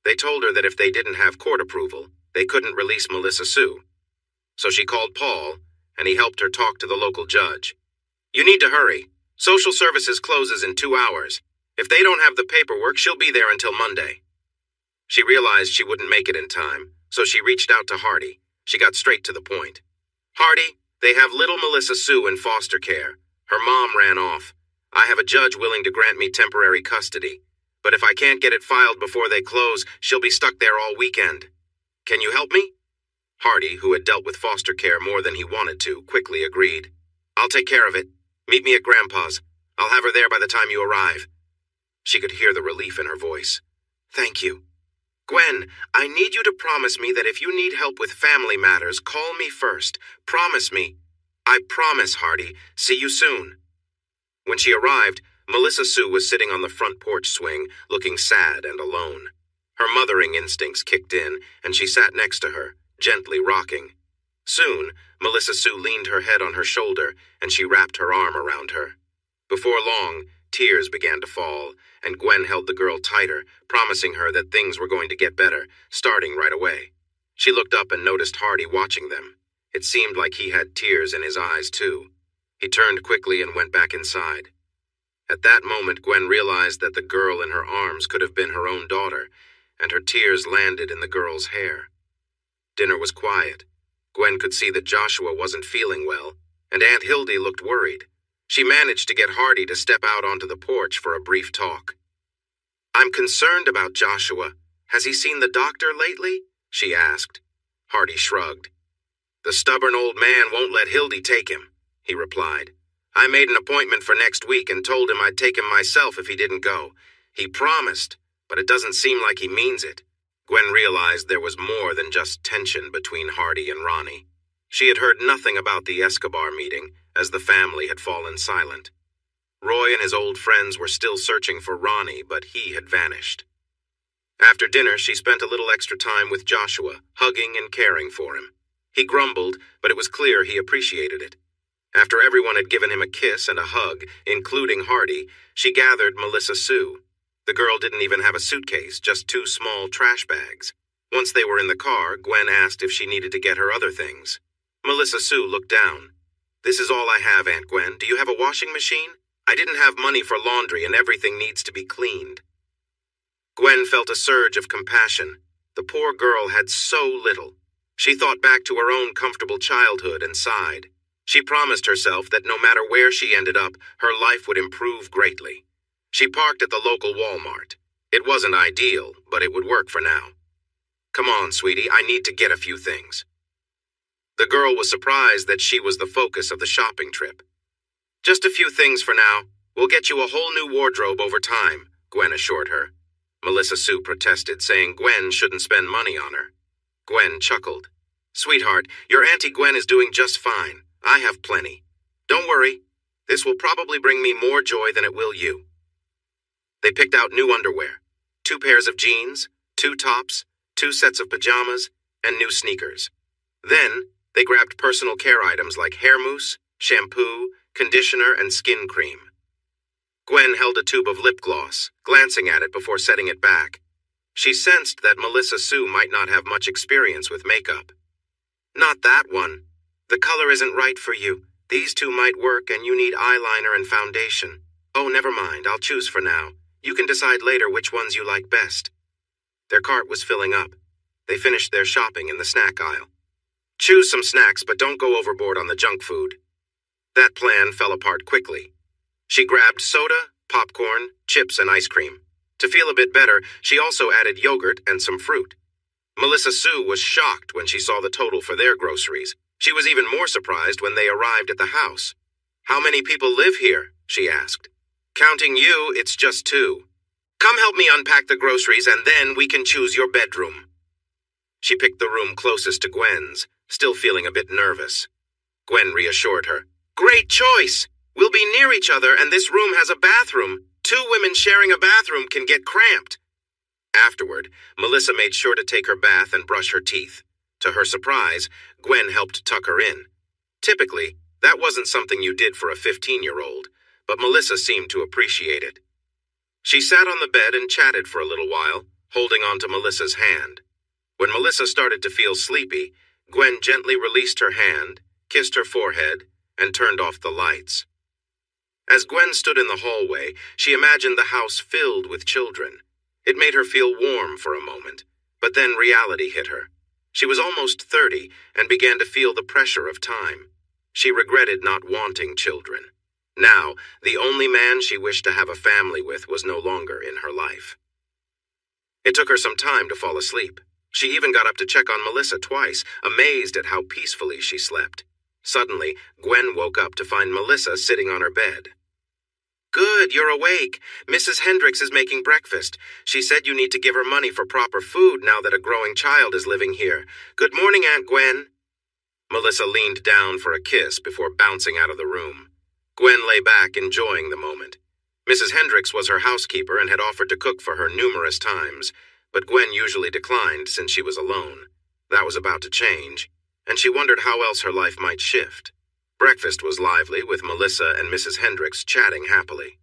They told her that if they didn't have court approval, they couldn't release Melissa Sue. So she called Paul, and he helped her talk to the local judge. You need to hurry. Social Services closes in 2 hours. If they don't have the paperwork, she'll be there until Monday. She realized she wouldn't make it in time, so she reached out to Hardy. She got straight to the point. Hardy, they have little Melissa Sue in foster care. Her mom ran off. I have a judge willing to grant me temporary custody. But if I can't get it filed before they close, she'll be stuck there all weekend. Can you help me? Hardy, who had dealt with foster care more than he wanted to, quickly agreed. I'll take care of it. Meet me at Grandpa's. I'll have her there by the time you arrive. She could hear the relief in her voice. Thank you. Gwen, I need you to promise me that if you need help with family matters, call me first. Promise me. I promise, Hardy. See you soon. When she arrived, Melissa Sue was sitting on the front porch swing, looking sad and alone. Her mothering instincts kicked in, and she sat next to her, gently rocking. Soon, Melissa Sue leaned her head on her shoulder, and she wrapped her arm around her. Before long, tears began to fall, and Gwen held the girl tighter, promising her that things were going to get better, starting right away. She looked up and noticed Hardy watching them. It seemed like he had tears in his eyes, too. He turned quickly and went back inside. At that moment, Gwen realized that the girl in her arms could have been her own daughter, and her tears landed in the girl's hair. Dinner was quiet. Gwen could see that Joshua wasn't feeling well, and Aunt Hildy looked worried. She managed to get Hardy to step out onto the porch for a brief talk. I'm concerned about Joshua. Has he seen the doctor lately? She asked. Hardy shrugged. The stubborn old man won't let Hildy take him, he replied. I made an appointment for next week and told him I'd take him myself if he didn't go. He promised, but it doesn't seem like he means it. Gwen realized there was more than just tension between Hardy and Ronnie. She had heard nothing about the Escobar meeting, as the family had fallen silent. Roy and his old friends were still searching for Ronnie, but he had vanished. After dinner, she spent a little extra time with Joshua, hugging and caring for him. He grumbled, but it was clear he appreciated it. After everyone had given him a kiss and a hug, including Hardy, she gathered Melissa Sue. The girl didn't even have a suitcase, just 2 small trash bags. Once they were in the car, Gwen asked if she needed to get her other things. Melissa Sue looked down. This is all I have, Aunt Gwen. Do you have a washing machine? I didn't have money for laundry and everything needs to be cleaned. Gwen felt a surge of compassion. The poor girl had so little. She thought back to her own comfortable childhood and sighed. She promised herself that no matter where she ended up, her life would improve greatly. She parked at the local Walmart. It wasn't ideal, but it would work for now. Come on, sweetie, I need to get a few things. The girl was surprised that she was the focus of the shopping trip. Just a few things for now. We'll get you a whole new wardrobe over time, Gwen assured her. Melissa Sue protested, saying Gwen shouldn't spend money on her. Gwen chuckled. Sweetheart, your Auntie Gwen is doing just fine. I have plenty. Don't worry. This will probably bring me more joy than it will you." They picked out new underwear, 2 pairs of jeans, 2 tops, 2 sets of pajamas, and new sneakers. Then, they grabbed personal care items like hair mousse, shampoo, conditioner, and skin cream. Gwen held a tube of lip gloss, glancing at it before setting it back. She sensed that Melissa Sue might not have much experience with makeup. "Not that one. The color isn't right for you. These 2 might work and you need eyeliner and foundation. Oh, never mind, I'll choose for now. You can decide later which ones you like best." Their cart was filling up. They finished their shopping in the snack aisle. "Choose some snacks, but don't go overboard on the junk food." That plan fell apart quickly. She grabbed soda, popcorn, chips, and ice cream. To feel a bit better, she also added yogurt and some fruit. Melissa Sue was shocked when she saw the total for their groceries. She was even more surprised when they arrived at the house. "How many people live here?" she asked. "Counting you, it's just 2. Come help me unpack the groceries and then we can choose your bedroom." She picked the room closest to Gwen's, still feeling a bit nervous. Gwen reassured her. "Great choice! We'll be near each other and this room has a bathroom. 2 women sharing a bathroom can get cramped." Afterward, Melissa made sure to take her bath and brush her teeth. To her surprise, Gwen helped tuck her in. Typically, that wasn't something you did for a 15-year-old, but Melissa seemed to appreciate it. She sat on the bed and chatted for a little while, holding on to Melissa's hand. When Melissa started to feel sleepy, Gwen gently released her hand, kissed her forehead, and turned off the lights. As Gwen stood in the hallway, she imagined the house filled with children. It made her feel warm for a moment, but then reality hit her. She was almost 30 and began to feel the pressure of time. She regretted not wanting children. Now, the only man she wished to have a family with was no longer in her life. It took her some time to fall asleep. She even got up to check on Melissa twice, amazed at how peacefully she slept. Suddenly, Gwen woke up to find Melissa sitting on her bed. "Good, you're awake. Mrs. Hendricks is making breakfast. She said you need to give her money for proper food now that a growing child is living here. Good morning, Aunt Gwen." Melissa leaned down for a kiss before bouncing out of the room. Gwen lay back, enjoying the moment. Mrs. Hendricks was her housekeeper and had offered to cook for her numerous times, but Gwen usually declined since she was alone. That was about to change, and she wondered how else her life might shift. Breakfast was lively, with Melissa and Mrs. Hendricks chatting happily.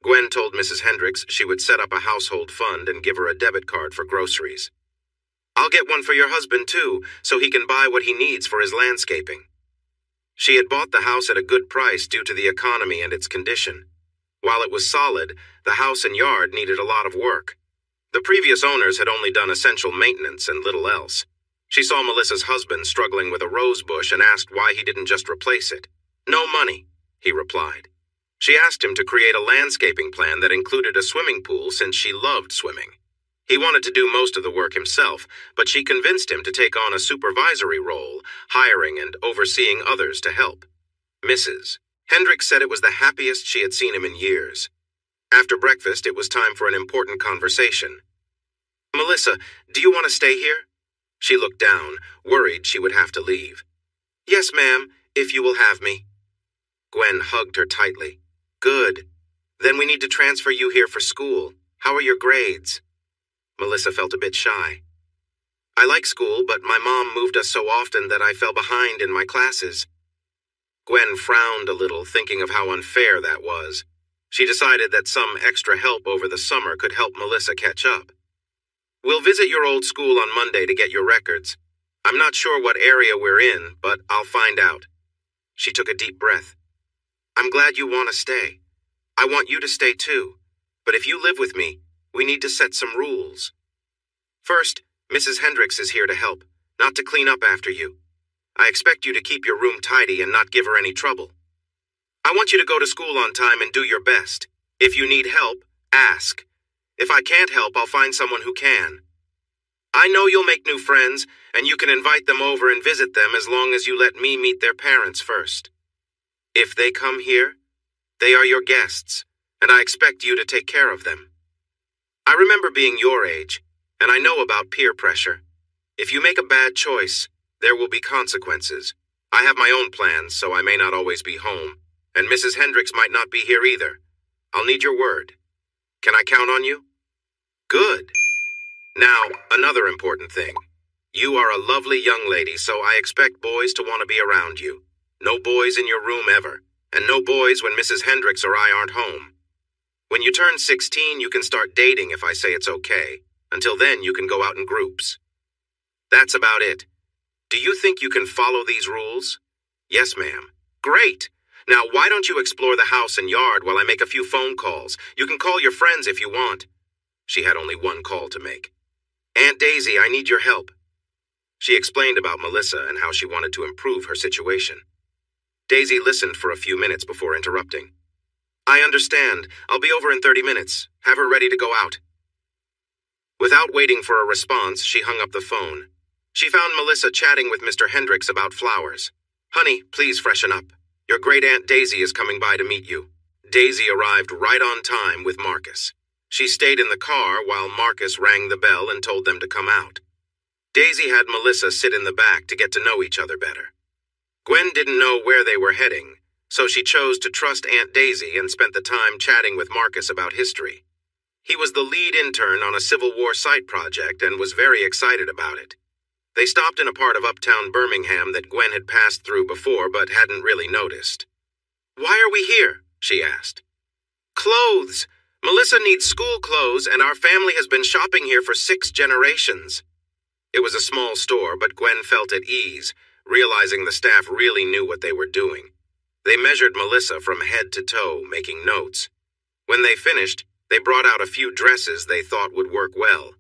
Gwen told Mrs. Hendricks she would set up a household fund and give her a debit card for groceries. "I'll get one for your husband, too, so he can buy what he needs for his landscaping." She had bought the house at a good price due to the economy and its condition. While it was solid, the house and yard needed a lot of work. The previous owners had only done essential maintenance and little else. She saw Melissa's husband struggling with a rose bush and asked why he didn't just replace it. "No money," he replied. She asked him to create a landscaping plan that included a swimming pool since she loved swimming. He wanted to do most of the work himself, but she convinced him to take on a supervisory role, hiring and overseeing others to help. Mrs. Hendricks said it was the happiest she had seen him in years. After breakfast, it was time for an important conversation. "Melissa, do you want to stay here?" She looked down, worried she would have to leave. "Yes, ma'am, if you will have me." Gwen hugged her tightly. "Good. Then we need to transfer you here for school. How are your grades?" Melissa felt a bit shy. "I like school, but my mom moved us so often that I fell behind in my classes." Gwen frowned a little, thinking of how unfair that was. She decided that some extra help over the summer could help Melissa catch up. "We'll visit your old school on Monday to get your records. I'm not sure what area we're in, but I'll find out." She took a deep breath. "I'm glad you want to stay. I want you to stay too. But if you live with me, we need to set some rules. First, Mrs. Hendricks is here to help, not to clean up after you. I expect you to keep your room tidy and not give her any trouble. I want you to go to school on time and do your best. If you need help, ask. If I can't help, I'll find someone who can. I know you'll make new friends, and you can invite them over and visit them as long as you let me meet their parents first. If they come here, they are your guests, and I expect you to take care of them. I remember being your age, and I know about peer pressure. If you make a bad choice, there will be consequences. I have my own plans, so I may not always be home. And Mrs. Hendricks might not be here either. I'll need your word. Can I count on you? Good. Now, another important thing. You are a lovely young lady, so I expect boys to want to be around you. No boys in your room ever, and no boys when Mrs. Hendricks or I aren't home. When you turn 16, you can start dating if I say it's okay. Until then, you can go out in groups. That's about it. Do you think you can follow these rules? Yes, ma'am. Great. Now, why don't you explore the house and yard while I make a few phone calls? You can call your friends if you want. She had only one call to make. Aunt Daisy, I need your help. She explained about Melissa and how she wanted to improve her situation. Daisy listened for a few minutes before interrupting. I understand. I'll be over in 30 minutes. Have her ready to go out. Without waiting for a response, she hung up the phone. She found Melissa chatting with Mr. Hendricks about flowers. Honey, please freshen up. Your great Aunt Daisy is coming by to meet you. Daisy arrived right on time with Marcus. She stayed in the car while Marcus rang the bell and told them to come out. Daisy had Melissa sit in the back to get to know each other better. Gwen didn't know where they were heading, so she chose to trust Aunt Daisy and spent the time chatting with Marcus about history. He was the lead intern on a Civil War site project and was very excited about it. They stopped in a part of uptown Birmingham that Gwen had passed through before but hadn't really noticed. Why are we here? She asked. Clothes. Melissa needs school clothes, and our family has been shopping here for 6 generations. It was a small store, but Gwen felt at ease, realizing the staff really knew what they were doing. They measured Melissa from head to toe, making notes. When they finished, they brought out a few dresses they thought would work well.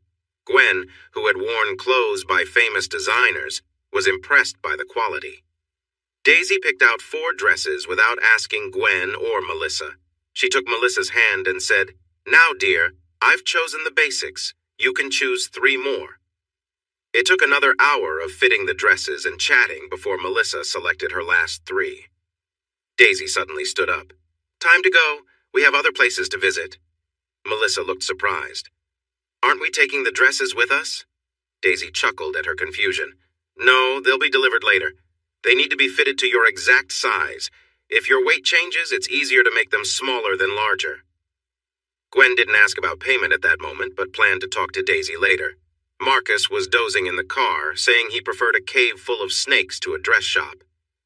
Gwen, who had worn clothes by famous designers, was impressed by the quality. Daisy picked out 4 dresses without asking Gwen or Melissa. She took Melissa's hand and said, Now, dear, I've chosen the basics. You can choose 3 more. It took another hour of fitting the dresses and chatting before Melissa selected her last 3. Daisy suddenly stood up. Time to go. We have other places to visit. Melissa looked surprised. Aren't we taking the dresses with us? Daisy chuckled at her confusion. No, they'll be delivered later. They need to be fitted to your exact size. If your weight changes, it's easier to make them smaller than larger. Gwen didn't ask about payment at that moment, but planned to talk to Daisy later. Marcus was dozing in the car, saying he preferred a cave full of snakes to a dress shop.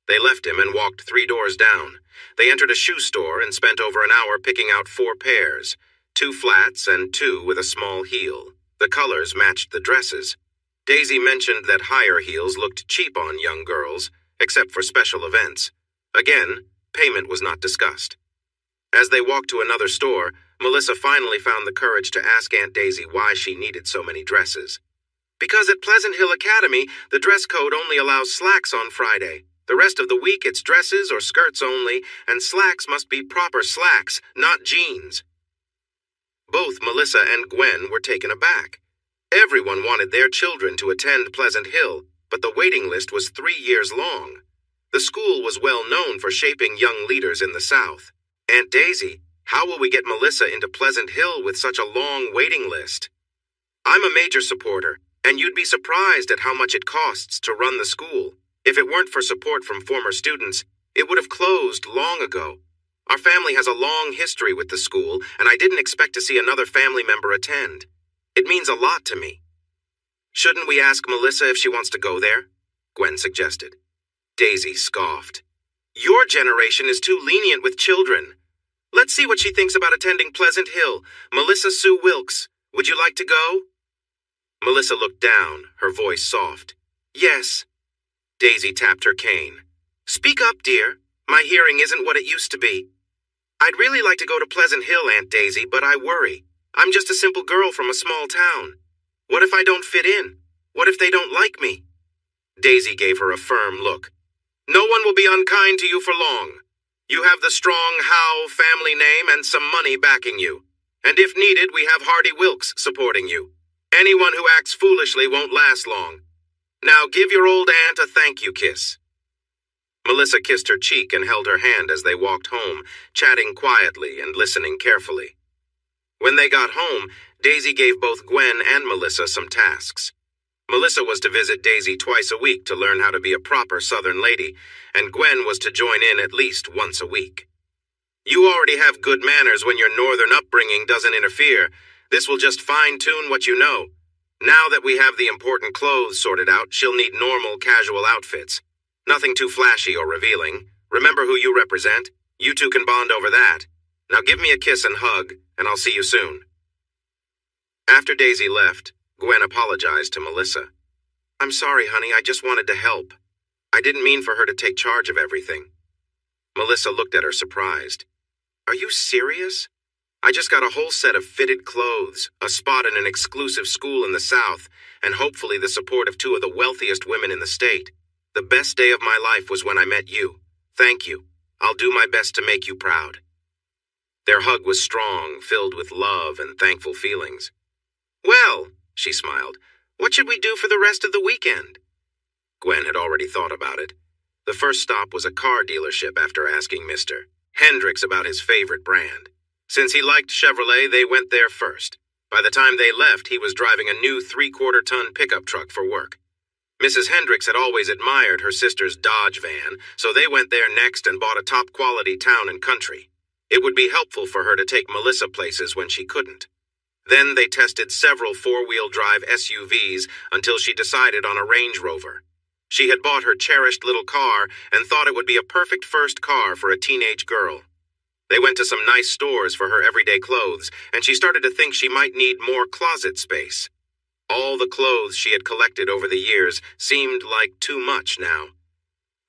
They left him and walked 3 doors down. They entered a shoe store and spent over an hour picking out 4 pairs, 2 flats and 2 with a small heel. The colors matched the dresses. Daisy mentioned that higher heels looked cheap on young girls, except for special events. Again, payment was not discussed. As they walked to another store, Melissa finally found the courage to ask Aunt Daisy why she needed so many dresses. Because at Pleasant Hill Academy, the dress code only allows slacks on Friday. The rest of the week it's dresses or skirts only, and slacks must be proper slacks, not jeans. Both Melissa and Gwen were taken aback. Everyone wanted their children to attend Pleasant Hill, but the waiting list was 3 years long. The school was well known for shaping young leaders in the South. Aunt Daisy, how will we get Melissa into Pleasant Hill with such a long waiting list? I'm a major supporter, and you'd be surprised at how much it costs to run the school. If it weren't for support from former students, it would have closed long ago. Our family has a long history with the school, and I didn't expect to see another family member attend. It means a lot to me. Shouldn't we ask Melissa if she wants to go there? Gwen suggested. Daisy scoffed. Your generation is too lenient with children. Let's see what she thinks about attending Pleasant Hill. Melissa Sue Wilkes, would you like to go? Melissa looked down, her voice soft. Yes. Daisy tapped her cane. Speak up, dear. My hearing isn't what it used to be. I'd really like to go to Pleasant Hill, Aunt Daisy, but I worry. I'm just a simple girl from a small town. What if I don't fit in? What if they don't like me? Daisy gave her a firm look. No one will be unkind to you for long. You have the strong Howe family name and some money backing you. And if needed, we have Hardy Wilkes supporting you. Anyone who acts foolishly won't last long. Now give your old aunt a thank you kiss. Melissa kissed her cheek and held her hand as they walked home, chatting quietly and listening carefully. When they got home, Daisy gave both Gwen and Melissa some tasks. Melissa was to visit Daisy twice a week to learn how to be a proper Southern lady, and Gwen was to join in at least once a week. You already have good manners when your northern upbringing doesn't interfere. This will just fine-tune what you know. Now that we have the important clothes sorted out, she'll need normal, casual outfits. Nothing too flashy or revealing. Remember who you represent. You two can bond over that. Now give me a kiss and hug, and I'll see you soon. After Daisy left, Gwen apologized to Melissa. I'm sorry, honey, I just wanted to help. I didn't mean for her to take charge of everything. Melissa looked at her surprised. Are you serious? I just got a whole set of fitted clothes, a spot in an exclusive school in the South, and hopefully the support of two of the wealthiest women in the state. The best day of my life was when I met you. Thank you. I'll do my best to make you proud. Their hug was strong, filled with love and thankful feelings. Well, she smiled, what should we do for the rest of the weekend? Gwen had already thought about it. The first stop was a car dealership after asking Mr. Hendricks about his favorite brand. Since he liked Chevrolet, they went there first. By the time they left, he was driving a new 3/4-ton pickup truck for work. Mrs. Hendricks had always admired her sister's Dodge van, so they went there next and bought a top-quality town and country. It would be helpful for her to take Melissa places when she couldn't. Then they tested several four-wheel-drive SUVs until she decided on a Range Rover. She had bought her cherished little car and thought it would be a perfect first car for a teenage girl. They went to some nice stores for her everyday clothes, and she started to think she might need more closet space. All the clothes she had collected over the years seemed like too much now.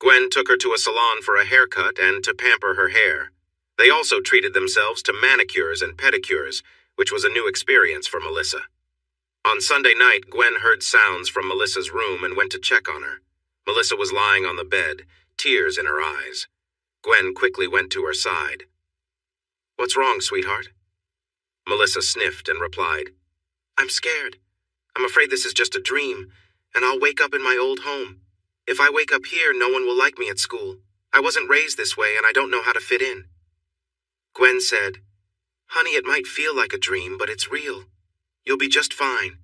Gwen took her to a salon for a haircut and to pamper her hair. They also treated themselves to manicures and pedicures, which was a new experience for Melissa. On Sunday night, Gwen heard sounds from Melissa's room and went to check on her. Melissa was lying on the bed, tears in her eyes. Gwen quickly went to her side. What's wrong, sweetheart? Melissa sniffed and replied, I'm scared. I'm afraid this is just a dream, and I'll wake up in my old home. If I wake up here, no one will like me at school. I wasn't raised this way, and I don't know how to fit in. Gwen said, Honey, it might feel like a dream, but it's real. You'll be just fine.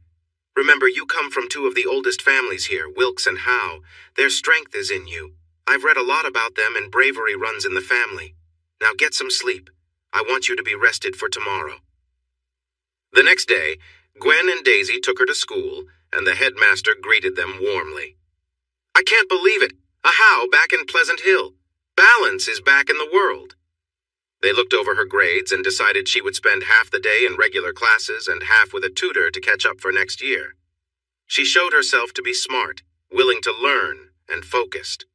Remember, you come from two of the oldest families here, Wilkes and Howe. Their strength is in you. I've read a lot about them, and bravery runs in the family. Now get some sleep. I want you to be rested for tomorrow. The next day, Gwen and Daisy took her to school, and the headmaster greeted them warmly. I can't believe it! A Howe back in Pleasant Hill. Balance is back in the world. They looked over her grades and decided she would spend half the day in regular classes and half with a tutor to catch up for next year. She showed herself to be smart, willing to learn, and focused.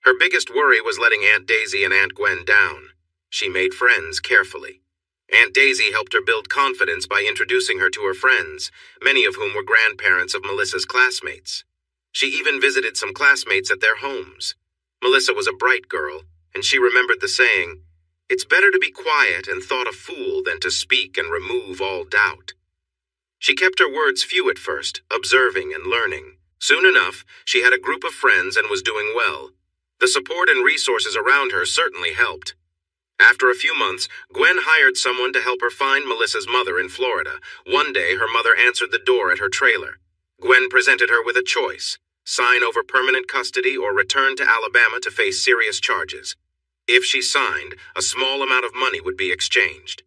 Her biggest worry was letting Aunt Daisy and Aunt Gwen down. She made friends carefully. Aunt Daisy helped her build confidence by introducing her to her friends, many of whom were grandparents of Melissa's classmates. She even visited some classmates at their homes. Melissa was a bright girl, and she remembered the saying, It's better to be quiet and thought a fool than to speak and remove all doubt. She kept her words few at first, observing and learning. Soon enough, she had a group of friends and was doing well. The support and resources around her certainly helped. After a few months, Gwen hired someone to help her find Melissa's mother in Florida. One day, her mother answered the door at her trailer. Gwen presented her with a choice: sign over permanent custody or return to Alabama to face serious charges. If she signed, a small amount of money would be exchanged.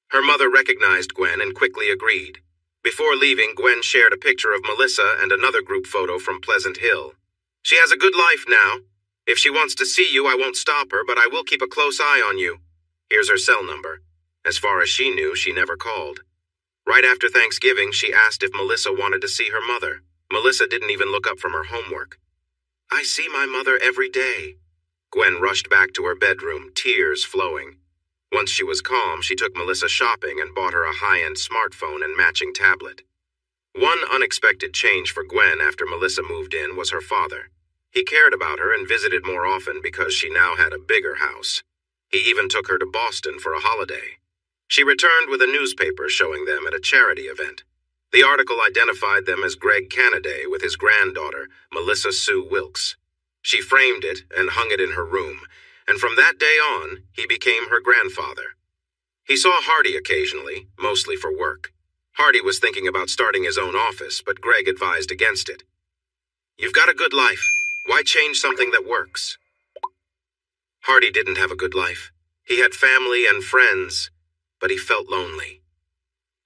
Her mother recognized Gwen and quickly agreed. Before leaving, Gwen shared a picture of Melissa and another group photo from Pleasant Hill. She has a good life now. If she wants to see you, I won't stop her, but I will keep a close eye on you. Here's her cell number. As far as she knew, she never called. Right after Thanksgiving, she asked if Melissa wanted to see her mother. Melissa didn't even look up from her homework. I see my mother every day. Gwen rushed back to her bedroom, tears flowing. Once she was calm, she took Melissa shopping and bought her a high-end smartphone and matching tablet. One unexpected change for Gwen after Melissa moved in was her father. He cared about her and visited more often because she now had a bigger house. He even took her to Boston for a holiday. She returned with a newspaper showing them at a charity event. The article identified them as Greg Cannaday with his granddaughter, Melissa Sue Wilkes. She framed it and hung it in her room, and from that day on, he became her grandfather. He saw Hardy occasionally, mostly for work. Hardy was thinking about starting his own office, but Greg advised against it. You've got a good life. Why change something that works? Hardy didn't have a good life. He had family and friends, but he felt lonely.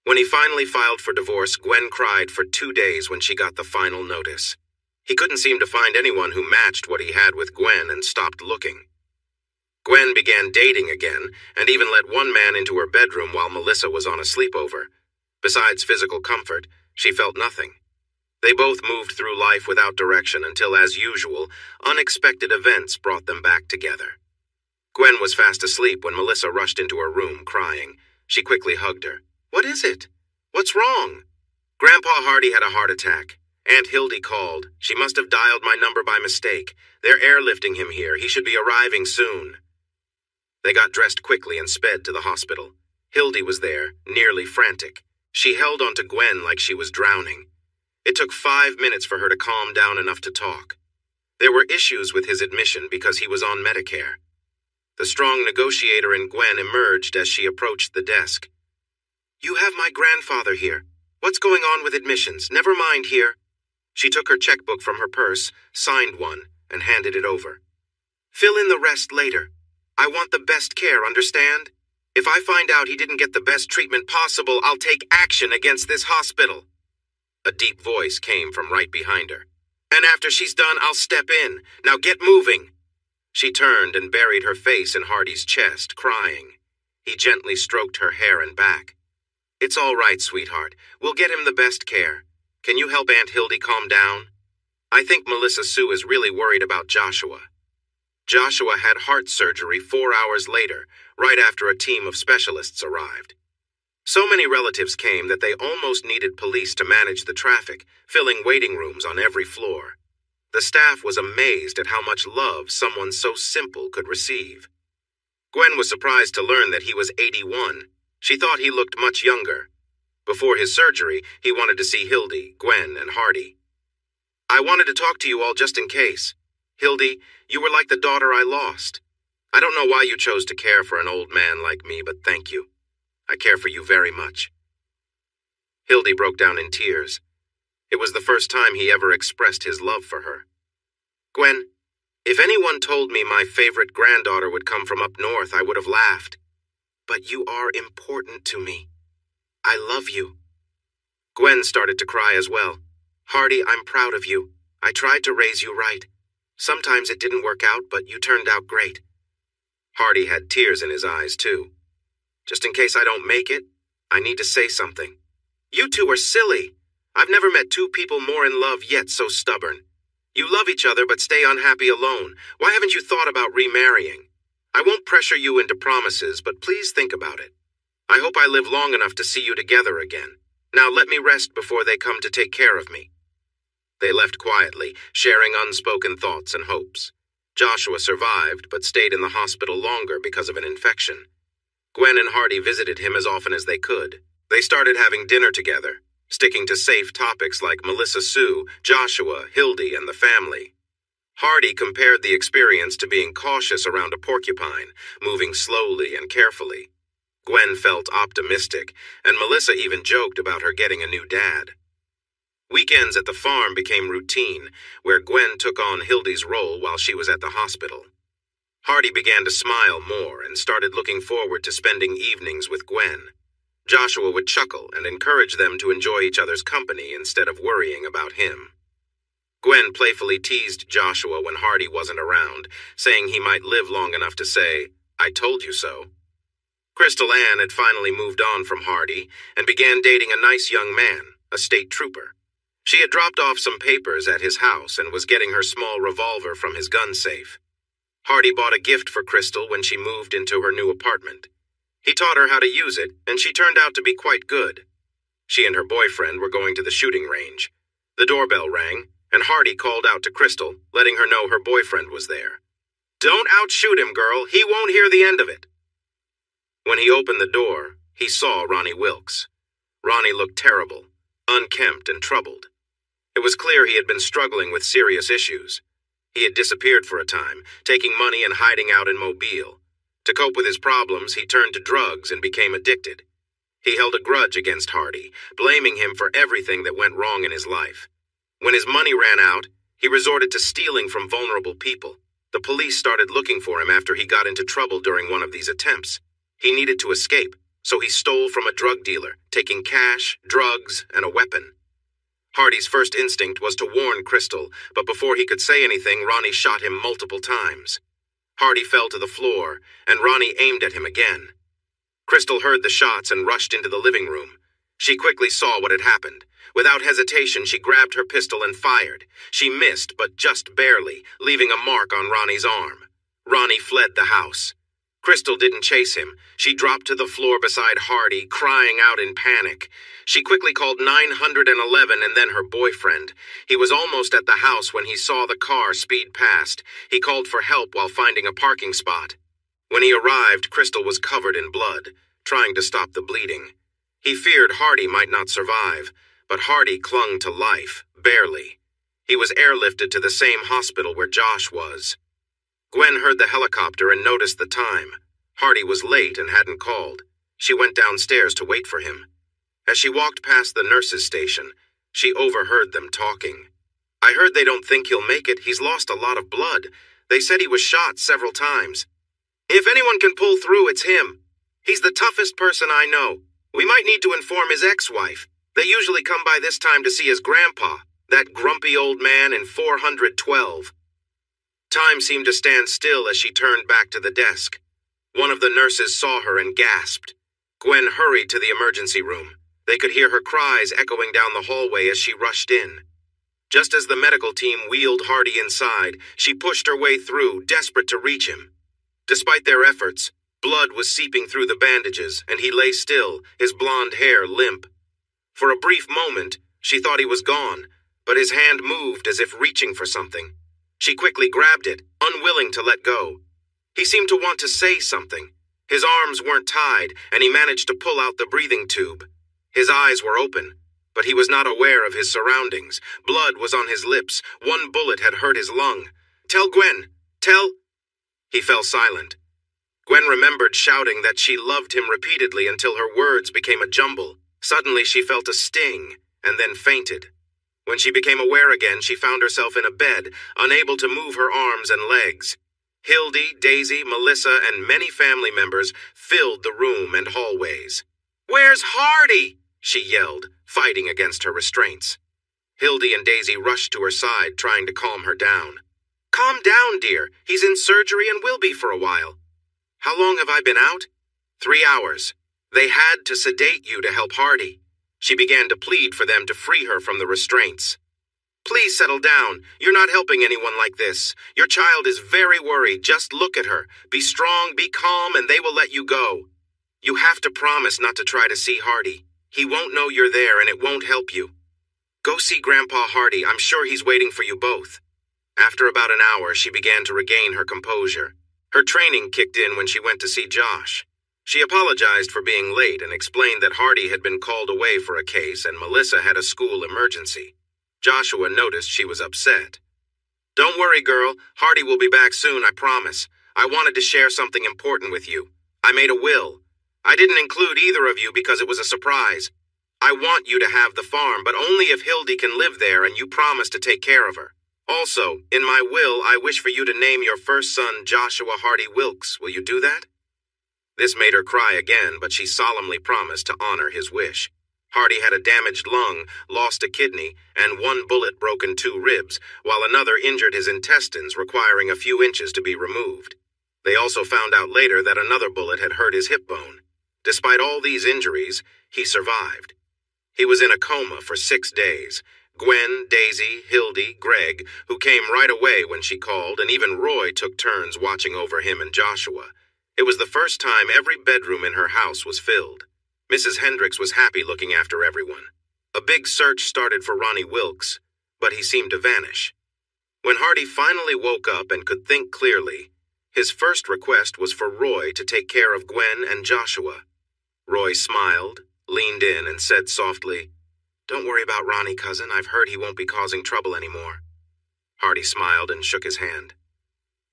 When he finally filed for divorce, Gwen cried for 2 days when she got the final notice. He couldn't seem to find anyone who matched what he had with Gwen and stopped looking. Gwen began dating again and even let one man into her bedroom while Melissa was on a sleepover. Besides physical comfort, she felt nothing. They both moved through life without direction until, as usual, unexpected events brought them back together. Gwen was fast asleep when Melissa rushed into her room, crying. She quickly hugged her. "What is it? What's wrong?" "Grandpa Hardy had a heart attack. Aunt Hildy called. She must have dialed my number by mistake. They're airlifting him here. He should be arriving soon." They got dressed quickly and sped to the hospital. Hildy was there, nearly frantic. She held onto Gwen like she was drowning. It took 5 minutes for her to calm down enough to talk. There were issues with his admission because he was on Medicare. The strong negotiator in Gwen emerged as she approached the desk. "You have my grandfather here. What's going on with admissions? Never mind here." She took her checkbook from her purse, signed one, and handed it over. "Fill in the rest later. I want the best care, understand? If I find out he didn't get the best treatment possible, I'll take action against this hospital." A deep voice came from right behind her. "And after she's done, I'll step in. Now get moving." She turned and buried her face in Hardy's chest, crying. He gently stroked her hair and back. "It's all right, sweetheart. We'll get him the best care. Can you help Aunt Hildy calm down? I think Melissa Sue is really worried about Joshua." Joshua had heart surgery 4 hours later, right after a team of specialists arrived. So many relatives came that they almost needed police to manage the traffic, filling waiting rooms on every floor. The staff was amazed at how much love someone so simple could receive. Gwen was surprised to learn that he was 81. She thought he looked much younger. Before his surgery, he wanted to see Hildy, Gwen, and Hardy. "I wanted to talk to you all just in case. Hildy, you were like the daughter I lost. I don't know why you chose to care for an old man like me, but thank you. I care for you very much." Hildy broke down in tears. It was the first time he ever expressed his love for her. "Gwen, if anyone told me my favorite granddaughter would come from up north, I would have laughed. But you are important to me. I love you." Gwen started to cry as well. "Hardy, I'm proud of you. I tried to raise you right. Sometimes it didn't work out, but you turned out great." Hardy had tears in his eyes, too. "Just in case I don't make it, I need to say something. You two are silly. I've never met two people more in love yet so stubborn. You love each other but stay unhappy alone. Why haven't you thought about remarrying? I won't pressure you into promises, but please think about it. I hope I live long enough to see you together again. Now let me rest before they come to take care of me." They left quietly, sharing unspoken thoughts and hopes. Joshua survived, but stayed in the hospital longer because of an infection. Gwen and Hardy visited him as often as they could. They started having dinner together, sticking to safe topics like Melissa Sue, Joshua, Hildy, and the family. Hardy compared the experience to being cautious around a porcupine, moving slowly and carefully. Gwen felt optimistic, and Melissa even joked about her getting a new dad. Weekends at the farm became routine, where Gwen took on Hildy's role while she was at the hospital. Hardy began to smile more and started looking forward to spending evenings with Gwen. Joshua would chuckle and encourage them to enjoy each other's company instead of worrying about him. Gwen playfully teased Joshua when Hardy wasn't around, saying he might live long enough to say, "I told you so." Crystal Ann had finally moved on from Hardy and began dating a nice young man, a state trooper. She had dropped off some papers at his house and was getting her small revolver from his gun safe. Hardy bought a gift for Crystal when she moved into her new apartment. He taught her how to use it, and she turned out to be quite good. She and her boyfriend were going to the shooting range. The doorbell rang, and Hardy called out to Crystal, letting her know her boyfriend was there. "Don't outshoot him, girl. He won't hear the end of it." When he opened the door, he saw Ronnie Wilkes. Ronnie looked terrible, unkempt and troubled. It was clear he had been struggling with serious issues. He had disappeared for a time, taking money and hiding out in Mobile. To cope with his problems, he turned to drugs and became addicted. He held a grudge against Hardy, blaming him for everything that went wrong in his life. When his money ran out, he resorted to stealing from vulnerable people. The police started looking for him after he got into trouble during one of these attempts. He needed to escape, so he stole from a drug dealer, taking cash, drugs, and a weapon. Hardy's first instinct was to warn Crystal, but before he could say anything, Ronnie shot him multiple times. Hardy fell to the floor, and Ronnie aimed at him again. Crystal heard the shots and rushed into the living room. She quickly saw what had happened. Without hesitation, she grabbed her pistol and fired. She missed, but just barely, leaving a mark on Ronnie's arm. Ronnie fled the house. Crystal didn't chase him. She dropped to the floor beside Hardy, crying out in panic. She quickly called 911 and then her boyfriend. He was almost at the house when he saw the car speed past. He called for help while finding a parking spot. When he arrived, Crystal was covered in blood, trying to stop the bleeding. He feared Hardy might not survive, but Hardy clung to life, barely. He was airlifted to the same hospital where Josh was. Gwen heard the helicopter and noticed the time. Hardy was late and hadn't called. She went downstairs to wait for him. As she walked past the nurse's station, she overheard them talking. "I heard they don't think he'll make it. He's lost a lot of blood. They said he was shot several times. If anyone can pull through, it's him. He's the toughest person I know. We might need to inform his ex-wife. They usually come by this time to see his grandpa, that grumpy old man in 412. Time seemed to stand still as she turned back to the desk. One of the nurses saw her and gasped. Gwen hurried to the emergency room. They could hear her cries echoing down the hallway as she rushed in. Just as the medical team wheeled Hardy inside, she pushed her way through, desperate to reach him. Despite their efforts, blood was seeping through the bandages, and he lay still, his blonde hair limp. For a brief moment, she thought he was gone, but his hand moved as if reaching for something. She quickly grabbed it, unwilling to let go. He seemed to want to say something. His arms weren't tied, and he managed to pull out the breathing tube. His eyes were open, but he was not aware of his surroundings. Blood was on his lips. One bullet had hurt his lung. "Tell Gwen! Tell—" He fell silent. Gwen remembered shouting that she loved him repeatedly until her words became a jumble. Suddenly she felt a sting, and then fainted. When she became aware again, she found herself in a bed, unable to move her arms and legs. Hildy, Daisy, Melissa, and many family members filled the room and hallways. "Where's Hardy?" she yelled, fighting against her restraints. Hildy and Daisy rushed to her side, trying to calm her down. "Calm down, dear. He's in surgery and will be for a while." "How long have I been out?" 3 hours. They had to sedate you to help Hardy. She began to plead for them to free her from the restraints. "Please settle down. You're not helping anyone like this. Your child is very worried. Just look at her. Be strong, be calm, and they will let you go. You have to promise not to try to see Hardy. He won't know you're there and it won't help you. Go see Grandpa Hardy. I'm sure he's waiting for you both." After about an hour, she began to regain her composure. Her training kicked in when she went to see Josh. She apologized for being late and explained that Hardy had been called away for a case and Melissa had a school emergency. Joshua noticed she was upset. "Don't worry, girl. Hardy will be back soon, I promise. I wanted to share something important with you. I made a will. I didn't include either of you because it was a surprise. I want you to have the farm, but only if Hildy can live there and you promise to take care of her. Also, in my will, I wish for you to name your first son Joshua Hardy Wilkes. Will you do that?" This made her cry again, but she solemnly promised to honor his wish. Hardy had a damaged lung, lost a kidney, and one bullet broken 2 ribs, while another injured his intestines, requiring a few inches to be removed. They also found out later that another bullet had hurt his hip bone. Despite all these injuries, he survived. He was in a coma for 6 days. Gwen, Daisy, Hildy, Greg, who came right away when she called, and even Roy took turns watching over him and Joshua. It was the first time every bedroom in her house was filled. Mrs. Hendricks was happy looking after everyone. A big search started for Ronnie Wilkes, but he seemed to vanish. When Hardy finally woke up and could think clearly, his first request was for Roy to take care of Gwen and Joshua. Roy smiled, leaned in, and said softly, "Don't worry about Ronnie, cousin. I've heard he won't be causing trouble anymore." Hardy smiled and shook his hand.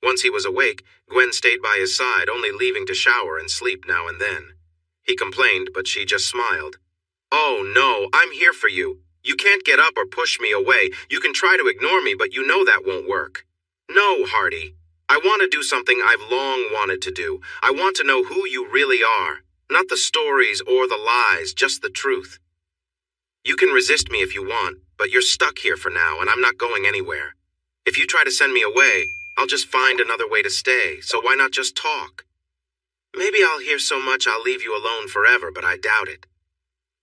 Once he was awake, Gwen stayed by his side, only leaving to shower and sleep now and then. He complained, but she just smiled. "Oh, no, I'm here for you. You can't get up or push me away. You can try to ignore me, but you know that won't work." "No, Hardy. I want to do something I've long wanted to do. I want to know who you really are. Not the stories or the lies, just the truth. You can resist me if you want, but you're stuck here for now, and I'm not going anywhere. If you try to send me away, I'll just find another way to stay, so why not just talk? Maybe I'll hear so much I'll leave you alone forever, but I doubt it.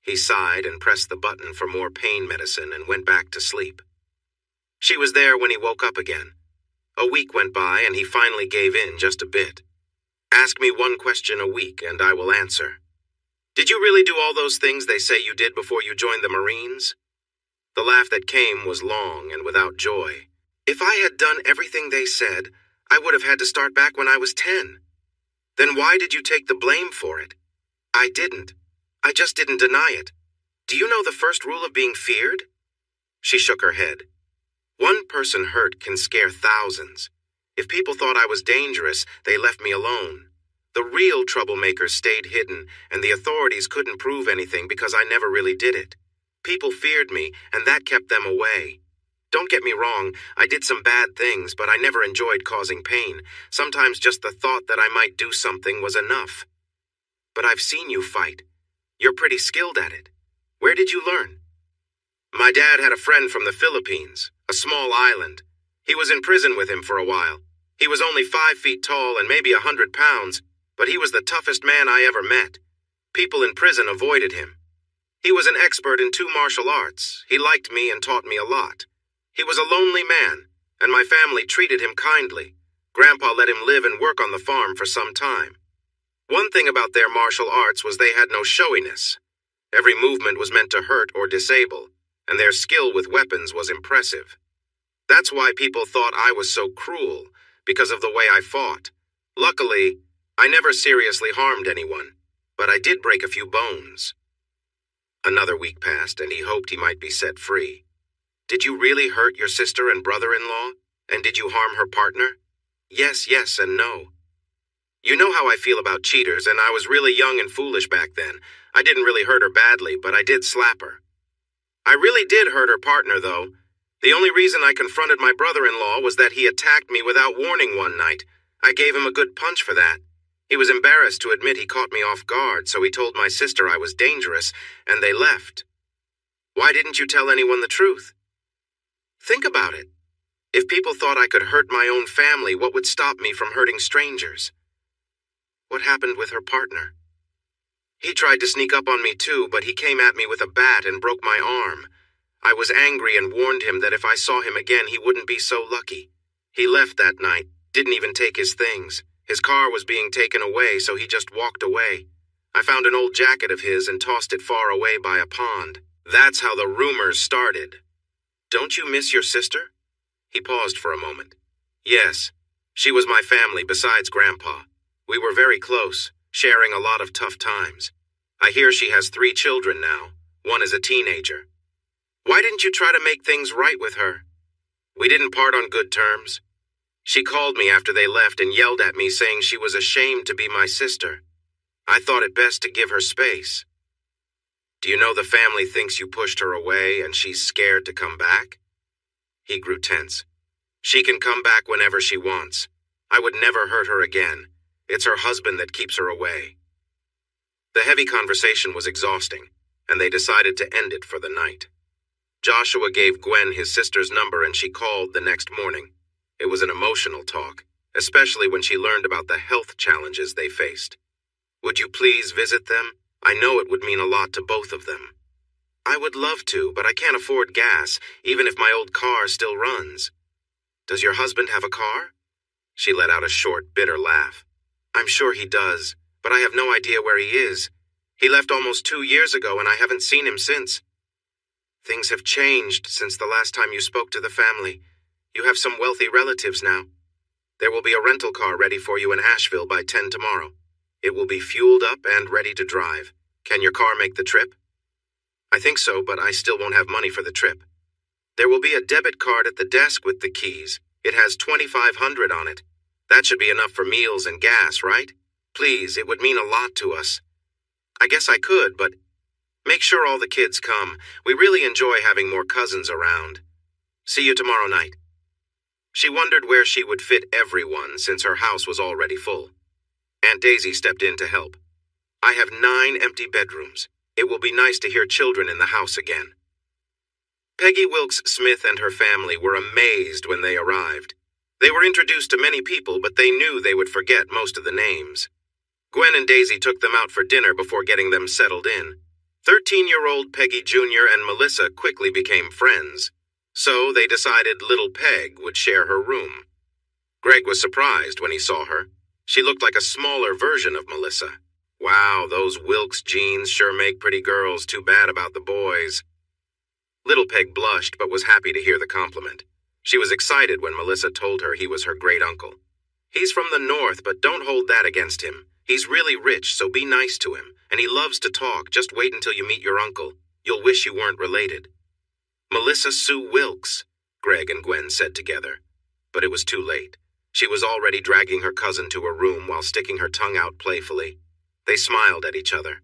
He sighed and pressed the button for more pain medicine and went back to sleep. She was there when he woke up again. A week went by and he finally gave in just a bit. Ask me one question a week and I will answer. Did you really do all those things they say you did before you joined the Marines? The laugh that came was long and without joy. If I had done everything they said, I would have had to start back when I was 10. Then why did you take the blame for it? I didn't. I just didn't deny it. Do you know the first rule of being feared? She shook her head. One person hurt can scare thousands. If people thought I was dangerous, they left me alone. The real troublemakers stayed hidden, and the authorities couldn't prove anything because I never really did it. People feared me, and that kept them away. Don't get me wrong, I did some bad things, but I never enjoyed causing pain. Sometimes just the thought that I might do something was enough. But I've seen you fight. You're pretty skilled at it. Where did you learn? My dad had a friend from the Philippines, a small island. He was in prison with him for a while. He was only 5 feet tall and maybe 100 pounds, but he was the toughest man I ever met. People in prison avoided him. He was an expert in 2 martial arts. He liked me and taught me a lot. He was a lonely man, and my family treated him kindly. Grandpa let him live and work on the farm for some time. One thing about their martial arts was they had no showiness. Every movement was meant to hurt or disable, and their skill with weapons was impressive. That's why people thought I was so cruel, because of the way I fought. Luckily, I never seriously harmed anyone, but I did break a few bones. Another week passed, and he hoped he might be set free. Did you really hurt your sister and brother-in-law? And did you harm her partner? Yes, and no. You know how I feel about cheaters, and I was really young and foolish back then. I didn't really hurt her badly, but I did slap her. I really did hurt her partner, though. The only reason I confronted my brother-in-law was that he attacked me without warning one night. I gave him a good punch for that. He was embarrassed to admit he caught me off guard, so he told my sister I was dangerous, and they left. Why didn't you tell anyone the truth? Think about it. If people thought I could hurt my own family, what would stop me from hurting strangers? What happened with her partner? He tried to sneak up on me too, but he came at me with a bat and broke my arm. I was angry and warned him that if I saw him again, he wouldn't be so lucky. He left that night, didn't even take his things. His car was being taken away, so he just walked away. I found an old jacket of his and tossed it far away by a pond. That's how the rumors started. Don't you miss your sister? He paused for a moment. Yes, she was my family besides Grandpa. We were very close, sharing a lot of tough times. I hear she has 3 children now. One is a teenager. Why didn't you try to make things right with her? We didn't part on good terms. She called me after they left and yelled at me saying she was ashamed to be my sister. I thought it best to give her space. Do you know the family thinks you pushed her away and she's scared to come back? He grew tense. She can come back whenever she wants. I would never hurt her again. It's her husband that keeps her away. The heavy conversation was exhausting, and they decided to end it for the night. Joshua gave Gwen his sister's number and she called the next morning. It was an emotional talk, especially when she learned about the health challenges they faced. Would you please visit them? I know it would mean a lot to both of them. I would love to, but I can't afford gas, even if my old car still runs. Does your husband have a car? She let out a short, bitter laugh. I'm sure he does, but I have no idea where he is. He left almost 2 years ago and I haven't seen him since. Things have changed since the last time you spoke to the family. You have some wealthy relatives now. There will be a rental car ready for you in Asheville by 10 tomorrow. It will be fueled up and ready to drive. Can your car make the trip? I think so, but I still won't have money for the trip. There will be a debit card at the desk with the keys. It has $2,500 on it. That should be enough for meals and gas, right? Please, it would mean a lot to us. I guess I could, but make sure all the kids come. We really enjoy having more cousins around. See you tomorrow night. She wondered where she would fit everyone since her house was already full. Aunt Daisy stepped in to help. "I have 9 empty bedrooms. It will be nice to hear children in the house again." Peggy Wilkes Smith and her family were amazed when they arrived. They were introduced to many people, but they knew they would forget most of the names. Gwen and Daisy took them out for dinner before getting them settled in. 13-year-old Peggy Jr. and Melissa quickly became friends, so they decided little Peg would share her room. Greg was surprised when he saw her. She looked like a smaller version of Melissa. "Wow, those Wilkes jeans sure make pretty girls. Too bad about the boys." Little Peg blushed but was happy to hear the compliment. She was excited when Melissa told her he was her great-uncle. "He's from the north, but don't hold that against him. He's really rich, so be nice to him, and he loves to talk. Just wait until you meet your uncle. You'll wish you weren't related." "Melissa Sue Wilkes," Greg and Gwen said together. But it was too late. She was already dragging her cousin to her room while sticking her tongue out playfully. They smiled at each other.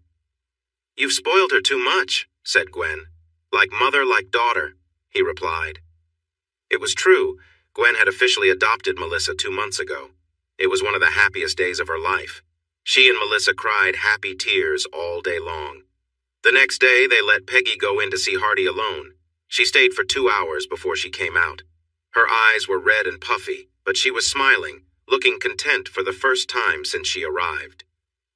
"You've spoiled her too much," said Gwen. "Like mother, like daughter," he replied. It was true. Gwen had officially adopted Melissa 2 months ago. It was one of the happiest days of her life. She and Melissa cried happy tears all day long. The next day, they let Peggy go in to see Hardy alone. She stayed for 2 hours before she came out. Her eyes were red and puffy, but she was smiling, looking content for the first time since she arrived.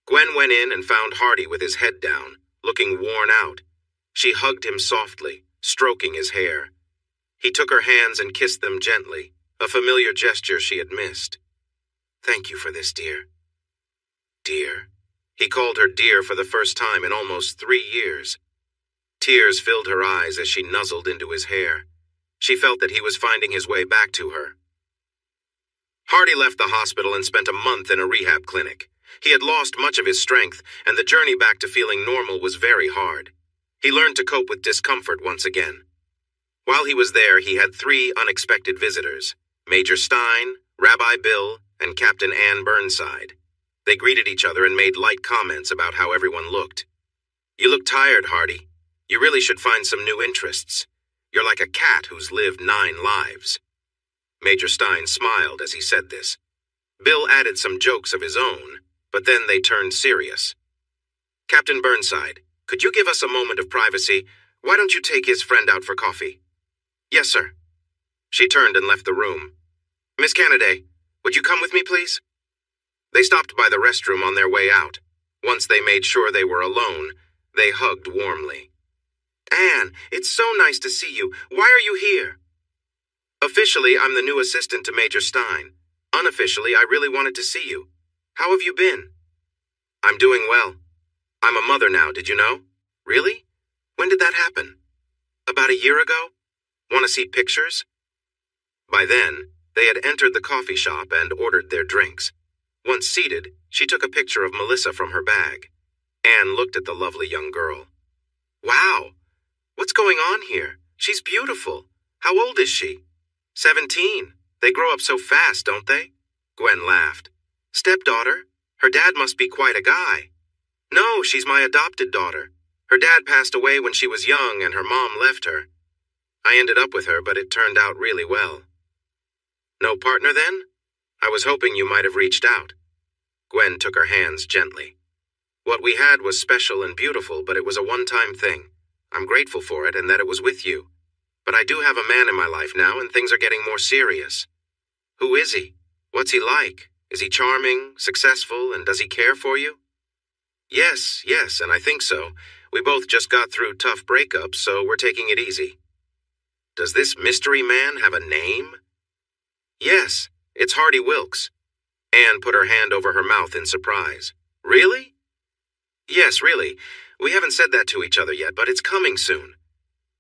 Gwen went in and found Hardy with his head down, looking worn out. She hugged him softly, stroking his hair. He took her hands and kissed them gently, a familiar gesture she had missed. "Thank you for this, dear." "Dear?" He called her dear for the first time in almost 3 years. Tears filled her eyes as she nuzzled into his hair. She felt that he was finding his way back to her. Hardy left the hospital and spent a month in a rehab clinic. He had lost much of his strength, and the journey back to feeling normal was very hard. He learned to cope with discomfort once again. While he was there, he had 3 unexpected visitors: Major Stein, Rabbi Bill, and Captain Ann Burnside. They greeted each other and made light comments about how everyone looked. "You look tired, Hardy. You really should find some new interests. You're like a cat who's lived 9 lives." Major Stein smiled as he said this. Bill added some jokes of his own, but then they turned serious. "Captain Burnside, could you give us a moment of privacy? Why don't you take his friend out for coffee?" "Yes, sir." She turned and left the room. "Miss Cannaday, would you come with me, please?" They stopped by the restroom on their way out. Once they made sure they were alone, they hugged warmly. "Anne, it's so nice to see you. Why are you here?" "Officially, I'm the new assistant to Major Stein. Unofficially, I really wanted to see you. How have you been?" "I'm doing well. I'm a mother now, did you know?" "Really? When did that happen?" "About a year ago. Want to see pictures?" By then, they had entered the coffee shop and ordered their drinks. Once seated, she took a picture of Melissa from her bag. Anne looked at the lovely young girl. "Wow! What's going on here? She's beautiful. How old is she?" 17. They grow up so fast, don't they?" Gwen laughed. "Stepdaughter? Her dad must be quite a guy." "No, she's my adopted daughter. Her dad passed away when she was young and her mom left her. I ended up with her, but it turned out really well." "No partner then? I was hoping you might have reached out." Gwen took her hands gently. "What we had was special and beautiful, but it was a one-time thing. I'm grateful for it and that it was with you. But I do have a man in my life now, and things are getting more serious." "Who is he? What's he like? Is he charming, successful, and does he care for you?" Yes, and I think so. We both just got through tough breakups, so we're taking it easy." "Does this mystery man have a name?" "Yes, it's Hardy Wilkes." Anne put her hand over her mouth in surprise. "Really?" "Yes, really. We haven't said that to each other yet, but it's coming soon."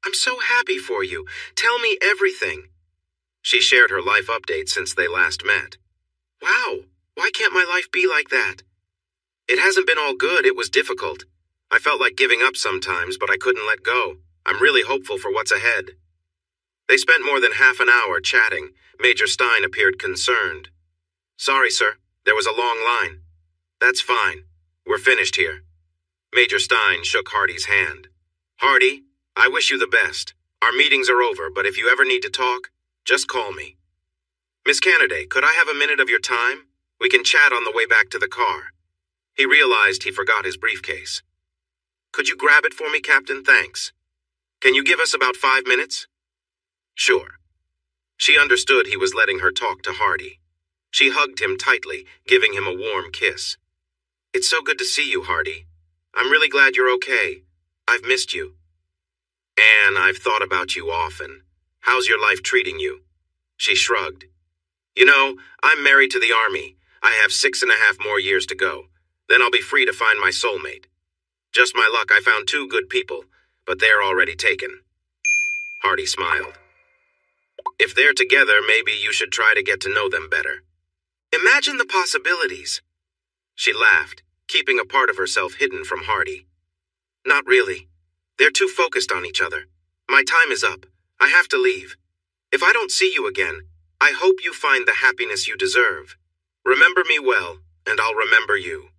"I'm so happy for you. Tell me everything." She shared her life update since they last met. "Wow, why can't my life be like that?" "It hasn't been all good. It was difficult. I felt like giving up sometimes, but I couldn't let go. I'm really hopeful for what's ahead." They spent more than half an hour chatting. Major Stein appeared concerned. "Sorry, sir. There was a long line." "That's fine. We're finished here." Major Stein shook Hardy's hand. "Hardy, I wish you the best. Our meetings are over, but if you ever need to talk, just call me." Miss Cannaday, could I have a minute of your time? We can chat on the way back to the car. He realized he forgot his briefcase. Could you grab it for me, Captain? Thanks. Can you give us about 5 minutes? Sure. She understood he was letting her talk to Hardy. She hugged him tightly, giving him a warm kiss. It's so good to see you, Hardy. I'm really glad you're okay. I've missed you. Anne, I've thought about you often. How's your life treating you? She shrugged. You know, I'm married to the Army. I have 6.5 more years to go. Then I'll be free to find my soulmate. Just my luck, I found 2 good people, but they're already taken. Hardy smiled. If they're together, maybe you should try to get to know them better. Imagine the possibilities. She laughed, keeping a part of herself hidden from Hardy. Not really. They're too focused on each other. My time is up. I have to leave. If I don't see you again, I hope you find the happiness you deserve. Remember me well, and I'll remember you.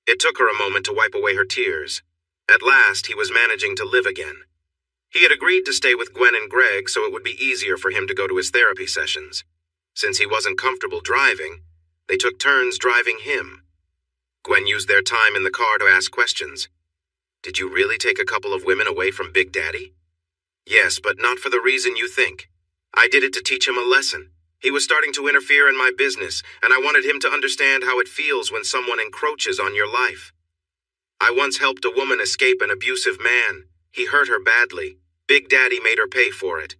It took her a moment to wipe away her tears. At last, he was managing to live again. He had agreed to stay with Gwen and Greg so it would be easier for him to go to his therapy sessions. Since he wasn't comfortable driving, they took turns driving him. Gwen used their time in the car to ask questions. Did you really take a couple of women away from Big Daddy? Yes, but not for the reason you think. I did it to teach him a lesson. He was starting to interfere in my business, and I wanted him to understand how it feels when someone encroaches on your life. I once helped a woman escape an abusive man. He hurt her badly. Big Daddy made her pay for it.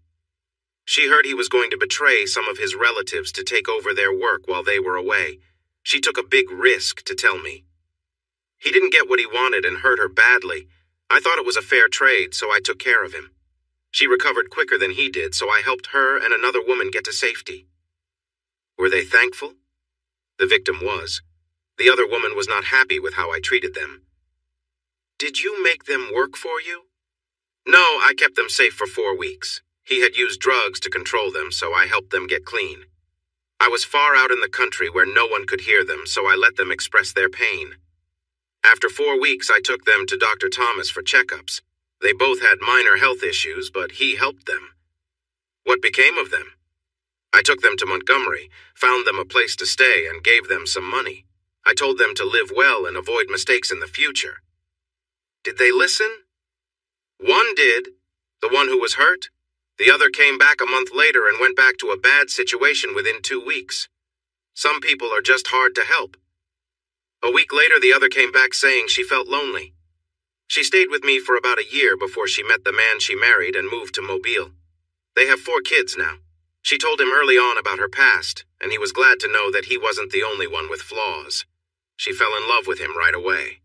She heard he was going to betray some of his relatives to take over their work while they were away. She took a big risk to tell me. He didn't get what he wanted and hurt her badly. I thought it was a fair trade, so I took care of him. She recovered quicker than he did, so I helped her and another woman get to safety. Were they thankful? The victim was. The other woman was not happy with how I treated them. Did you make them work for you? No, I kept them safe for 4 weeks. He had used drugs to control them, so I helped them get clean. I was far out in the country where no one could hear them, so I let them express their pain. After 4 weeks, I took them to Dr. Thomas for checkups. They both had minor health issues, but he helped them. What became of them? I took them to Montgomery, found them a place to stay, and gave them some money. I told them to live well and avoid mistakes in the future. Did they listen? One did, the one who was hurt. The other came back a month later and went back to a bad situation within 2 weeks. Some people are just hard to help. A week later, the other came back saying she felt lonely. She stayed with me for about a year before she met the man she married and moved to Mobile. They have 4 kids now. She told him early on about her past, and he was glad to know that he wasn't the only one with flaws. She fell in love with him right away.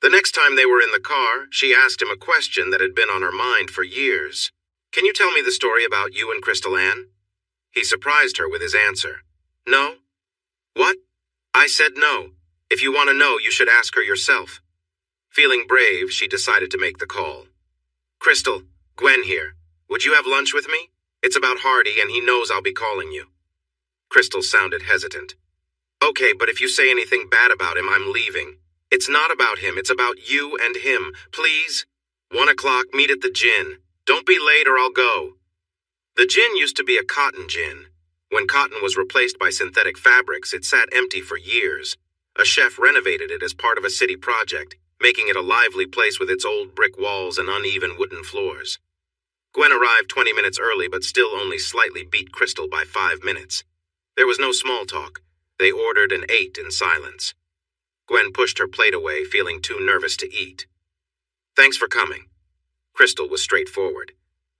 The next time they were in the car, she asked him a question that had been on her mind for years. Can you tell me the story about you and Crystal Ann? He surprised her with his answer. No? What? I said no. If you want to know, you should ask her yourself. Feeling brave, she decided to make the call. Crystal, Gwen here. Would you have lunch with me? It's about Hardy, and he knows I'll be calling you. Crystal sounded hesitant. Okay, but if you say anything bad about him, I'm leaving. It's not about him, it's about you and him. Please? 1 o'clock, meet at the gin. Don't be late or I'll go. The gin used to be a cotton gin. When cotton was replaced by synthetic fabrics, it sat empty for years. A chef renovated it as part of a city project, making it a lively place with its old brick walls and uneven wooden floors. Gwen arrived 20 minutes early, but still only slightly beat Crystal by 5 minutes. There was no small talk. They ordered and ate in silence. Gwen pushed her plate away, feeling too nervous to eat. Thanks for coming. Crystal was straightforward.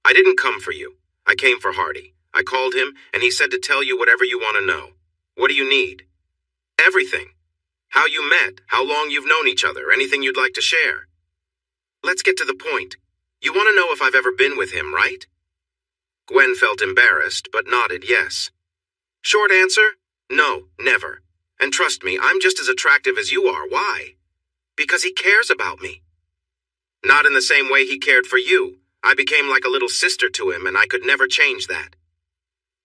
I didn't come for you. I came for Hardy. I called him, and he said to tell you whatever you want to know. What do you need? Everything. How you met, how long you've known each other, anything you'd like to share. Let's get to the point. You want to know if I've ever been with him, right? Gwen felt embarrassed, but nodded yes. Short answer? No, never. And trust me, I'm just as attractive as you are. Why? Because he cares about me. Not in the same way he cared for you. I became like a little sister to him, and I could never change that.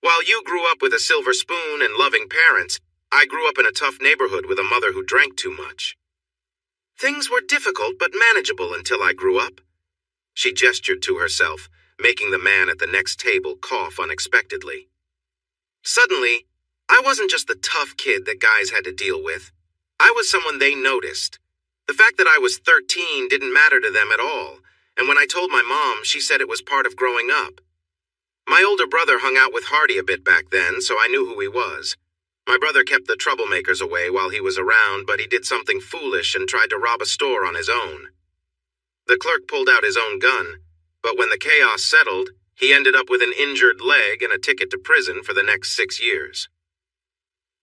While you grew up with a silver spoon and loving parents, I grew up in a tough neighborhood with a mother who drank too much. Things were difficult but manageable until I grew up. She gestured to herself, making the man at the next table cough unexpectedly. Suddenly, I wasn't just the tough kid that guys had to deal with. I was someone they noticed. The fact that I was 13 didn't matter to them at all, and when I told my mom, she said it was part of growing up. My older brother hung out with Hardy a bit back then, so I knew who he was. My brother kept the troublemakers away while he was around, but he did something foolish and tried to rob a store on his own. The clerk pulled out his own gun, but when the chaos settled, he ended up with an injured leg and a ticket to prison for the next 6 years.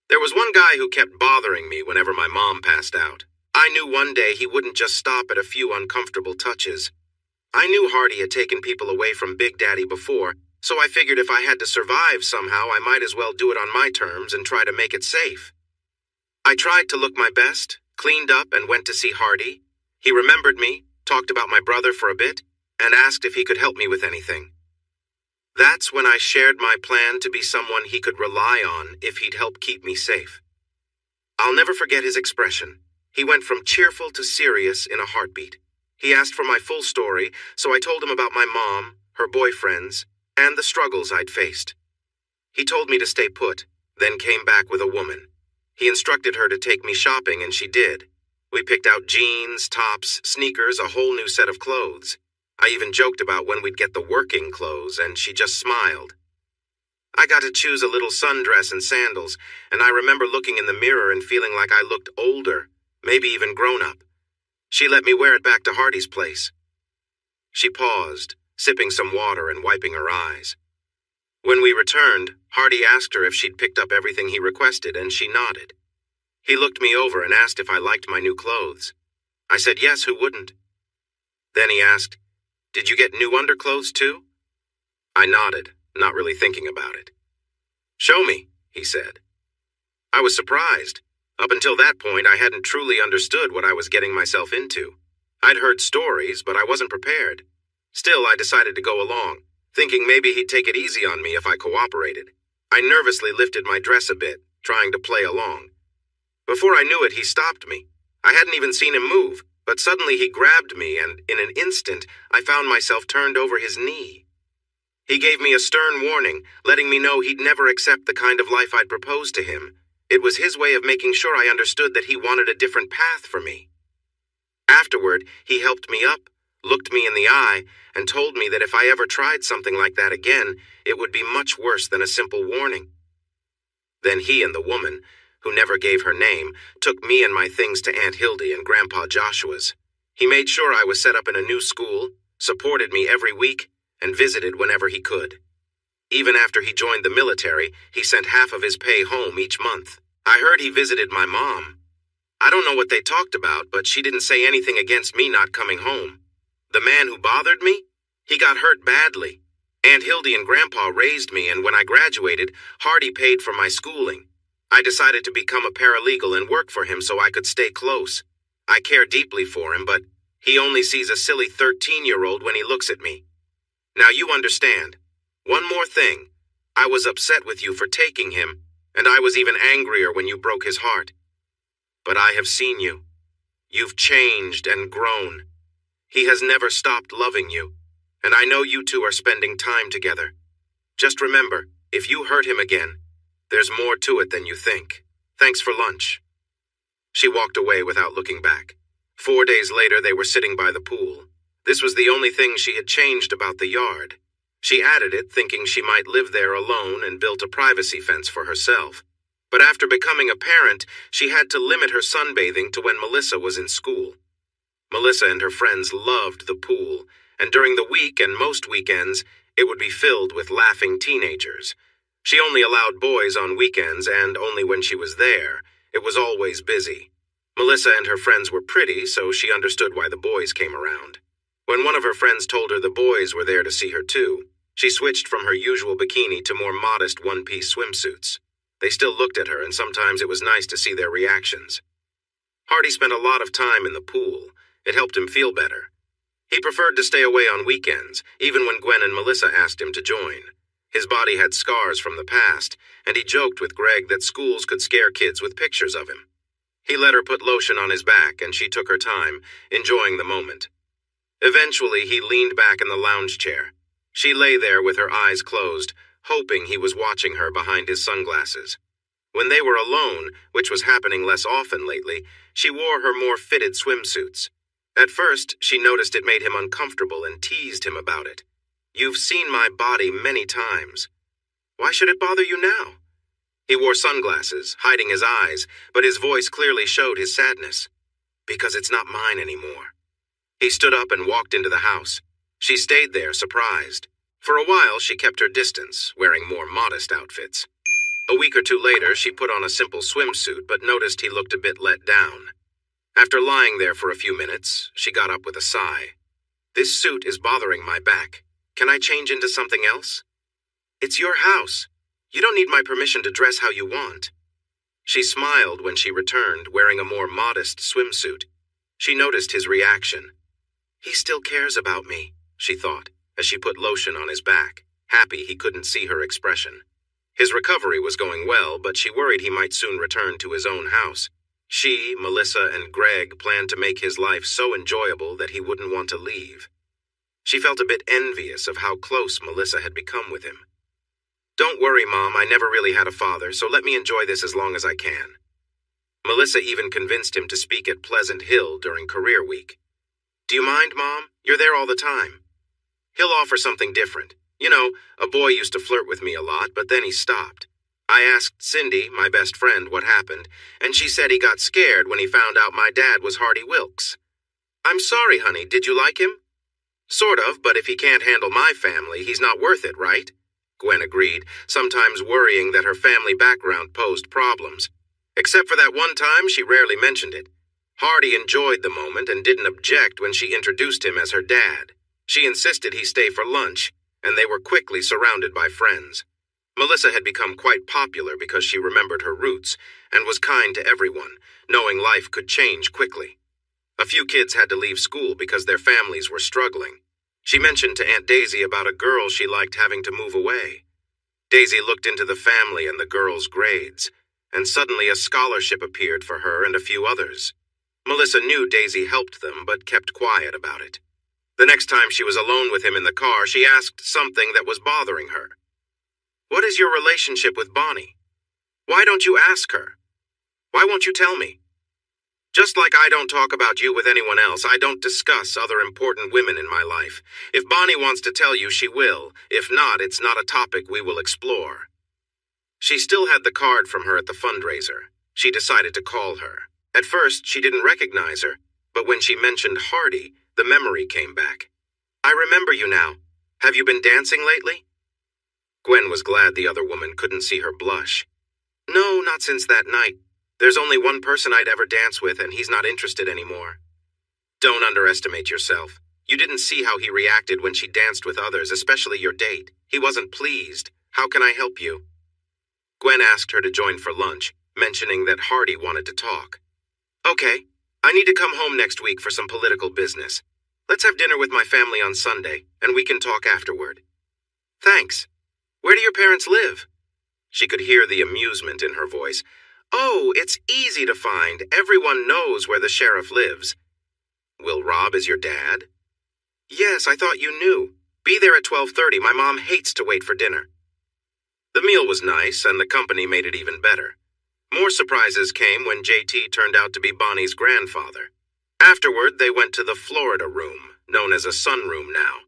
There was one guy who kept bothering me whenever my mom passed out. I knew one day he wouldn't just stop at a few uncomfortable touches. I knew Hardy had taken people away from Big Daddy before, so I figured if I had to survive somehow, I might as well do it on my terms and try to make it safe. I tried to look my best, cleaned up, and went to see Hardy. He remembered me, talked about my brother for a bit, and asked if he could help me with anything. That's when I shared my plan to be someone he could rely on if he'd help keep me safe. I'll never forget his expression. He went from cheerful to serious in a heartbeat. He asked for my full story, so I told him about my mom, her boyfriends, and the struggles I'd faced. He told me to stay put, then came back with a woman. He instructed her to take me shopping, and she did. We picked out jeans, tops, sneakers, a whole new set of clothes. I even joked about when we'd get the working clothes, and she just smiled. I got to choose a little sundress and sandals, and I remember looking in the mirror and feeling like I looked older, maybe even grown up. She let me wear it back to Hardy's place. She paused, sipping some water and wiping her eyes. When we returned, Hardy asked her if she'd picked up everything he requested, and she nodded. He looked me over and asked if I liked my new clothes. I said yes, who wouldn't? Then he asked, "Did you get new underclothes too?" I nodded, not really thinking about it. "Show me," he said. I was surprised. Up until that point, I hadn't truly understood what I was getting myself into. I'd heard stories, but I wasn't prepared. Still, I decided to go along, thinking maybe he'd take it easy on me if I cooperated. I nervously lifted my dress a bit, trying to play along. Before I knew it, he stopped me. I hadn't even seen him move, but suddenly he grabbed me, and in an instant, I found myself turned over his knee. He gave me a stern warning, letting me know he'd never accept the kind of life I'd proposed to him. It was his way of making sure I understood that he wanted a different path for me. Afterward, he helped me up, looked me in the eye, and told me that if I ever tried something like that again, it would be much worse than a simple warning. Then he and the woman, who never gave her name, took me and my things to Aunt Hildy and Grandpa Joshua's. He made sure I was set up in a new school, supported me every week, and visited whenever he could. Even after he joined the military, he sent half of his pay home each month. I heard he visited my mom. I don't know what they talked about, but she didn't say anything against me not coming home. The man who bothered me? He got hurt badly. Aunt Hildy and Grandpa raised me, and when I graduated, Hardy paid for my schooling. I decided to become a paralegal and work for him so I could stay close. I care deeply for him, but he only sees a silly 13-year-old when he looks at me. Now you understand. One more thing. I was upset with you for taking him, and I was even angrier when you broke his heart. But I have seen you. You've changed and grown. He has never stopped loving you, and I know you two are spending time together. Just remember, if you hurt him again, there's more to it than you think. Thanks for lunch. She walked away without looking back. 4 days later, they were sitting by the pool. This was the only thing she had changed about the yard. She added it, thinking she might live there alone, and built a privacy fence for herself. But after becoming a parent, she had to limit her sunbathing to when Melissa was in school. Melissa and her friends loved the pool, and during the week and most weekends, it would be filled with laughing teenagers. She only allowed boys on weekends, and only when she was there. It was always busy. Melissa and her friends were pretty, so she understood why the boys came around. When one of her friends told her the boys were there to see her too, she switched from her usual bikini to more modest one-piece swimsuits. They still looked at her, and sometimes it was nice to see their reactions. Hardy spent a lot of time in the pool. It helped him feel better. He preferred to stay away on weekends, even when Gwen and Melissa asked him to join. His body had scars from the past, and he joked with Greg that schools could scare kids with pictures of him. He let her put lotion on his back, and she took her time, enjoying the moment. Eventually, he leaned back in the lounge chair. She lay there with her eyes closed, hoping he was watching her behind his sunglasses. When they were alone, which was happening less often lately, she wore her more fitted swimsuits. At first, she noticed it made him uncomfortable and teased him about it. "You've seen my body many times. Why should it bother you now?" He wore sunglasses, hiding his eyes, but his voice clearly showed his sadness. "Because it's not mine anymore." He stood up and walked into the house. She stayed there, surprised. For a while, she kept her distance, wearing more modest outfits. A week or two later, she put on a simple swimsuit, but noticed he looked a bit let down. After lying there for a few minutes, she got up with a sigh. "This suit is bothering my back. Can I change into something else?" "It's your house. You don't need my permission to dress how you want." She smiled when she returned, wearing a more modest swimsuit. She noticed his reaction. "He still cares about me," she thought, as she put lotion on his back, happy he couldn't see her expression. His recovery was going well, but she worried he might soon return to his own house. She, Melissa, and Greg planned to make his life so enjoyable that he wouldn't want to leave. She felt a bit envious of how close Melissa had become with him. "Don't worry, Mom, I never really had a father, so let me enjoy this as long as I can." Melissa even convinced him to speak at Pleasant Hill during Career Week. "Do you mind, Mom? You're there all the time." "He'll offer something different. You know, a boy used to flirt with me a lot, but then he stopped. I asked Cindy, my best friend, what happened, and she said he got scared when he found out my dad was Hardy Wilkes." "I'm sorry, honey, did you like him?" "Sort of, but if he can't handle my family, he's not worth it, right?" Gwen agreed, sometimes worrying that her family background posed problems. Except for that one time, she rarely mentioned it. Hardy enjoyed the moment and didn't object when she introduced him as her dad. She insisted he stay for lunch, and they were quickly surrounded by friends. Melissa had become quite popular because she remembered her roots and was kind to everyone, knowing life could change quickly. A few kids had to leave school because their families were struggling. She mentioned to Aunt Daisy about a girl she liked having to move away. Daisy looked into the family and the girl's grades, and suddenly a scholarship appeared for her and a few others. Melissa knew Daisy helped them, but kept quiet about it. The next time she was alone with him in the car, she asked something that was bothering her. "What is your relationship with Bonnie? Why don't you ask her? Why won't you tell me? Just like I don't talk about you with anyone else, I don't discuss other important women in my life. If Bonnie wants to tell you, she will. If not, it's not a topic we will explore." She still had the card from her at the fundraiser. She decided to call her. At first, she didn't recognize her, but when she mentioned Hardy, the memory came back. "I remember you now. Have you been dancing lately?" Gwen was glad the other woman couldn't see her blush. "No, not since that night. There's only one person I'd ever dance with, and he's not interested anymore." "Don't underestimate yourself. You didn't see how he reacted when she danced with others, especially your date. He wasn't pleased. How can I help you?" Gwen asked her to join for lunch, mentioning that Hardy wanted to talk. "Okay. I need to come home next week for some political business. Let's have dinner with my family on Sunday, and we can talk afterward." "Thanks. Where do your parents live?" She could hear the amusement in her voice. "Oh, it's easy to find. Everyone knows where the sheriff lives." "Will Rob is your dad?" "Yes, I thought you knew. Be there at 12:30. My mom hates to wait for dinner." The meal was nice, and the company made it even better. More surprises came when JT turned out to be Bonnie's grandfather. Afterward, they went to the Florida room, known as a sunroom now.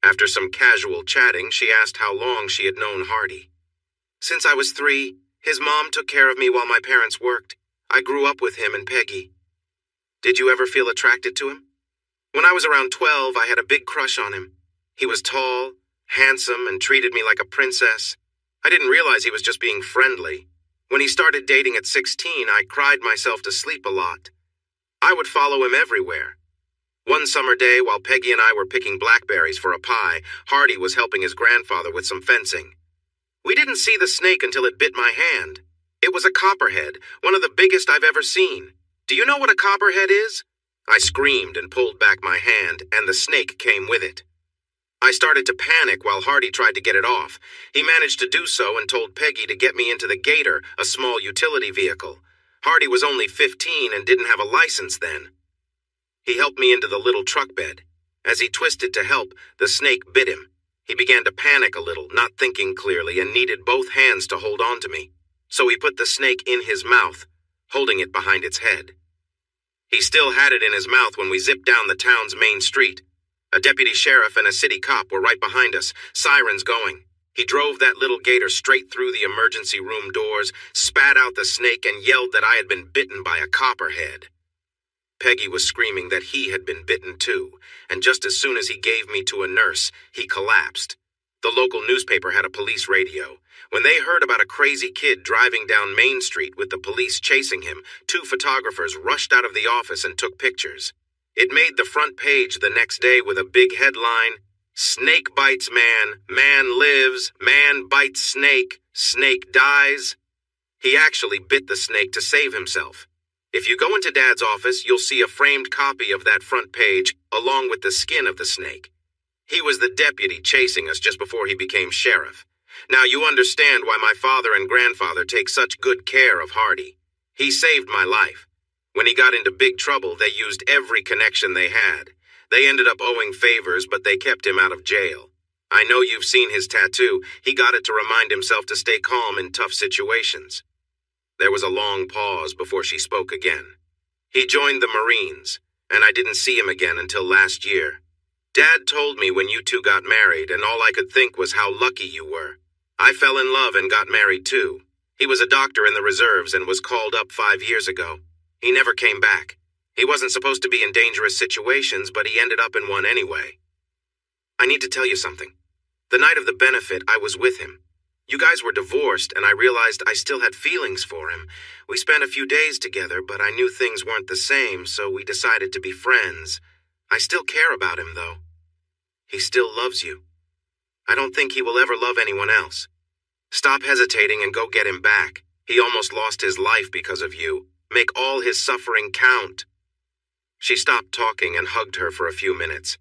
After some casual chatting, she asked how long she had known Hardy. "Since I was 3, his mom took care of me while my parents worked. I grew up with him and Peggy." "Did you ever feel attracted to him?" "When I was around 12, I had a big crush on him. He was tall, handsome, and treated me like a princess. I didn't realize he was just being friendly. When he started dating at 16, I cried myself to sleep a lot. I would follow him everywhere. One summer day, while Peggy and I were picking blackberries for a pie, Hardy was helping his grandfather with some fencing. We didn't see the snake until it bit my hand. It was a copperhead, one of the biggest I've ever seen. Do you know what a copperhead is?" I screamed and pulled back my hand, and the snake came with it. I started to panic while Hardy tried to get it off. He managed to do so and told Peggy to get me into the Gator, a small utility vehicle. Hardy was only 15 and didn't have a license then. He helped me into the little truck bed. As he twisted to help, the snake bit him. He began to panic a little, not thinking clearly, and needed both hands to hold on to me. So he put the snake in his mouth, holding it behind its head. He still had it in his mouth when we zipped down the town's main street. A deputy sheriff and a city cop were right behind us, sirens going. He drove that little gator straight through the emergency room doors, spat out the snake, and yelled that I had been bitten by a copperhead. Peggy was screaming that he had been bitten too, and just as soon as he gave me to a nurse, he collapsed. The local newspaper had a police radio. When they heard about a crazy kid driving down Main Street with the police chasing him, 2 photographers rushed out of the office and took pictures. It made the front page the next day with a big headline, "Snake bites man, man lives, man bites snake, snake dies." He actually bit the snake to save himself. If you go into Dad's office, you'll see a framed copy of that front page, along with the skin of the snake. He was the deputy chasing us just before he became sheriff. Now you understand why my father and grandfather take such good care of Hardy. He saved my life. When he got into big trouble, they used every connection they had. They ended up owing favors, but they kept him out of jail. I know you've seen his tattoo. He got it to remind himself to stay calm in tough situations. There was a long pause before she spoke again. He joined the Marines, and I didn't see him again until last year. Dad told me when you two got married, and all I could think was how lucky you were. I fell in love and got married too. He was a doctor in the reserves and was called up 5 years ago. He never came back. He wasn't supposed to be in dangerous situations, but he ended up in one anyway. I need to tell you something. The night of the benefit, I was with him. You guys were divorced, and I realized I still had feelings for him. We spent a few days together, but I knew things weren't the same, so we decided to be friends. I still care about him, though. He still loves you. I don't think he will ever love anyone else. Stop hesitating and go get him back. He almost lost his life because of you. Make all his suffering count. She stopped talking and hugged her for a few minutes.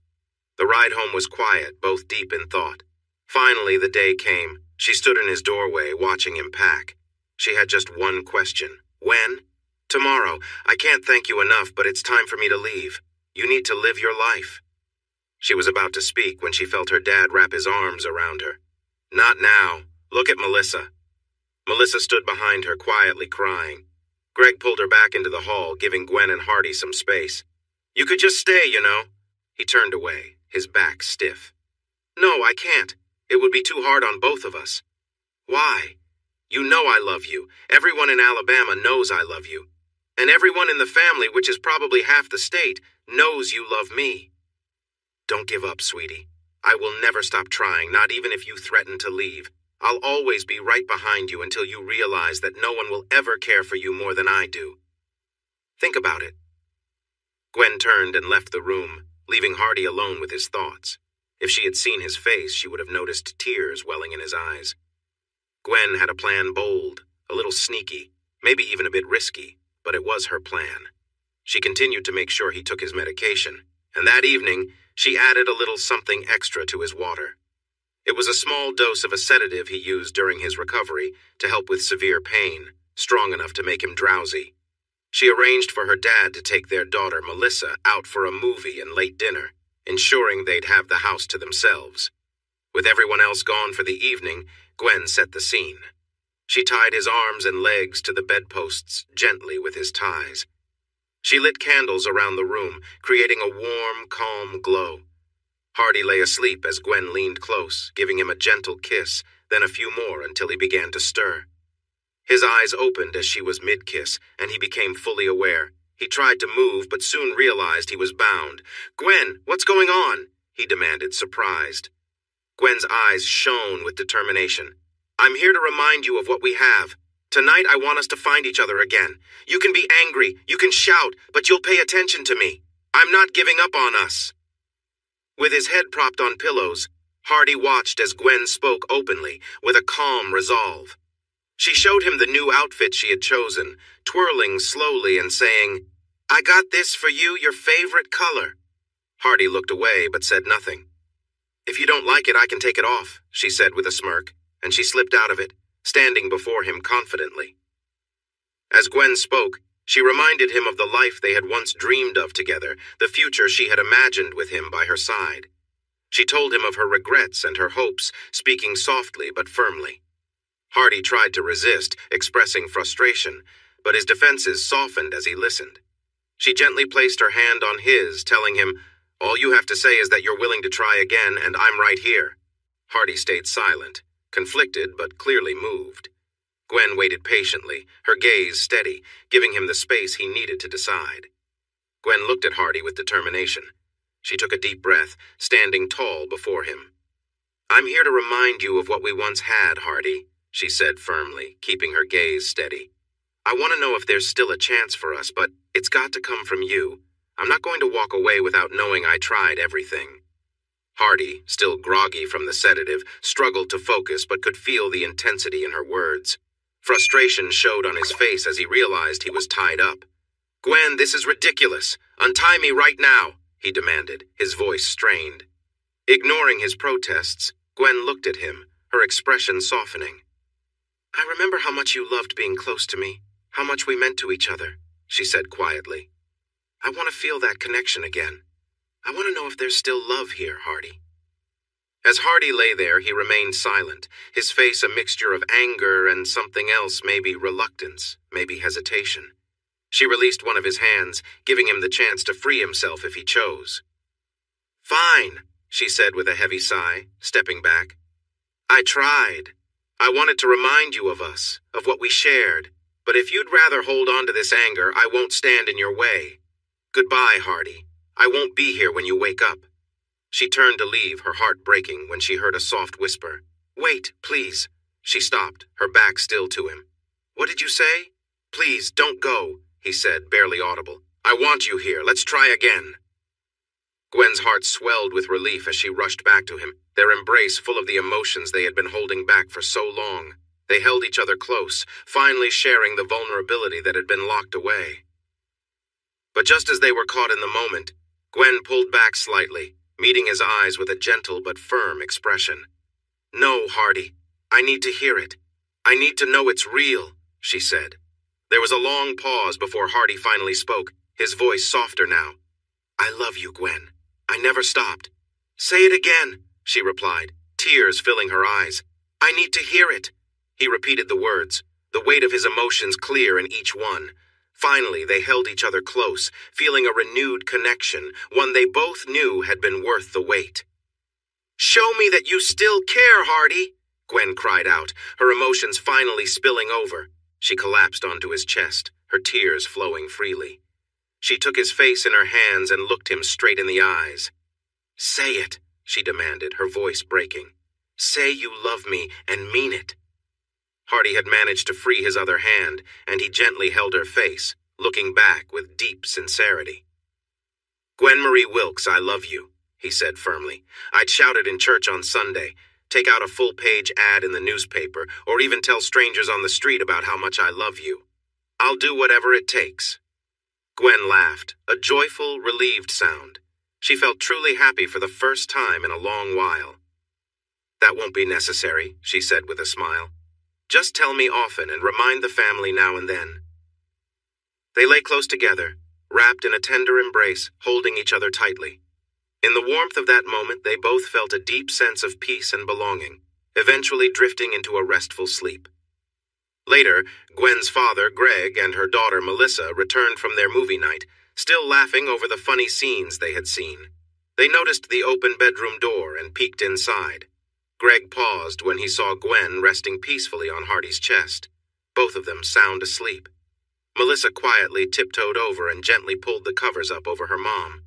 The ride home was quiet, both deep in thought. Finally, the day came. She stood in his doorway, watching him pack. She had just one question. When? Tomorrow. I can't thank you enough, but it's time for me to leave. You need to live your life. She was about to speak when she felt her dad wrap his arms around her. Not now. Look at Melissa. Melissa stood behind her, quietly crying. Greg pulled her back into the hall, giving Gwen and Hardy some space. You could just stay, you know. He turned away, his back stiff. No, I can't. It would be too hard on both of us. Why? You know I love you. Everyone in Alabama knows I love you. And everyone in the family, which is probably half the state, knows you love me. Don't give up, sweetie. I will never stop trying, not even if you threaten to leave. I'll always be right behind you until you realize that no one will ever care for you more than I do. Think about it. Gwen turned and left the room, leaving Hardy alone with his thoughts. If she had seen his face, she would have noticed tears welling in his eyes. Gwen had a plan bold, a little sneaky, maybe even a bit risky, but it was her plan. She continued to make sure he took his medication, and that evening, she added a little something extra to his water. It was a small dose of a sedative he used during his recovery to help with severe pain, strong enough to make him drowsy. She arranged for her dad to take their daughter, Melissa, out for a movie and late dinner, ensuring they'd have the house to themselves. With everyone else gone for the evening, Gwen set the scene. She tied his arms and legs to the bedposts gently with his ties. She lit candles around the room, creating a warm, calm glow. Hardy lay asleep as Gwen leaned close, giving him a gentle kiss, then a few more until he began to stir. His eyes opened as she was mid-kiss, and he became fully aware. He tried to move, but soon realized he was bound. "Gwen, what's going on?" he demanded, surprised. Gwen's eyes shone with determination. "I'm here to remind you of what we have. Tonight I want us to find each other again. You can be angry, you can shout, but you'll pay attention to me. I'm not giving up on us." With his head propped on pillows, Hardy watched as Gwen spoke openly, with a calm resolve. She showed him the new outfit she had chosen, twirling slowly and saying, "I got this for you, your favorite color." Hardy looked away but said nothing. "If you don't like it, I can take it off," she said with a smirk, and she slipped out of it, standing before him confidently. As Gwen spoke, she reminded him of the life they had once dreamed of together, the future she had imagined with him by her side. She told him of her regrets and her hopes, speaking softly but firmly. Hardy tried to resist, expressing frustration, but his defenses softened as he listened. She gently placed her hand on his, telling him, "All you have to say is that you're willing to try again, and I'm right here." Hardy stayed silent, conflicted but clearly moved. Gwen waited patiently, her gaze steady, giving him the space he needed to decide. Gwen looked at Hardy with determination. She took a deep breath, standing tall before him. "I'm here to remind you of what we once had, Hardy," she said firmly, keeping her gaze steady. "I want to know if there's still a chance for us, but it's got to come from you. I'm not going to walk away without knowing I tried everything." Hardy, still groggy from the sedative, struggled to focus but could feel the intensity in her words. Frustration showed on his face as he realized he was tied up. "Gwen, this is ridiculous. Untie me right now," he demanded, his voice strained. Ignoring his protests, Gwen looked at him, her expression softening. "I remember how much you loved being close to me, how much we meant to each other," she said quietly. "I want to feel that connection again. I want to know if there's still love here, Hardy." As Hardy lay there, he remained silent, his face a mixture of anger and something else, maybe reluctance, maybe hesitation. She released one of his hands, giving him the chance to free himself if he chose. "Fine," she said with a heavy sigh, stepping back. "I tried. I wanted to remind you of us, of what we shared. But if you'd rather hold on to this anger, I won't stand in your way. Goodbye, Hardy. I won't be here when you wake up." She turned to leave, her heart breaking, when she heard a soft whisper. "Wait, please." She stopped, her back still to him. "What did you say?" "Please, don't go," he said, barely audible. "I want you here. Let's try again." Gwen's heart swelled with relief as she rushed back to him, their embrace full of the emotions they had been holding back for so long. They held each other close, finally sharing the vulnerability that had been locked away. But just as they were caught in the moment, Gwen pulled back slightly, meeting his eyes with a gentle but firm expression. "No, Hardy. I need to hear it. I need to know it's real," she said. There was a long pause before Hardy finally spoke, his voice softer now. "I love you, Gwen. I never stopped." "Say it again," she replied, tears filling her eyes. "I need to hear it." He repeated the words, the weight of his emotions clear in each one. Finally, they held each other close, feeling a renewed connection, one they both knew had been worth the wait. "Show me that you still care, Hardy," Gwen cried out, her emotions finally spilling over. She collapsed onto his chest, her tears flowing freely. She took his face in her hands and looked him straight in the eyes. "Say it," she demanded, her voice breaking. "Say you love me and mean it." Hardy had managed to free his other hand, and he gently held her face, looking back with deep sincerity. "Gwen Marie Wilkes, I love you," he said firmly. "I'd shout it in church on Sunday, take out a full-page ad in the newspaper, or even tell strangers on the street about how much I love you. I'll do whatever it takes." Gwen laughed, a joyful, relieved sound. She felt truly happy for the first time in a long while. "That won't be necessary," she said with a smile. "Just tell me often and remind the family now and then." They lay close together, wrapped in a tender embrace, holding each other tightly. In the warmth of that moment, they both felt a deep sense of peace and belonging, eventually drifting into a restful sleep. Later, Gwen's father, Greg, and her daughter, Melissa, returned from their movie night, still laughing over the funny scenes they had seen. They noticed the open bedroom door and peeked inside. Greg paused when he saw Gwen resting peacefully on Hardy's chest, both of them sound asleep. Melissa quietly tiptoed over and gently pulled the covers up over her mom.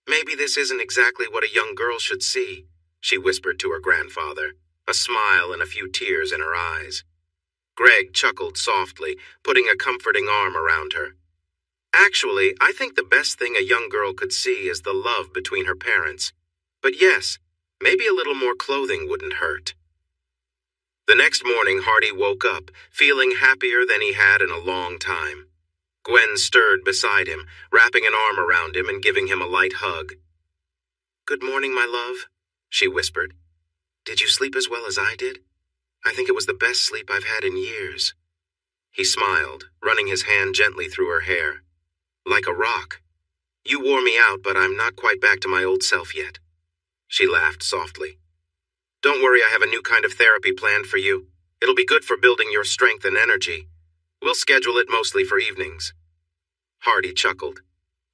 "Maybe this isn't exactly what a young girl should see," she whispered to her grandfather, a smile and a few tears in her eyes. Greg chuckled softly, putting a comforting arm around her. "Actually, I think the best thing a young girl could see is the love between her parents. But yes, maybe a little more clothing wouldn't hurt." The next morning, Hardy woke up, feeling happier than he had in a long time. Gwen stirred beside him, wrapping an arm around him and giving him a light hug. "Good morning, my love," she whispered. "Did you sleep as well as I did? I think it was the best sleep I've had in years." He smiled, running his hand gently through her hair. "Like a rock. You wore me out, but I'm not quite back to my old self yet." She laughed softly. Don't worry, I have a new kind of therapy planned for you. It'll be good for building your strength and energy. We'll schedule it mostly for evenings. Hardy chuckled.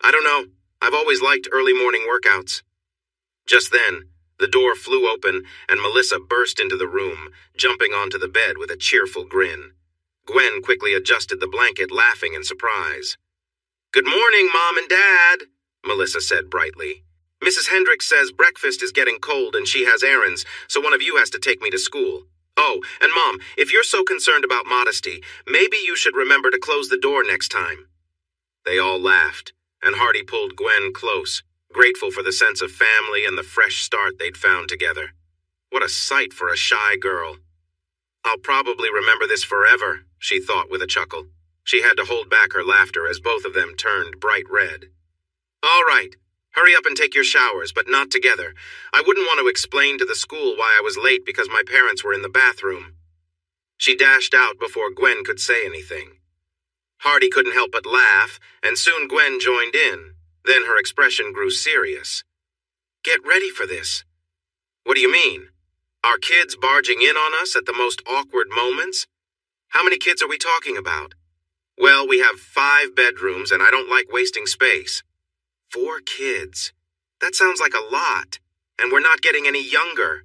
I don't know. I've always liked early morning workouts. Just then, the door flew open and Melissa burst into the room, jumping onto the bed with a cheerful grin. Gwen quickly adjusted the blanket, laughing in surprise. Good morning, Mom and Dad, Melissa said brightly. Mrs. Hendricks says breakfast is getting cold and she has errands, so one of you has to take me to school. Oh, and Mom, if you're so concerned about modesty, maybe you should remember to close the door next time. They all laughed, and Hardy pulled Gwen close, grateful for the sense of family and the fresh start they'd found together. What a sight for a shy girl. I'll probably remember this forever, she thought with a chuckle. She had to hold back her laughter as both of them turned bright red. All right, hurry up and take your showers, but not together. I wouldn't want to explain to the school why I was late because my parents were in the bathroom. She dashed out before Gwen could say anything. Hardy couldn't help but laugh, and soon Gwen joined in. Then her expression grew serious. Get ready for this. What do you mean? Are kids barging in on us at the most awkward moments? How many kids are we talking about? Well, we have 5 bedrooms, and I don't like wasting space. 4 kids. That sounds like a lot, and we're not getting any younger.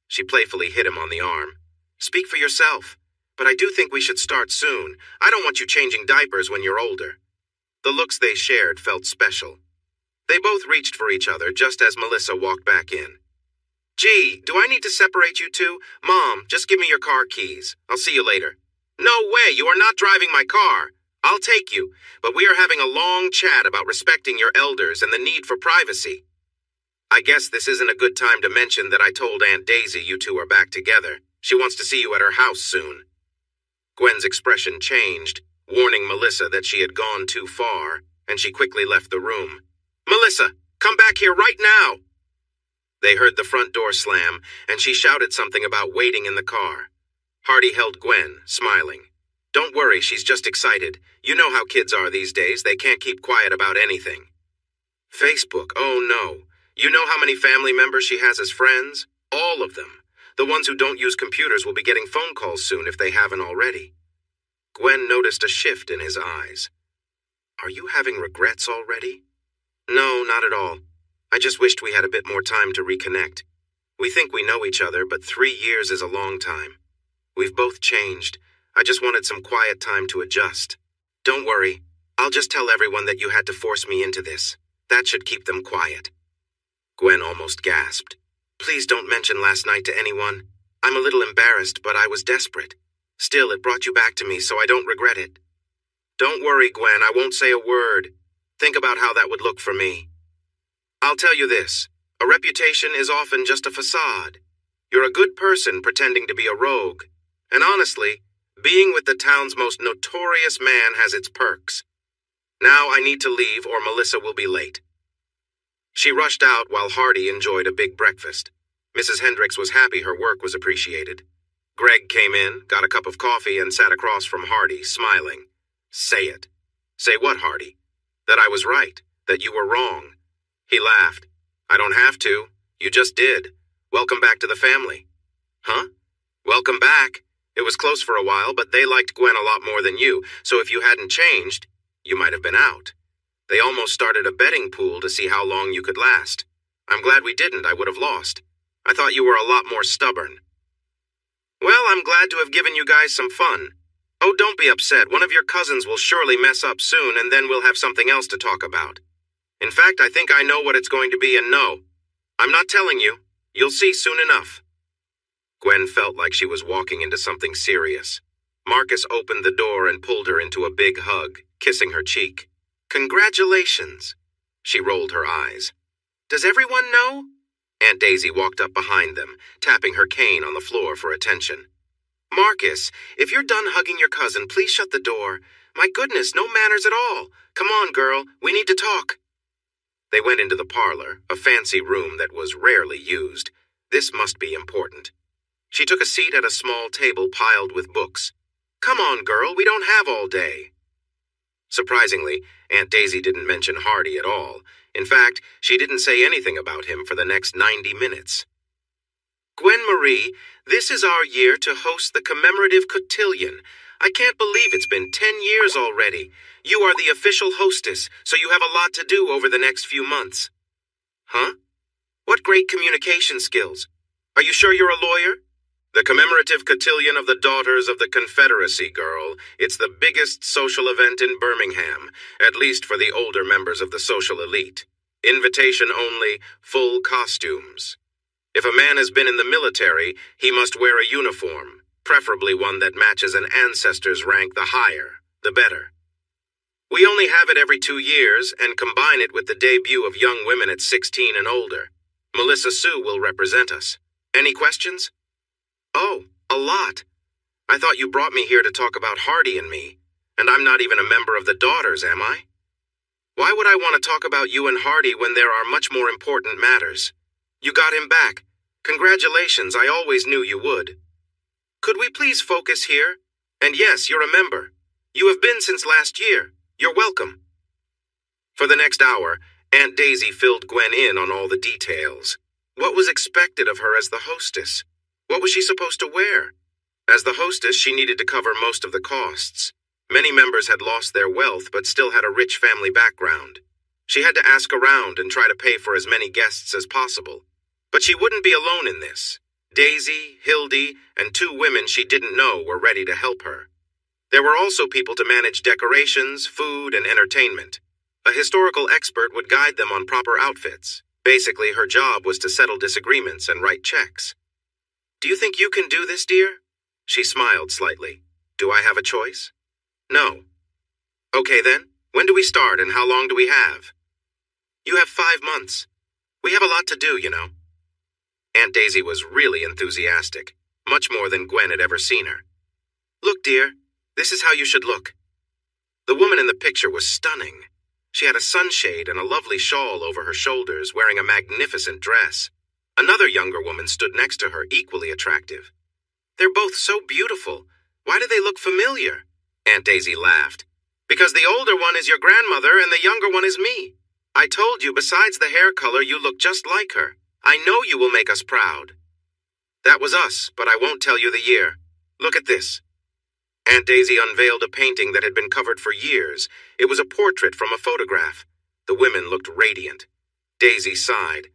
She playfully hit him on the arm. Speak for yourself, but I do think we should start soon. I don't want you changing diapers when you're older. The looks they shared felt special. They both reached for each other just as Melissa walked back in. Gee, do I need to separate you two? Mom, just give me your car keys. I'll see you later. No way, you are not driving my car. I'll take you, but we are having a long chat about respecting your elders and the need for privacy. I guess this isn't a good time to mention that I told Aunt Daisy you two are back together. She wants to see you at her house soon. Gwen's expression changed, warning Melissa that she had gone too far, and she quickly left the room. Melissa, come back here right now! They heard the front door slam, and she shouted something about waiting in the car. Hardy held Gwen, smiling. Don't worry, she's just excited. You know how kids are these days. They can't keep quiet about anything. Facebook, oh no. You know how many family members she has as friends? All of them. The ones who don't use computers will be getting phone calls soon if they haven't already. Gwen noticed a shift in his eyes. Are you having regrets already? No, not at all. I just wished we had a bit more time to reconnect. We think we know each other, but 3 years is a long time. We've both changed. I just wanted some quiet time to adjust. Don't worry. I'll just tell everyone that you had to force me into this. That should keep them quiet. Gwen almost gasped. Please don't mention last night to anyone. I'm a little embarrassed, but I was desperate. Still, it brought you back to me, so I don't regret it. Don't worry, Gwen. I won't say a word. Think about how that would look for me. I'll tell you this. A reputation is often just a facade. You're a good person pretending to be a rogue. And honestly, being with the town's most notorious man has its perks. Now I need to leave or Melissa will be late. She rushed out while Hardy enjoyed a big breakfast. Mrs. Hendricks was happy her work was appreciated. Greg came in, got a cup of coffee, and sat across from Hardy, smiling. Say it. Say what, Hardy? That I was right, that you were wrong. He laughed. I don't have to. You just did. Welcome back to the family. Huh? Welcome back. It was close for a while, but they liked Gwen a lot more than you, so if you hadn't changed, you might have been out. They almost started a betting pool to see how long you could last. I'm glad we didn't. I would have lost. I thought you were a lot more stubborn. Well, I'm glad to have given you guys some fun. Oh, don't be upset. One of your cousins will surely mess up soon, and then we'll have something else to talk about. In fact, I think I know what it's going to be, and no, I'm not telling you. You'll see soon enough. Gwen felt like she was walking into something serious. Marcus opened the door and pulled her into a big hug, kissing her cheek. Congratulations. She rolled her eyes. Does everyone know? Aunt Daisy walked up behind them, tapping her cane on the floor for attention. Marcus, if you're done hugging your cousin, please shut the door. My goodness, no manners at all. Come on, girl, we need to talk. They went into the parlor, a fancy room that was rarely used. This must be important. She took a seat at a small table piled with books. Come on, girl, we don't have all day. Surprisingly, Aunt Daisy didn't mention Hardy at all. In fact, she didn't say anything about him for the next 90 minutes. Gwen Marie, this is our year to host the commemorative cotillion. I can't believe it's been 10 years already. You are the official hostess, so you have a lot to do over the next few months. Huh? What great communication skills. Are you sure you're a lawyer? The commemorative cotillion of the Daughters of the Confederacy, girl. It's the biggest social event in Birmingham, at least for the older members of the social elite. Invitation only, full costumes. If a man has been in the military, he must wear a uniform, preferably one that matches an ancestor's rank. The higher, the better. We only have it every 2 years and combine it with the debut of young women at 16 and older. Melissa Sue will represent us. Any questions? Oh, a lot. I thought you brought me here to talk about Hardy and me, and I'm not even a member of the Daughters, am I? Why would I want to talk about you and Hardy when there are much more important matters? You got him back. Congratulations, I always knew you would. Could we please focus here? And yes, you're a member. You have been since last year. You're welcome. For the next hour, Aunt Daisy filled Gwen in on all the details. What was expected of her as the hostess? What was she supposed to wear? As the hostess, she needed to cover most of the costs. Many members had lost their wealth but still had a rich family background. She had to ask around and try to pay for as many guests as possible. But she wouldn't be alone in this. Daisy, Hildy, and 2 women she didn't know were ready to help her. There were also people to manage decorations, food, and entertainment. A historical expert would guide them on proper outfits. Basically, her job was to settle disagreements and write checks. Do you think you can do this, dear? She smiled slightly. Do I have a choice? No. Okay then, when do we start and how long do we have? You have 5 months. We have a lot to do, you know. Aunt Daisy was really enthusiastic, much more than Gwen had ever seen her. Look, dear, this is how you should look. The woman in the picture was stunning. She had a sunshade and a lovely shawl over her shoulders, wearing a magnificent dress. Another younger woman stood next to her, equally attractive. They're both so beautiful. Why do they look familiar? Aunt Daisy laughed. Because the older one is your grandmother and the younger one is me. I told you, besides the hair color, you look just like her. I know you will make us proud. That was us, but I won't tell you the year. Look at this. Aunt Daisy unveiled a painting that had been covered for years. It was a portrait from a photograph. The women looked radiant. Daisy sighed.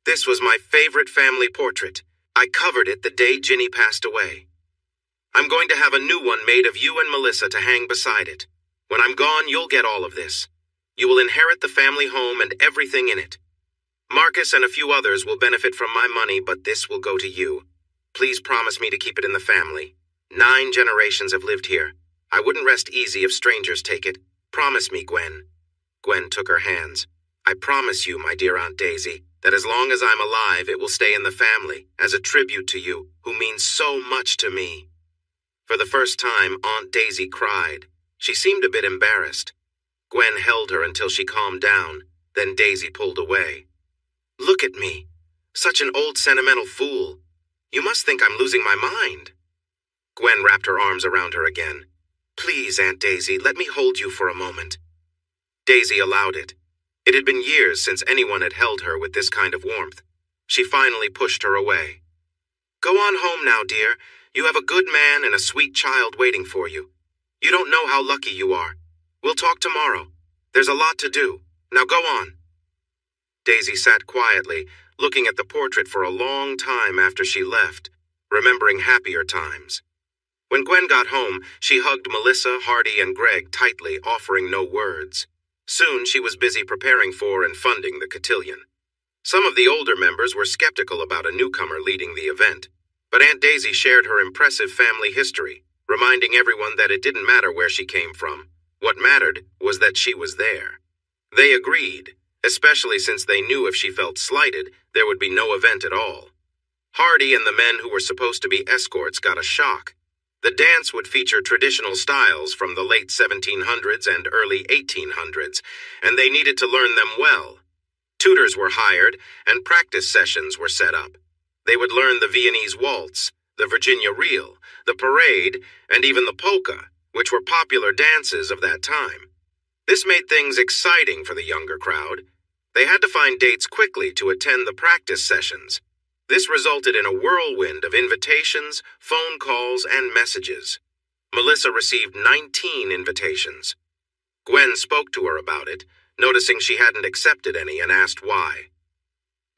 This was my favorite family portrait. I covered it the day Ginny passed away. I'm going to have a new one made of you and Melissa to hang beside it. When I'm gone, you'll get all of this. You will inherit the family home and everything in it. Marcus and a few others will benefit from my money, but this will go to you. Please promise me to keep it in the family. 9 generations have lived here. I wouldn't rest easy if strangers take it. Promise me, Gwen. Gwen took her hands. I promise you, my dear Aunt Daisy, that as long as I'm alive, it will stay in the family, as a tribute to you, who means so much to me. For the first time, Aunt Daisy cried. She seemed a bit embarrassed. Gwen held her until she calmed down, then Daisy pulled away. Look at me. Such an old sentimental fool. You must think I'm losing my mind. Gwen wrapped her arms around her again. Please, Aunt Daisy, let me hold you for a moment. Daisy allowed it. It had been years since anyone had held her with this kind of warmth. She finally pushed her away. Go on home now, dear. You have a good man and a sweet child waiting for you. You don't know how lucky you are. We'll talk tomorrow. There's a lot to do. Now go on. Daisy sat quietly, looking at the portrait for a long time after she left, remembering happier times. When Gwen got home, she hugged Melissa, Hardy, and Greg tightly, offering no words. Soon she was busy preparing for and funding the cotillion. Some of the older members were skeptical about a newcomer leading the event, but Aunt Daisy shared her impressive family history, reminding everyone that it didn't matter where she came from. What mattered was that she was there. They agreed, especially since they knew if she felt slighted, there would be no event at all. Hardy and the men who were supposed to be escorts got a shock. The dance would feature traditional styles from the late 1700s and early 1800s, and they needed to learn them well. Tutors were hired, and practice sessions were set up. They would learn the Viennese waltz, the Virginia reel, the parade, and even the polka, which were popular dances of that time. This made things exciting for the younger crowd. They had to find dates quickly to attend the practice sessions. This resulted in a whirlwind of invitations, phone calls, and messages. Melissa received 19 invitations. Gwen spoke to her about it, noticing she hadn't accepted any, and asked why.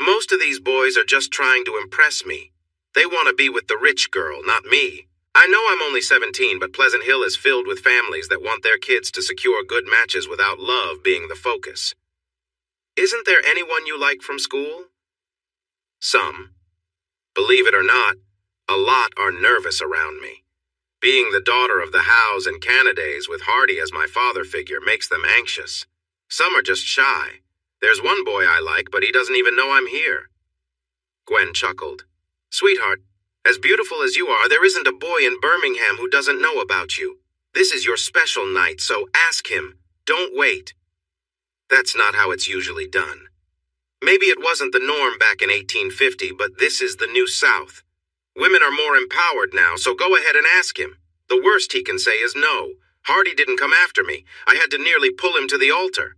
"Most of these boys are just trying to impress me. They want to be with the rich girl, not me. I know I'm only 17, but Pleasant Hill is filled with families that want their kids to secure good matches without love being the focus. Isn't there anyone you like from school?" "Some. Believe it or not, a lot are nervous around me. Being the daughter of the Howes and Canadays with Hardy as my father figure makes them anxious. Some are just shy. There's one boy I like, but he doesn't even know I'm here." Gwen chuckled. "Sweetheart, as beautiful as you are, there isn't a boy in Birmingham who doesn't know about you. This is your special night, so ask him. Don't wait." That's not how it's usually done. Maybe it wasn't the norm back in 1850, but this is the New South. Women are more empowered now, so go ahead and ask him. The worst he can say is no. Hardy didn't come after me. I had to nearly pull him to the altar.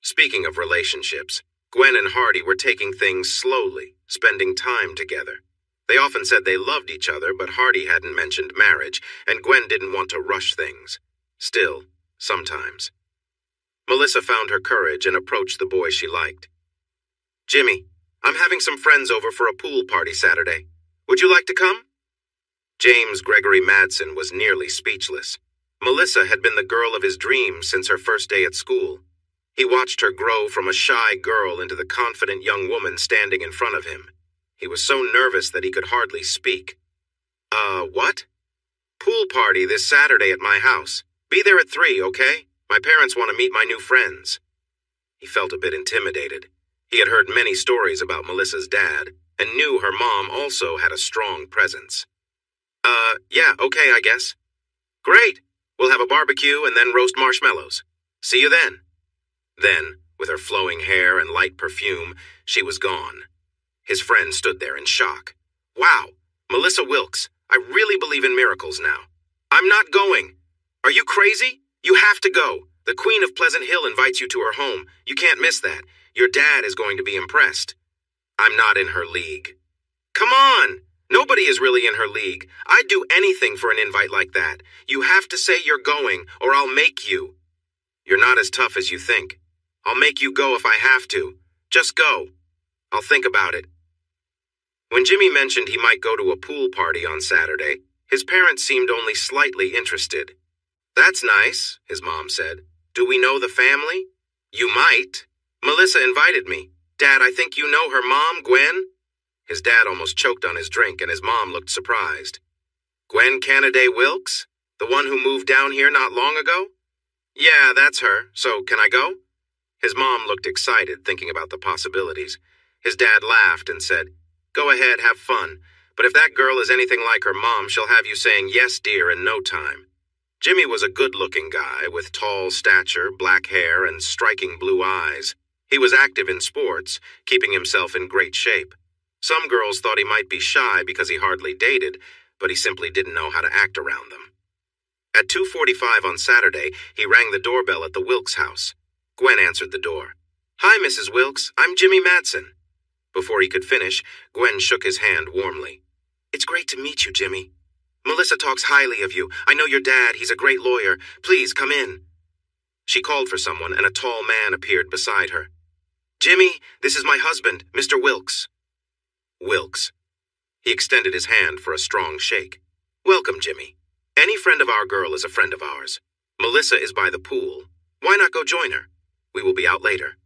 Speaking of relationships, Gwen and Hardy were taking things slowly, spending time together. They often said they loved each other, but Hardy hadn't mentioned marriage, and Gwen didn't want to rush things. Still, sometimes. Melissa found her courage and approached the boy she liked. "Jimmy, I'm having some friends over for a pool party Saturday. Would you like to come?" James Gregory Madsen was nearly speechless. Melissa had been the girl of his dreams since her first day at school. He watched her grow from a shy girl into the confident young woman standing in front of him. He was so nervous that he could hardly speak. What?" "Pool party this Saturday at my house. Be there at 3, okay? My parents want to meet my new friends." He felt a bit intimidated. He had heard many stories about Melissa's dad, and knew her mom also had a strong presence. Yeah, okay, I guess." "Great. We'll have a barbecue and then roast marshmallows. See you then." Then, with her flowing hair and light perfume, she was gone. His friend stood there in shock. "Wow, Melissa Wilkes, I really believe in miracles now." "I'm not going." "Are you crazy? You have to go. The Queen of Pleasant Hill invites you to her home. You can't miss that. Your dad is going to be impressed." "I'm not in her league." "Come on. Nobody is really in her league. I'd do anything for an invite like that. You have to say you're going, or I'll make you." "You're not as tough as you think. I'll make you go if I have to. Just go. I'll think about it." When Jimmy mentioned he might go to a pool party on Saturday, his parents seemed only slightly interested. "That's nice," his mom said. "Do we know the family?" "You might. Melissa invited me. Dad, I think you know her mom, Gwen?" His dad almost choked on his drink, and his mom looked surprised. "Gwen Canada Wilkes? The one who moved down here not long ago?" "Yeah, that's her. So, can I go?" His mom looked excited, thinking about the possibilities. His dad laughed and said, "Go ahead, have fun. But if that girl is anything like her mom, she'll have you saying yes, dear, in no time." Jimmy was a good-looking guy with tall stature, black hair, and striking blue eyes. He was active in sports, keeping himself in great shape. Some girls thought he might be shy because he hardly dated, but he simply didn't know how to act around them. At 2:45 on Saturday, he rang the doorbell at the Wilkes house. Gwen answered the door. "Hi, Mrs. Wilkes. I'm Jimmy Madsen." Before he could finish, Gwen shook his hand warmly. "It's great to meet you, Jimmy. Melissa talks highly of you. I know your dad. He's a great lawyer. Please, come in." She called for someone, and a tall man appeared beside her. "Jimmy, this is my husband, Mr. Wilkes." Wilkes. He extended his hand for a strong shake. "Welcome, Jimmy. Any friend of our girl is a friend of ours. Melissa is by the pool. Why not go join her? We will be out later."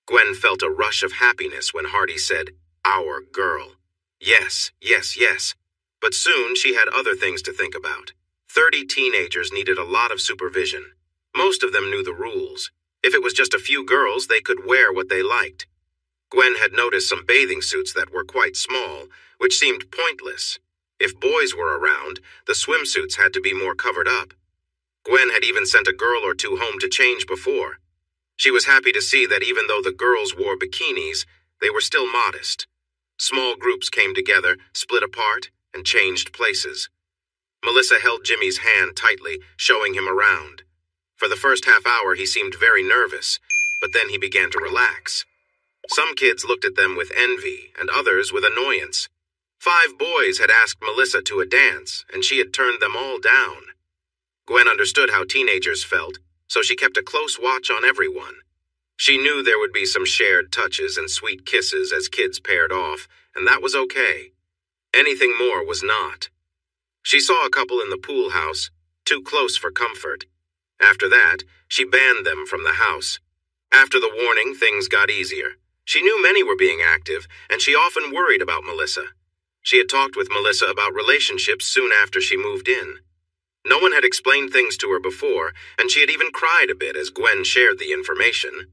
Gwen felt a rush of happiness when Hardy said, "Our girl." Yes, yes, yes. But soon she had other things to think about. 30 teenagers needed a lot of supervision. Most of them knew the rules. If it was just a few girls, they could wear what they liked. Gwen had noticed some bathing suits that were quite small, which seemed pointless. If boys were around, the swimsuits had to be more covered up. Gwen had even sent a girl or two home to change before. She was happy to see that even though the girls wore bikinis, they were still modest. Small groups came together, split apart, and changed places. Melissa held Jimmy's hand tightly, showing him around. For the first half hour, he seemed very nervous, but then he began to relax. Some kids looked at them with envy, and others with annoyance. 5 boys had asked Melissa to a dance, and she had turned them all down. Gwen understood how teenagers felt, so she kept a close watch on everyone. She knew there would be some shared touches and sweet kisses as kids paired off, and that was okay. Anything more was not. She saw a couple in the pool house, too close for comfort. After that, she banned them from the house. After the warning, things got easier. She knew many were being active, and she often worried about Melissa. She had talked with Melissa about relationships soon after she moved in. No one had explained things to her before, and she had even cried a bit as Gwen shared the information.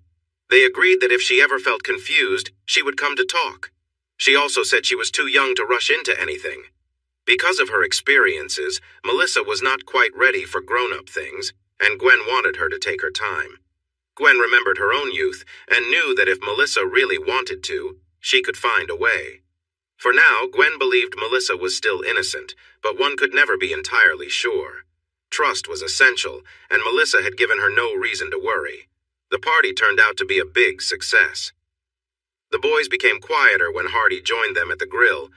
They agreed that if she ever felt confused, she would come to talk. She also said she was too young to rush into anything. Because of her experiences, Melissa was not quite ready for grown-up things, and Gwen wanted her to take her time. Gwen remembered her own youth and knew that if Melissa really wanted to, she could find a way. For now, Gwen believed Melissa was still innocent, but one could never be entirely sure. Trust was essential, and Melissa had given her no reason to worry. The party turned out to be a big success. The boys became quieter when Hardy joined them at the grill,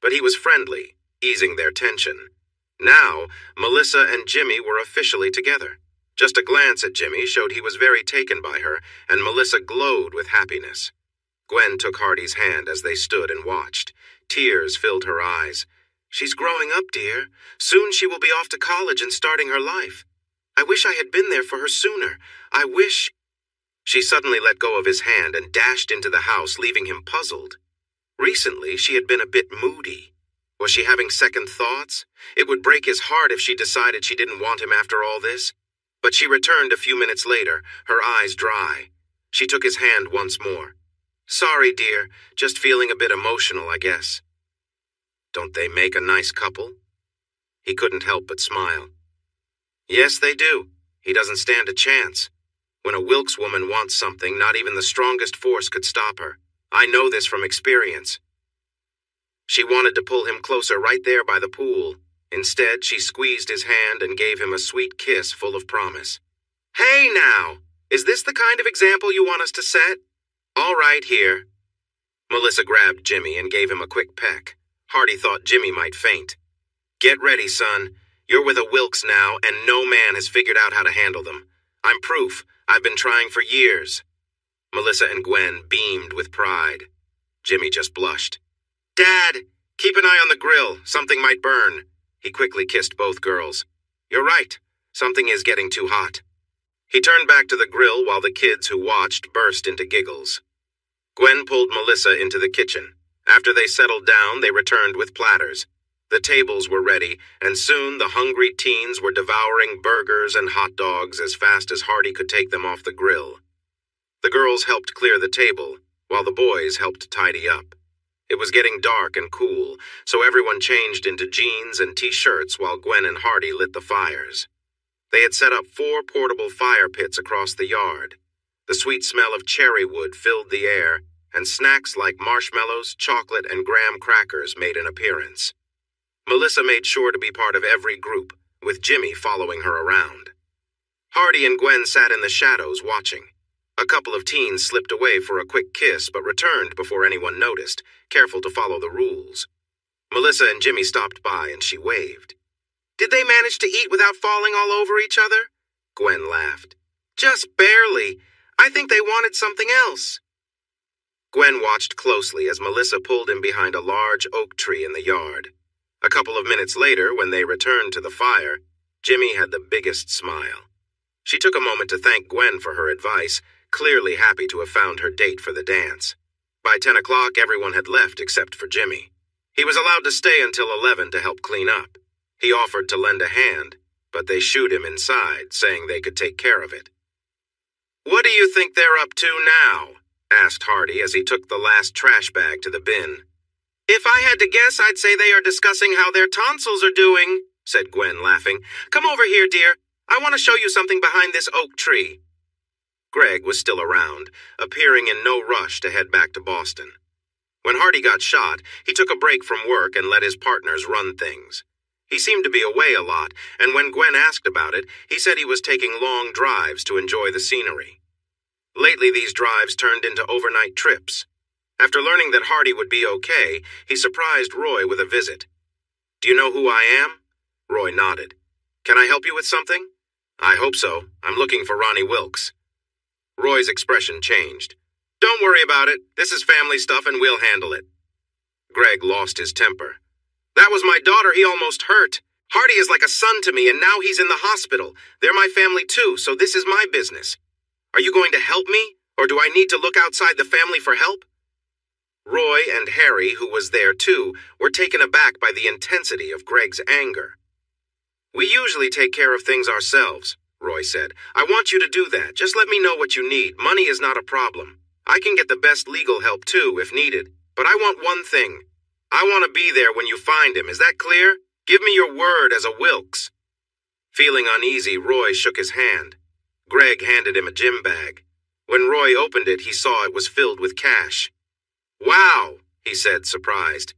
but he was friendly, easing their tension. Now, Melissa and Jimmy were officially together. Just a glance at Jimmy showed he was very taken by her, and Melissa glowed with happiness. Gwen took Hardy's hand as they stood and watched. Tears filled her eyes. "She's growing up, dear. Soon she will be off to college and starting her life. I wish I had been there for her sooner. I wish—" She suddenly let go of his hand and dashed into the house, leaving him puzzled. Recently, she had been a bit moody. Was she having second thoughts? It would break his heart if she decided she didn't want him after all this. But she returned a few minutes later, her eyes dry. She took his hand once more. "Sorry, dear. Just feeling a bit emotional, I guess." "Don't they make a nice couple?" He couldn't help but smile. "Yes, they do. He doesn't stand a chance. When a Wilkes woman wants something, not even the strongest force could stop her. I know this from experience." She wanted to pull him closer right there by the pool. Instead, she squeezed his hand and gave him a sweet kiss full of promise. "Hey now! Is this the kind of example you want us to set?" "All right, here." Melissa grabbed Jimmy and gave him a quick peck. Hardy thought Jimmy might faint. "Get ready, son. You're with a Wilkes now, and no man has figured out how to handle them. I'm proof. I've been trying for years." Melissa and Gwen beamed with pride. Jimmy just blushed. "Dad, keep an eye on the grill. Something might burn." He quickly kissed both girls. "You're right. Something is getting too hot." He turned back to the grill while the kids who watched burst into giggles. Gwen pulled Melissa into the kitchen. After they settled down, they returned with platters. The tables were ready, and soon the hungry teens were devouring burgers and hot dogs as fast as Hardy could take them off the grill. The girls helped clear the table, while the boys helped tidy up. It was getting dark and cool, so everyone changed into jeans and t-shirts while Gwen and Hardy lit the fires. They had set up 4 portable fire pits across the yard. The sweet smell of cherry wood filled the air, and snacks like marshmallows, chocolate, and graham crackers made an appearance. Melissa made sure to be part of every group, with Jimmy following her around. Hardy and Gwen sat in the shadows watching. A couple of teens slipped away for a quick kiss but returned before anyone noticed, careful to follow the rules. Melissa and Jimmy stopped by and she waved. "Did they manage to eat without falling all over each other?" Gwen laughed. "Just barely. I think they wanted something else." Gwen watched closely as Melissa pulled him behind a large oak tree in the yard. A couple of minutes later, when they returned to the fire, Jimmy had the biggest smile. She took a moment to thank Gwen for her advice, clearly happy to have found her date for the dance. By 10 o'clock, everyone had left except for Jimmy. He was allowed to stay until 11 to help clean up. He offered to lend a hand, but they shooed him inside, saying they could take care of it. "What do you think they're up to now?" asked Hardy as he took the last trash bag to the bin. "If I had to guess, I'd say they are discussing how their tonsils are doing," said Gwen, laughing. "Come over here, dear. I want to show you something behind this oak tree." Greg was still around, appearing in no rush to head back to Boston. When Hardy got shot, he took a break from work and let his partners run things. He seemed to be away a lot, and when Gwen asked about it, he said he was taking long drives to enjoy the scenery. Lately, these drives turned into overnight trips. After learning that Hardy would be okay, he surprised Roy with a visit. "Do you know who I am?" Roy nodded. "Can I help you with something?" "I hope so. I'm looking for Ronnie Wilkes." Roy's expression changed. "Don't worry about it. This is family stuff and we'll handle it." Greg lost his temper. "That was my daughter he almost hurt. Hardy is like a son to me and now he's in the hospital. They're my family too, so this is my business. Are you going to help me, or do I need to look outside the family for help?" Roy and Harry, who was there too, were taken aback by the intensity of Greg's anger. "We usually take care of things ourselves," Roy said. "I want you to do that. Just let me know what you need. Money is not a problem. I can get the best legal help too, if needed. But I want one thing. I want to be there when you find him. Is that clear? Give me your word as a Wilkes." Feeling uneasy, Roy shook his hand. Greg handed him a gym bag. When Roy opened it, he saw it was filled with cash. "Wow," he said, surprised.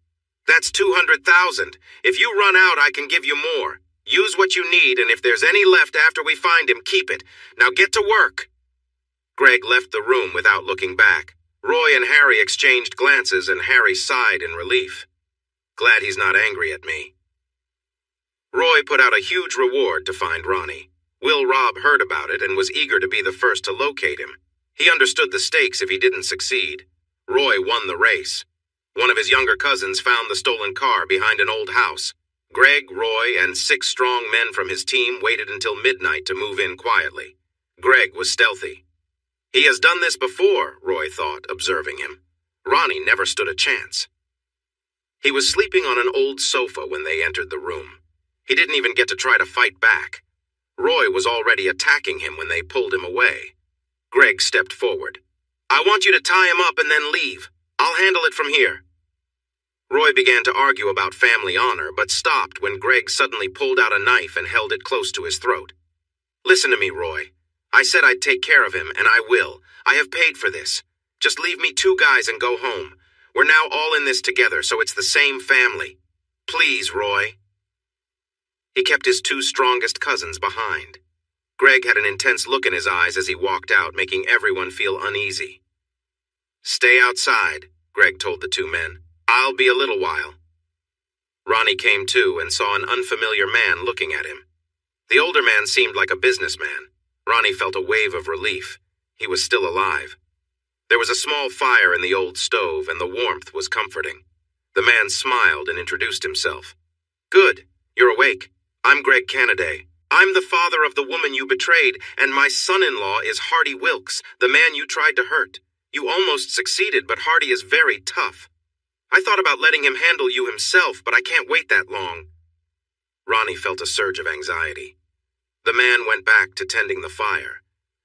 "That's $200,000. If you run out, I can give you more. Use what you need, and if there's any left after we find him, keep it. Now get to work." Greg left the room without looking back. Roy and Harry exchanged glances, and Harry sighed in relief. "Glad he's not angry at me." Roy put out a huge reward to find Ronnie. Will Robb heard about it and was eager to be the first to locate him. He understood the stakes if he didn't succeed. Roy won the race. One of his younger cousins found the stolen car behind an old house. Greg, Roy, and 6 strong men from his team waited until midnight to move in quietly. Greg was stealthy. He has done this before, Roy thought, observing him. Ronnie never stood a chance. He was sleeping on an old sofa when they entered the room. He didn't even get to try to fight back. Roy was already attacking him when they pulled him away. Greg stepped forward. "I want you to tie him up and then leave. I'll handle it from here." Roy began to argue about family honor, but stopped when Greg suddenly pulled out a knife and held it close to his throat. "Listen to me, Roy. I said I'd take care of him, and I will. I have paid for this. Just leave me 2 guys and go home. We're now all in this together, so it's the same family. Please, Roy." He kept his 2 strongest cousins behind. Greg had an intense look in his eyes as he walked out, making everyone feel uneasy. "Stay outside," Greg told the 2 men. "I'll be a little while." Ronnie came to and saw an unfamiliar man looking at him. The older man seemed like a businessman. Ronnie felt a wave of relief. He was still alive. There was a small fire in the old stove, and the warmth was comforting. The man smiled and introduced himself. "Good. You're awake. I'm Greg Cannaday. I'm the father of the woman you betrayed, and my son-in-law is Hardy Wilkes, the man you tried to hurt. You almost succeeded, but Hardy is very tough. I thought about letting him handle you himself, but I can't wait that long." Ronnie felt a surge of anxiety. The man went back to tending the fire.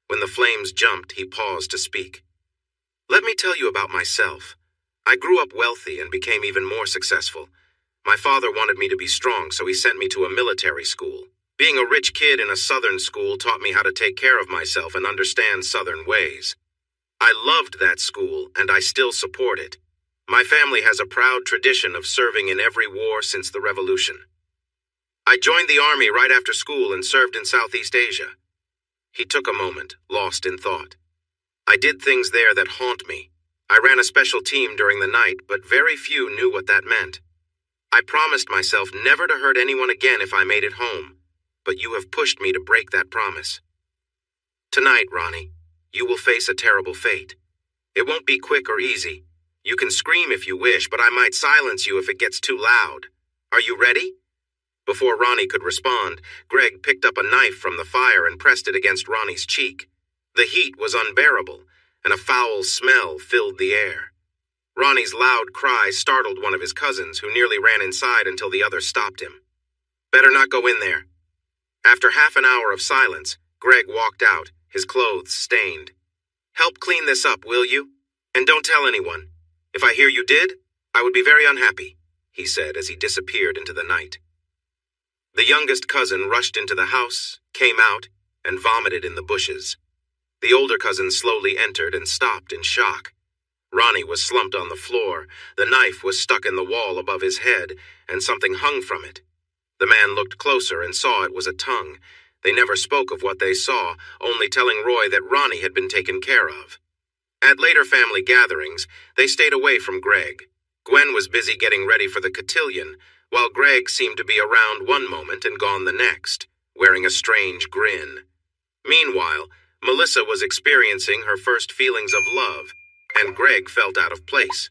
When the flames jumped, he paused to speak. "Let me tell you about myself. I grew up wealthy and became even more successful. My father wanted me to be strong, so he sent me to a military school. Being a rich kid in a Southern school taught me how to take care of myself and understand Southern ways. I loved that school, and I still support it. My family has a proud tradition of serving in every war since the Revolution. I joined the Army right after school and served in Southeast Asia." He took a moment, lost in thought. "I did things there that haunt me. I ran a special team during the night, but very few knew what that meant. I promised myself never to hurt anyone again if I made it home, but you have pushed me to break that promise. Tonight, Ronnie, you will face a terrible fate. It won't be quick or easy. You can scream if you wish, but I might silence you if it gets too loud. Are you ready?" Before Ronnie could respond, Greg picked up a knife from the fire and pressed it against Ronnie's cheek. The heat was unbearable, and a foul smell filled the air. Ronnie's loud cry startled one of his cousins, who nearly ran inside until the other stopped him. "Better not go in there." After half an hour of silence, Greg walked out, his clothes stained. "Help clean this up, will you? And don't tell anyone. If I hear you did, I would be very unhappy," he said as he disappeared into the night. The youngest cousin rushed into the house, came out, and vomited in the bushes. The older cousin slowly entered and stopped in shock. Ronnie was slumped on the floor, the knife was stuck in the wall above his head, and something hung from it. The man looked closer and saw it was a tongue. They never spoke of what they saw, only telling Roy that Ronnie had been taken care of. At later family gatherings, they stayed away from Greg. Gwen was busy getting ready for the cotillion, while Greg seemed to be around one moment and gone the next, wearing a strange grin. Meanwhile, Melissa was experiencing her first feelings of love, and Greg felt out of place.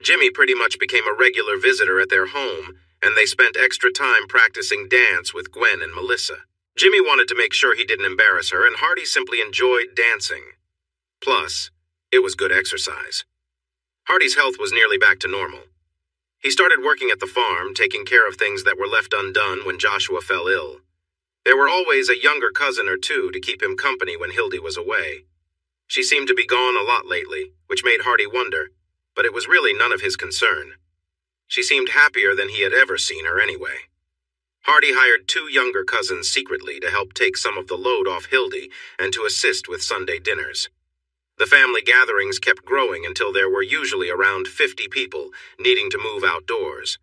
Jimmy pretty much became a regular visitor at their home, and they spent extra time practicing dance with Gwen and Melissa. Jimmy wanted to make sure he didn't embarrass her, and Hardy simply enjoyed dancing. Plus, it was good exercise. Hardy's health was nearly back to normal. He started working at the farm, taking care of things that were left undone when Joshua fell ill. There were always a younger cousin or two to keep him company when Hildy was away. She seemed to be gone a lot lately, which made Hardy wonder, but it was really none of his concern. She seemed happier than he had ever seen her anyway. Hardy hired 2 younger cousins secretly to help take some of the load off Hildy and to assist with Sunday dinners. The family gatherings kept growing until there were usually around 50 people needing to move outdoors.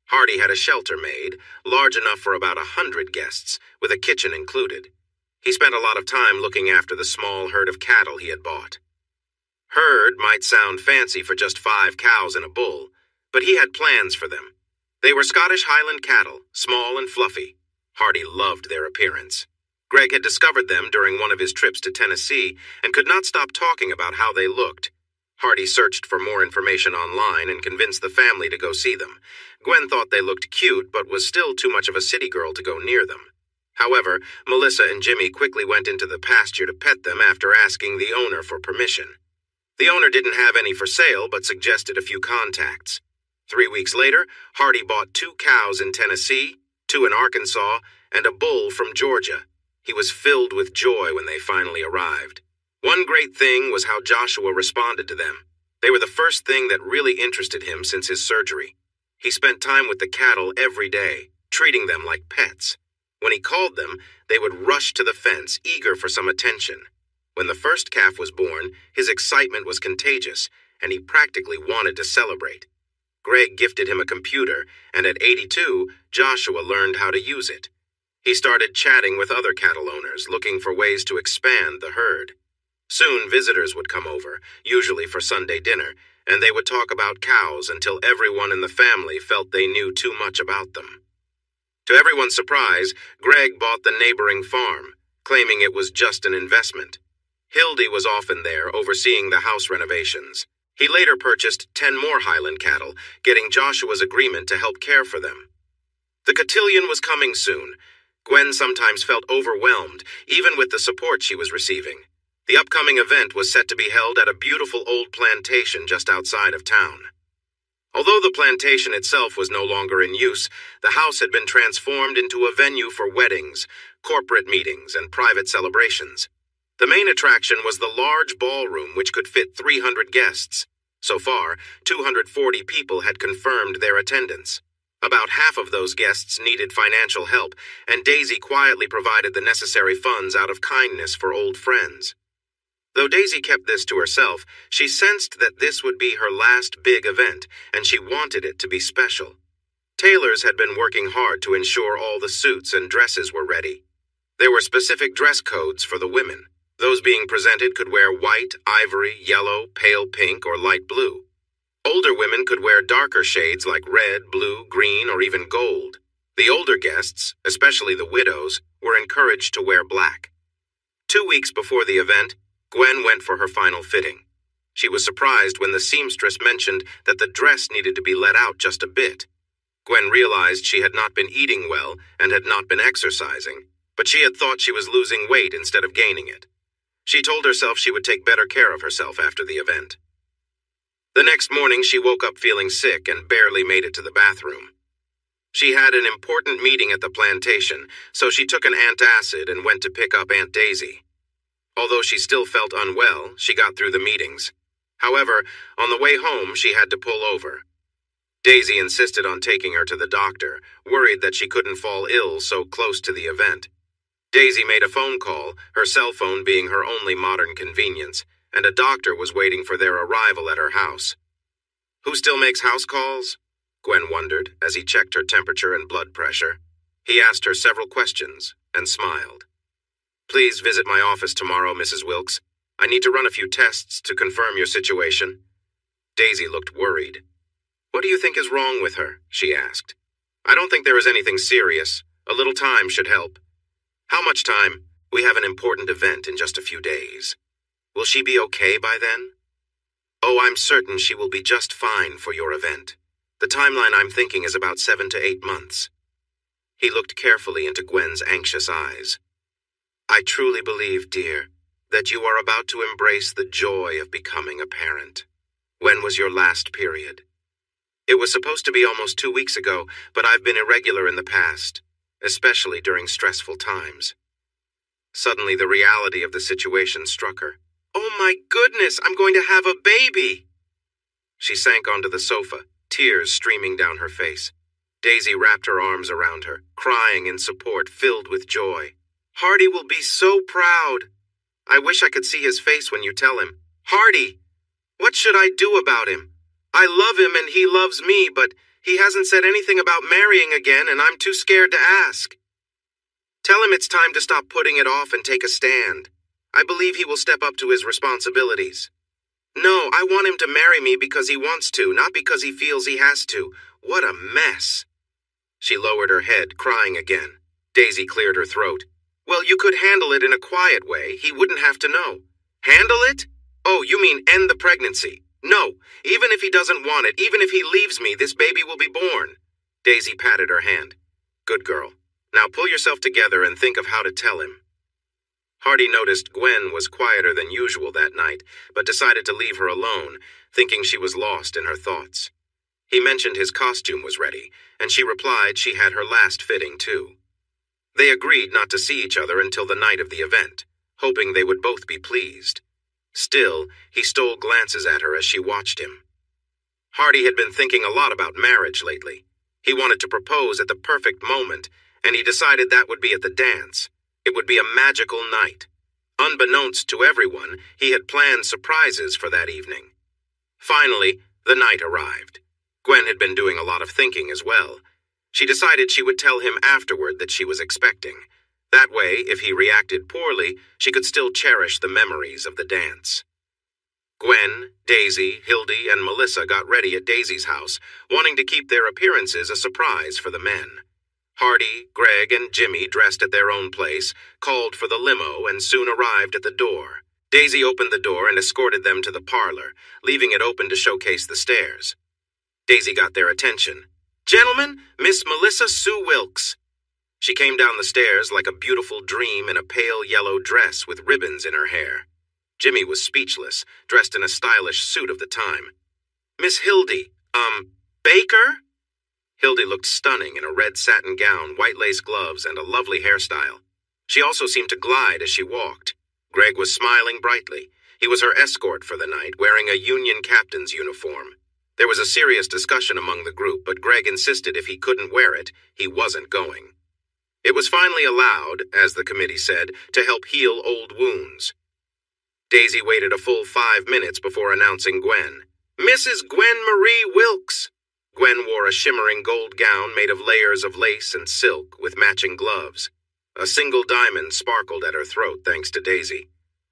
Hardy had a shelter made, large enough for about 100 guests, with a kitchen included. He spent a lot of time looking after the small herd of cattle he had bought. Herd might sound fancy for just 5 cows and a bull, but he had plans for them. They were Scottish Highland cattle, small and fluffy. Hardy loved their appearance. Greg had discovered them during one of his trips to Tennessee and could not stop talking about how they looked. Hardy searched for more information online and convinced the family to go see them. Gwen thought they looked cute, but was still too much of a city girl to go near them. However, Melissa and Jimmy quickly went into the pasture to pet them after asking the owner for permission. The owner didn't have any for sale, but suggested a few contacts. 3 weeks later, Hardy bought 2 cows in Tennessee, 2 in Arkansas, and a bull from Georgia. He was filled with joy when they finally arrived. One great thing was how Joshua responded to them. They were the first thing that really interested him since his surgery. He spent time with the cattle every day, treating them like pets. When he called them, they would rush to the fence, eager for some attention. When the first calf was born, his excitement was contagious, and he practically wanted to celebrate. Greg gifted him a computer, and at 82, Joshua learned how to use it. He started chatting with other cattle owners, looking for ways to expand the herd. Soon visitors would come over, usually for Sunday dinner, and they would talk about cows until everyone in the family felt they knew too much about them. To everyone's surprise, Greg bought the neighboring farm, claiming it was just an investment. Hildy was often there, overseeing the house renovations. He later purchased 10 more Highland cattle, getting Joshua's agreement to help care for them. The cotillion was coming soon. Gwen sometimes felt overwhelmed, even with the support she was receiving. The upcoming event was set to be held at a beautiful old plantation just outside of town. Although the plantation itself was no longer in use, the house had been transformed into a venue for weddings, corporate meetings, and private celebrations. The main attraction was the large ballroom, which could fit 300 guests. So far, 240 people had confirmed their attendance. About half of those guests needed financial help, and Daisy quietly provided the necessary funds out of kindness for old friends. Though Daisy kept this to herself, she sensed that this would be her last big event, and she wanted it to be special. Tailors had been working hard to ensure all the suits and dresses were ready. There were specific dress codes for the women. Those being presented could wear white, ivory, yellow, pale pink, or light blue. Older women could wear darker shades like red, blue, green, or even gold. The older guests, especially the widows, were encouraged to wear black. 2 weeks before the event, Gwen went for her final fitting. She was surprised when the seamstress mentioned that the dress needed to be let out just a bit. Gwen realized she had not been eating well and had not been exercising, but she had thought she was losing weight instead of gaining it. She told herself she would take better care of herself after the event. The next morning, she woke up feeling sick and barely made it to the bathroom. She had an important meeting at the plantation, so she took an antacid and went to pick up Aunt Daisy. Although she still felt unwell, she got through the meetings. However, on the way home, she had to pull over. Daisy insisted on taking her to the doctor, worried that she couldn't fall ill so close to the event. Daisy made a phone call, her cell phone being her only modern convenience, and a doctor was waiting for their arrival at her house. Who still makes house calls? Gwen wondered as he checked her temperature and blood pressure. He asked her several questions and smiled. "Please visit my office tomorrow, Mrs. Wilkes. I need to run a few tests to confirm your situation." Daisy looked worried. "What do you think is wrong with her?" she asked. "I don't think there is anything serious. A little time should help." "How much time?" "We have an important event in just a few days." "Will she be okay by then?" "Oh, I'm certain she will be just fine for your event. The timeline I'm thinking is about 7 to 8 months. He looked carefully into Gwen's anxious eyes. "I truly believe, dear, that you are about to embrace the joy of becoming a parent. When was your last period?" "It was supposed to be almost 2 weeks ago, but I've been irregular in the past, especially during stressful times." Suddenly, the reality of the situation struck her. "Oh my goodness, I'm going to have a baby!" She sank onto the sofa, tears streaming down her face. Daisy wrapped her arms around her, crying in support, filled with joy. "Hardy will be so proud. I wish I could see his face when you tell him. Hardy, what should I do about him? I love him and he loves me, but he hasn't said anything about marrying again and I'm too scared to ask. Tell him it's time to stop putting it off and take a stand. I believe he will step up to his responsibilities. No, I want him to marry me because he wants to, not because he feels he has to. What a mess." She lowered her head, crying again. Daisy cleared her throat. "Well, you could handle it in a quiet way. He wouldn't have to know." "Handle it? Oh, you mean end the pregnancy. No, even if he doesn't want it, even if he leaves me, this baby will be born." Daisy patted her hand. "Good girl. Now pull yourself together and think of how to tell him." Hardy noticed Gwen was quieter than usual that night, but decided to leave her alone, thinking she was lost in her thoughts. He mentioned his costume was ready, and she replied she had her last fitting too. They agreed not to see each other until the night of the event, hoping they would both be pleased. Still, he stole glances at her as she watched him. Hardy had been thinking a lot about marriage lately. He wanted to propose at the perfect moment, and he decided that would be at the dance. It would be a magical night. Unbeknownst to everyone, he had planned surprises for that evening. Finally, the night arrived. Gwen had been doing a lot of thinking as well. She decided she would tell him afterward that she was expecting. That way, if he reacted poorly, she could still cherish the memories of the dance. Gwen, Daisy, Hildy, and Melissa got ready at Daisy's house, wanting to keep their appearances a surprise for the men. Hardy, Greg, and Jimmy, dressed at their own place, called for the limo and soon arrived at the door. Daisy opened the door and escorted them to the parlor, leaving it open to showcase the stairs. Daisy got their attention. "Gentlemen, Miss Melissa Sue Wilkes." She came down the stairs like a beautiful dream in a pale yellow dress with ribbons in her hair. Jimmy was speechless, dressed in a stylish suit of the time. "Miss Hildy, Baker?" Hildy looked stunning in a red satin gown, white lace gloves, and a lovely hairstyle. She also seemed to glide as she walked. Greg was smiling brightly. He was her escort for the night, wearing a Union captain's uniform. There was a serious discussion among the group, but Greg insisted if he couldn't wear it, he wasn't going. It was finally allowed, as the committee said, to help heal old wounds. Daisy waited a full 5 minutes before announcing Gwen. "Mrs. Gwen Marie Wilkes." Gwen wore a shimmering gold gown made of layers of lace and silk with matching gloves. A single diamond sparkled at her throat thanks to Daisy.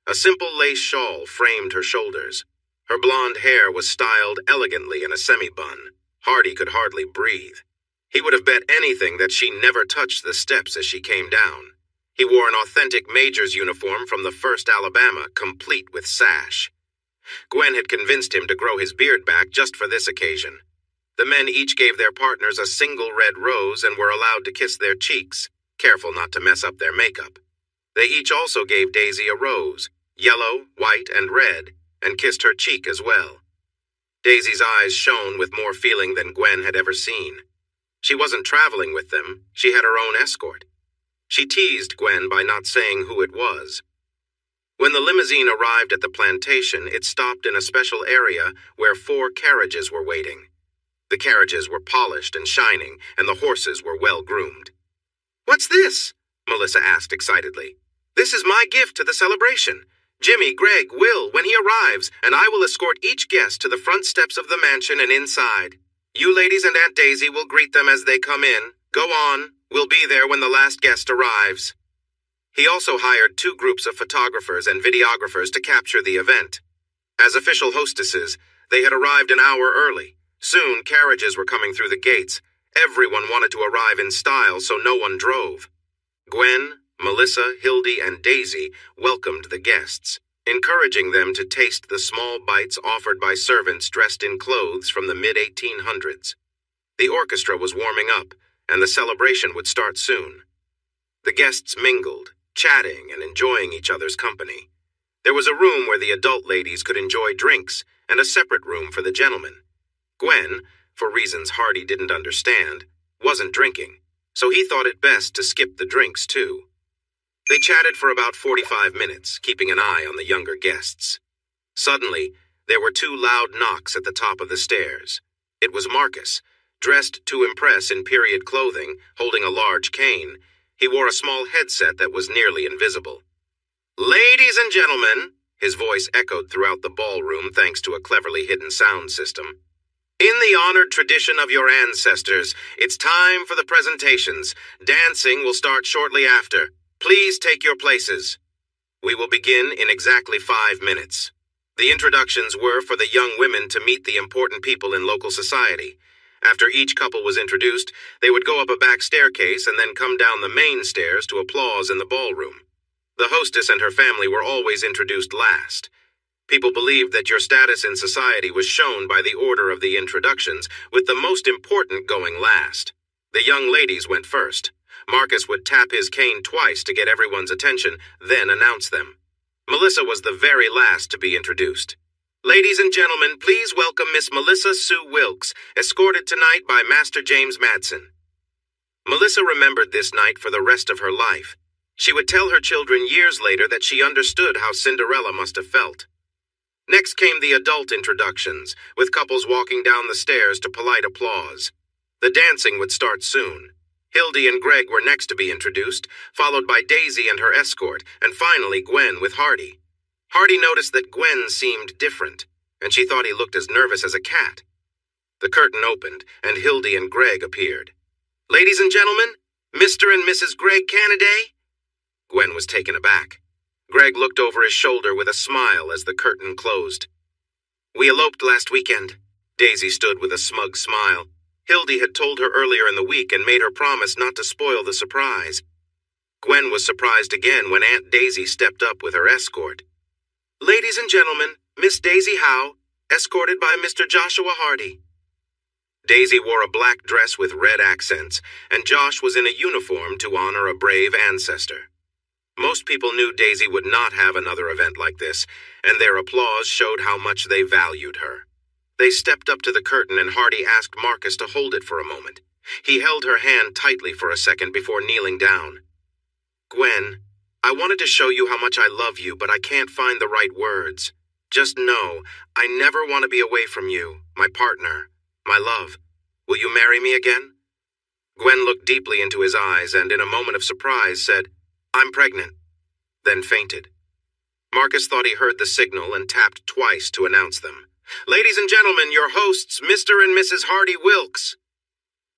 A simple lace shawl framed her shoulders. Her blonde hair was styled elegantly in a semi-bun. Hardy could hardly breathe. He would have bet anything that she never touched the steps as she came down. He wore an authentic major's uniform from the 1st Alabama, complete with sash. Gwen had convinced him to grow his beard back just for this occasion. The men each gave their partners a single red rose and were allowed to kiss their cheeks, careful not to mess up their makeup. They each also gave Daisy a rose, yellow, white, and red, and kissed her cheek as well. Daisy's eyes shone with more feeling than Gwen had ever seen. She wasn't traveling with them, she had her own escort. She teased Gwen by not saying who it was. When the limousine arrived at the plantation, it stopped in a special area where 4 carriages were waiting. The carriages were polished and shining, and the horses were well-groomed. "What's this?" Melissa asked excitedly. "This is my gift to the celebration. Jimmy, Greg, Will, when he arrives, and I will escort each guest to the front steps of the mansion and inside. You ladies and Aunt Daisy will greet them as they come in. Go on, We'll be there when the last guest arrives." He also hired 2 groups of photographers and videographers to capture the event. As official hostesses, they had arrived an hour early. Soon, carriages were coming through the gates. Everyone wanted to arrive in style, so no one drove. Gwen, Melissa, Hildy, and Daisy welcomed the guests, encouraging them to taste the small bites offered by servants dressed in clothes from the mid-1800s. The orchestra was warming up, and the celebration would start soon. The guests mingled, chatting and enjoying each other's company. There was a room where the adult ladies could enjoy drinks, and a separate room for the gentlemen. Gwen, for reasons Hardy didn't understand, wasn't drinking, so he thought it best to skip the drinks too. They chatted for about 45 minutes, keeping an eye on the younger guests. Suddenly, there were 2 loud knocks at the top of the stairs. It was Marcus, dressed to impress in period clothing, holding a large cane. He wore a small headset that was nearly invisible. "Ladies and gentlemen," his voice echoed throughout the ballroom thanks to a cleverly hidden sound system. "In the honored tradition of your ancestors, it's time for the presentations. Dancing will start shortly after. Please take your places. We will begin in exactly 5 minutes." The introductions were for the young women to meet the important people in local society. After each couple was introduced, they would go up a back staircase and then come down the main stairs to applause in the ballroom. The hostess and her family were always introduced last. People believed that your status in society was shown by the order of the introductions, with the most important going last. The young ladies went first. Marcus would tap his cane twice to get everyone's attention, then announce them. Melissa was the very last to be introduced. "Ladies and gentlemen, please welcome Miss Melissa Sue Wilkes, escorted tonight by Master James Madsen." Melissa remembered this night for the rest of her life. She would tell her children years later that she understood how Cinderella must have felt. Next came the adult introductions, with couples walking down the stairs to polite applause. The dancing would start soon. Hildy and Greg were next to be introduced, followed by Daisy and her escort, and finally Gwen with Hardy. Hardy noticed that Gwen seemed different, and she thought he looked as nervous as a cat. The curtain opened, and Hildy and Greg appeared. "Ladies and gentlemen, Mr. and Mrs. Greg Cannaday?" Gwen was taken aback. Greg looked over his shoulder with a smile as the curtain closed. "We eloped last weekend." Daisy stood with a smug smile. Hildy had told her earlier in the week and made her promise not to spoil the surprise. Gwen was surprised again when Aunt Daisy stepped up with her escort. "Ladies and gentlemen, Miss Daisy Howe, escorted by Mr. Joshua Hardy." Daisy wore a black dress with red accents, and Josh was in a uniform to honor a brave ancestor. Most people knew Daisy would not have another event like this, and their applause showed how much they valued her. They stepped up to the curtain and Hardy asked Marcus to hold it for a moment. He held her hand tightly for a second before kneeling down. "Gwen, I wanted to show you how much I love you, but I can't find the right words. Just know, I never want to be away from you, my partner, my love. Will you marry me again?" Gwen looked deeply into his eyes and in a moment of surprise said, "I'm pregnant," then fainted. Marcus thought he heard the signal and tapped twice to announce them. "Ladies and gentlemen, your hosts, Mr. and Mrs. Hardy Wilkes."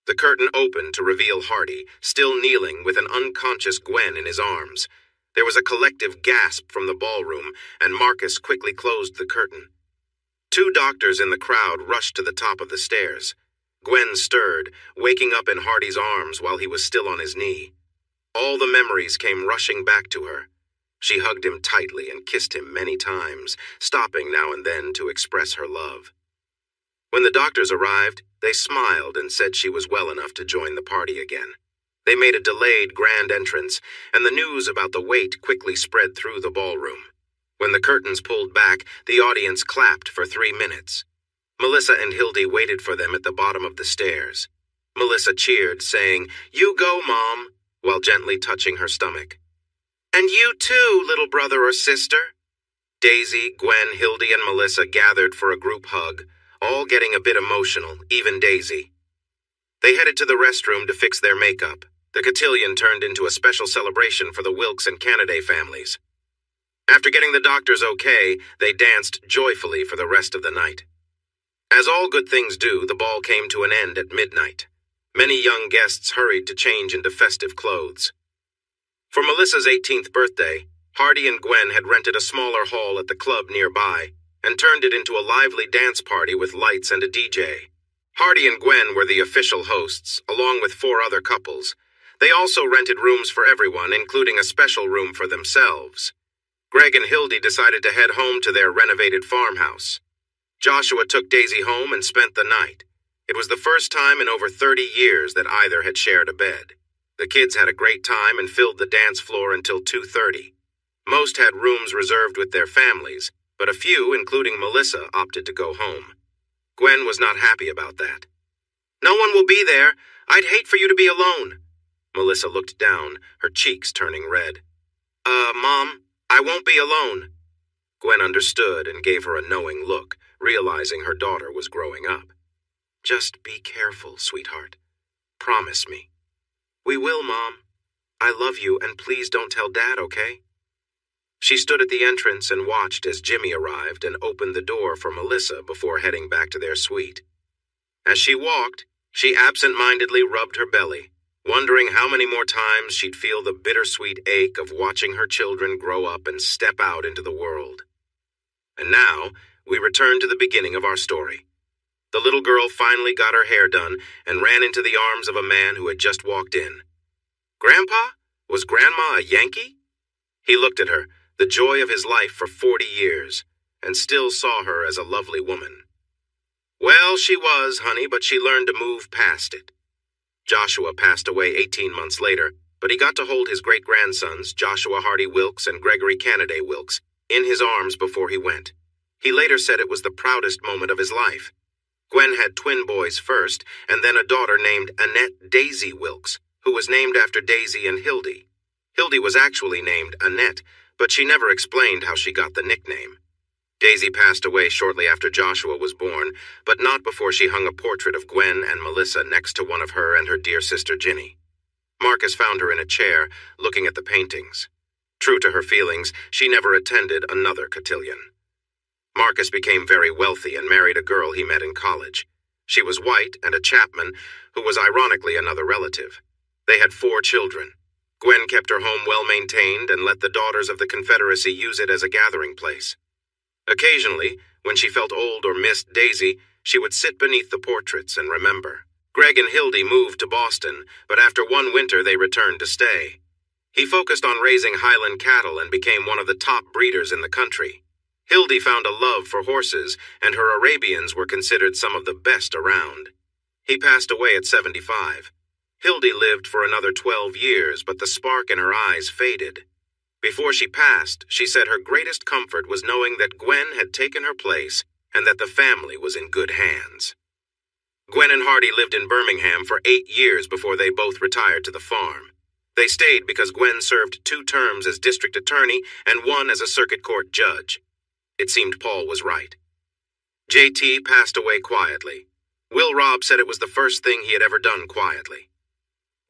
The curtain opened to reveal Hardy, still kneeling with an unconscious Gwen in his arms. There was a collective gasp from the ballroom, and Marcus quickly closed the curtain. 2 doctors in the crowd rushed to the top of the stairs. Gwen stirred, waking up in Hardy's arms while he was still on his knee. All the memories came rushing back to her. She hugged him tightly and kissed him many times, stopping now and then to express her love. When the doctors arrived, they smiled and said she was well enough to join the party again. They made a delayed grand entrance, and the news about the wait quickly spread through the ballroom. When the curtains pulled back, the audience clapped for 3 minutes. Melissa and Hildy waited for them at the bottom of the stairs. Melissa cheered, saying, "You go, Mom," while gently touching her stomach. "And you too, little brother or sister." Daisy, Gwen, Hildy, and Melissa gathered for a group hug, all getting a bit emotional, even Daisy. They headed to the restroom to fix their makeup. The cotillion turned into a special celebration for the Wilkes and Cannaday families. After getting the doctor's okay, they danced joyfully for the rest of the night. As all good things do, the ball came to an end at midnight. Many young guests hurried to change into festive clothes. For Melissa's 18th birthday, Hardy and Gwen had rented a smaller hall at the club nearby and turned it into a lively dance party with lights and a DJ. Hardy and Gwen were the official hosts, along with 4 other couples. They also rented rooms for everyone, including a special room for themselves. Greg and Hildy decided to head home to their renovated farmhouse. Joshua took Daisy home and spent the night. It was the first time in over 30 years that either had shared a bed. The kids had a great time and filled the dance floor until 2:30. Most had rooms reserved with their families, but a few, including Melissa, opted to go home. Gwen was not happy about that. "No one will be there. I'd hate for you to be alone." Melissa looked down, her cheeks turning red. Mom, I won't be alone." Gwen understood and gave her a knowing look, realizing her daughter was growing up. "Just be careful, sweetheart. Promise me." "We will, Mom. I love you, and please don't tell Dad, okay?" She stood at the entrance and watched as Jimmy arrived and opened the door for Melissa before heading back to their suite. As she walked, she absent-mindedly rubbed her belly, wondering how many more times she'd feel the bittersweet ache of watching her children grow up and step out into the world. And now, we return to the beginning of our story. The little girl finally got her hair done and ran into the arms of a man who had just walked in. "Grandpa? Was Grandma a Yankee?" He looked at her, the joy of his life for 40 years, and still saw her as a lovely woman. "Well, she was, honey, but she learned to move past it." Joshua passed away 18 months later, but he got to hold his great-grandsons, Joshua Hardy Wilkes and Gregory Cannaday Wilkes, in his arms before he went. He later said it was the proudest moment of his life. Gwen had twin boys first, and then a daughter named Annette Daisy Wilkes, who was named after Daisy and Hildy. Hildy was actually named Annette, but she never explained how she got the nickname. Daisy passed away shortly after Joshua was born, but not before she hung a portrait of Gwen and Melissa next to one of her and her dear sister Ginny. Marcus found her in a chair, looking at the paintings. True to her feelings, she never attended another cotillion. Marcus became very wealthy and married a girl he met in college. She was white and a Chapman, who was ironically another relative. They had 4 children. Gwen kept her home well-maintained and let the Daughters of the Confederacy use it as a gathering place. Occasionally, when she felt old or missed Daisy, she would sit beneath the portraits and remember. Greg and Hildy moved to Boston, but after one winter they returned to stay. He focused on raising Highland cattle and became one of the top breeders in the country. Hildy found a love for horses, and her Arabians were considered some of the best around. He passed away at 75. Hildy lived for another 12 years, but the spark in her eyes faded. Before she passed, she said her greatest comfort was knowing that Gwen had taken her place and that the family was in good hands. Gwen and Hardy lived in Birmingham for 8 years before they both retired to the farm. They stayed because Gwen served 2 terms as district attorney and 1 as a circuit court judge. It seemed Paul was right. JT passed away quietly. Will Robb said it was the first thing he had ever done quietly.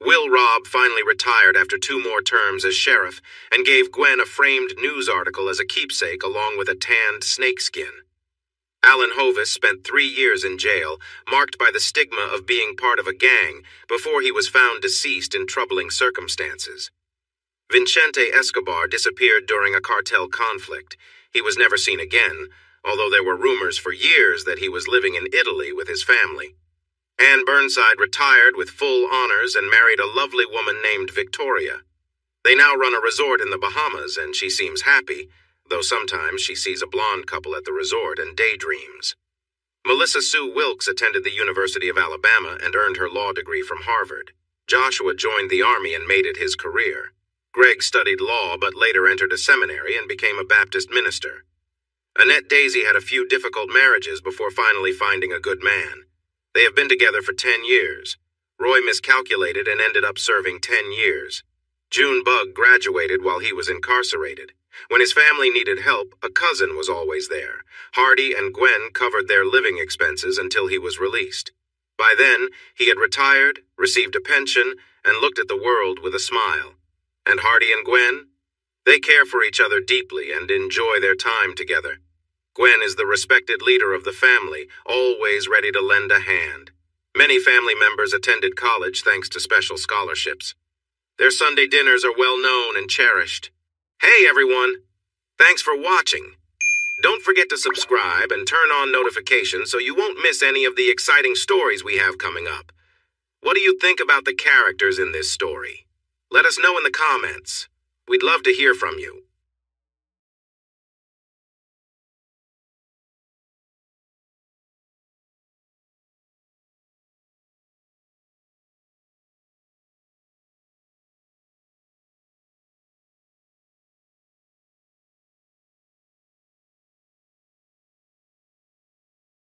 Will Robb finally retired after 2 more terms as sheriff and gave Gwen a framed news article as a keepsake along with a tanned snakeskin. Alan Hovis spent 3 years in jail, marked by the stigma of being part of a gang, before he was found deceased in troubling circumstances. Vicente Escobar disappeared during a cartel conflict. He was never seen again, although there were rumors for years that he was living in Italy with his family. Ann Burnside retired with full honors and married a lovely woman named Victoria. They now run a resort in the Bahamas, and she seems happy, though sometimes she sees a blonde couple at the resort and daydreams. Melissa Sue Wilkes attended the University of Alabama and earned her law degree from Harvard. Joshua joined the Army and made it his career. Greg studied law but later entered a seminary and became a Baptist minister. Annette Daisy had a few difficult marriages before finally finding a good man. They have been together for 10 years. Roy miscalculated and ended up serving 10 years. June Bugg graduated while he was incarcerated. When his family needed help, a cousin was always there. Hardy and Gwen covered their living expenses until he was released. By then, he had retired, received a pension, and looked at the world with a smile. And Hardy and Gwen? They care for each other deeply and enjoy their time together. Gwen is the respected leader of the family, always ready to lend a hand. Many family members attended college thanks to special scholarships. Their Sunday dinners are well known and cherished. Hey everyone! Thanks for watching. Don't forget to subscribe and turn on notifications so you won't miss any of the exciting stories we have coming up. What do you think about the characters in this story? Let us know in the comments. We'd love to hear from you.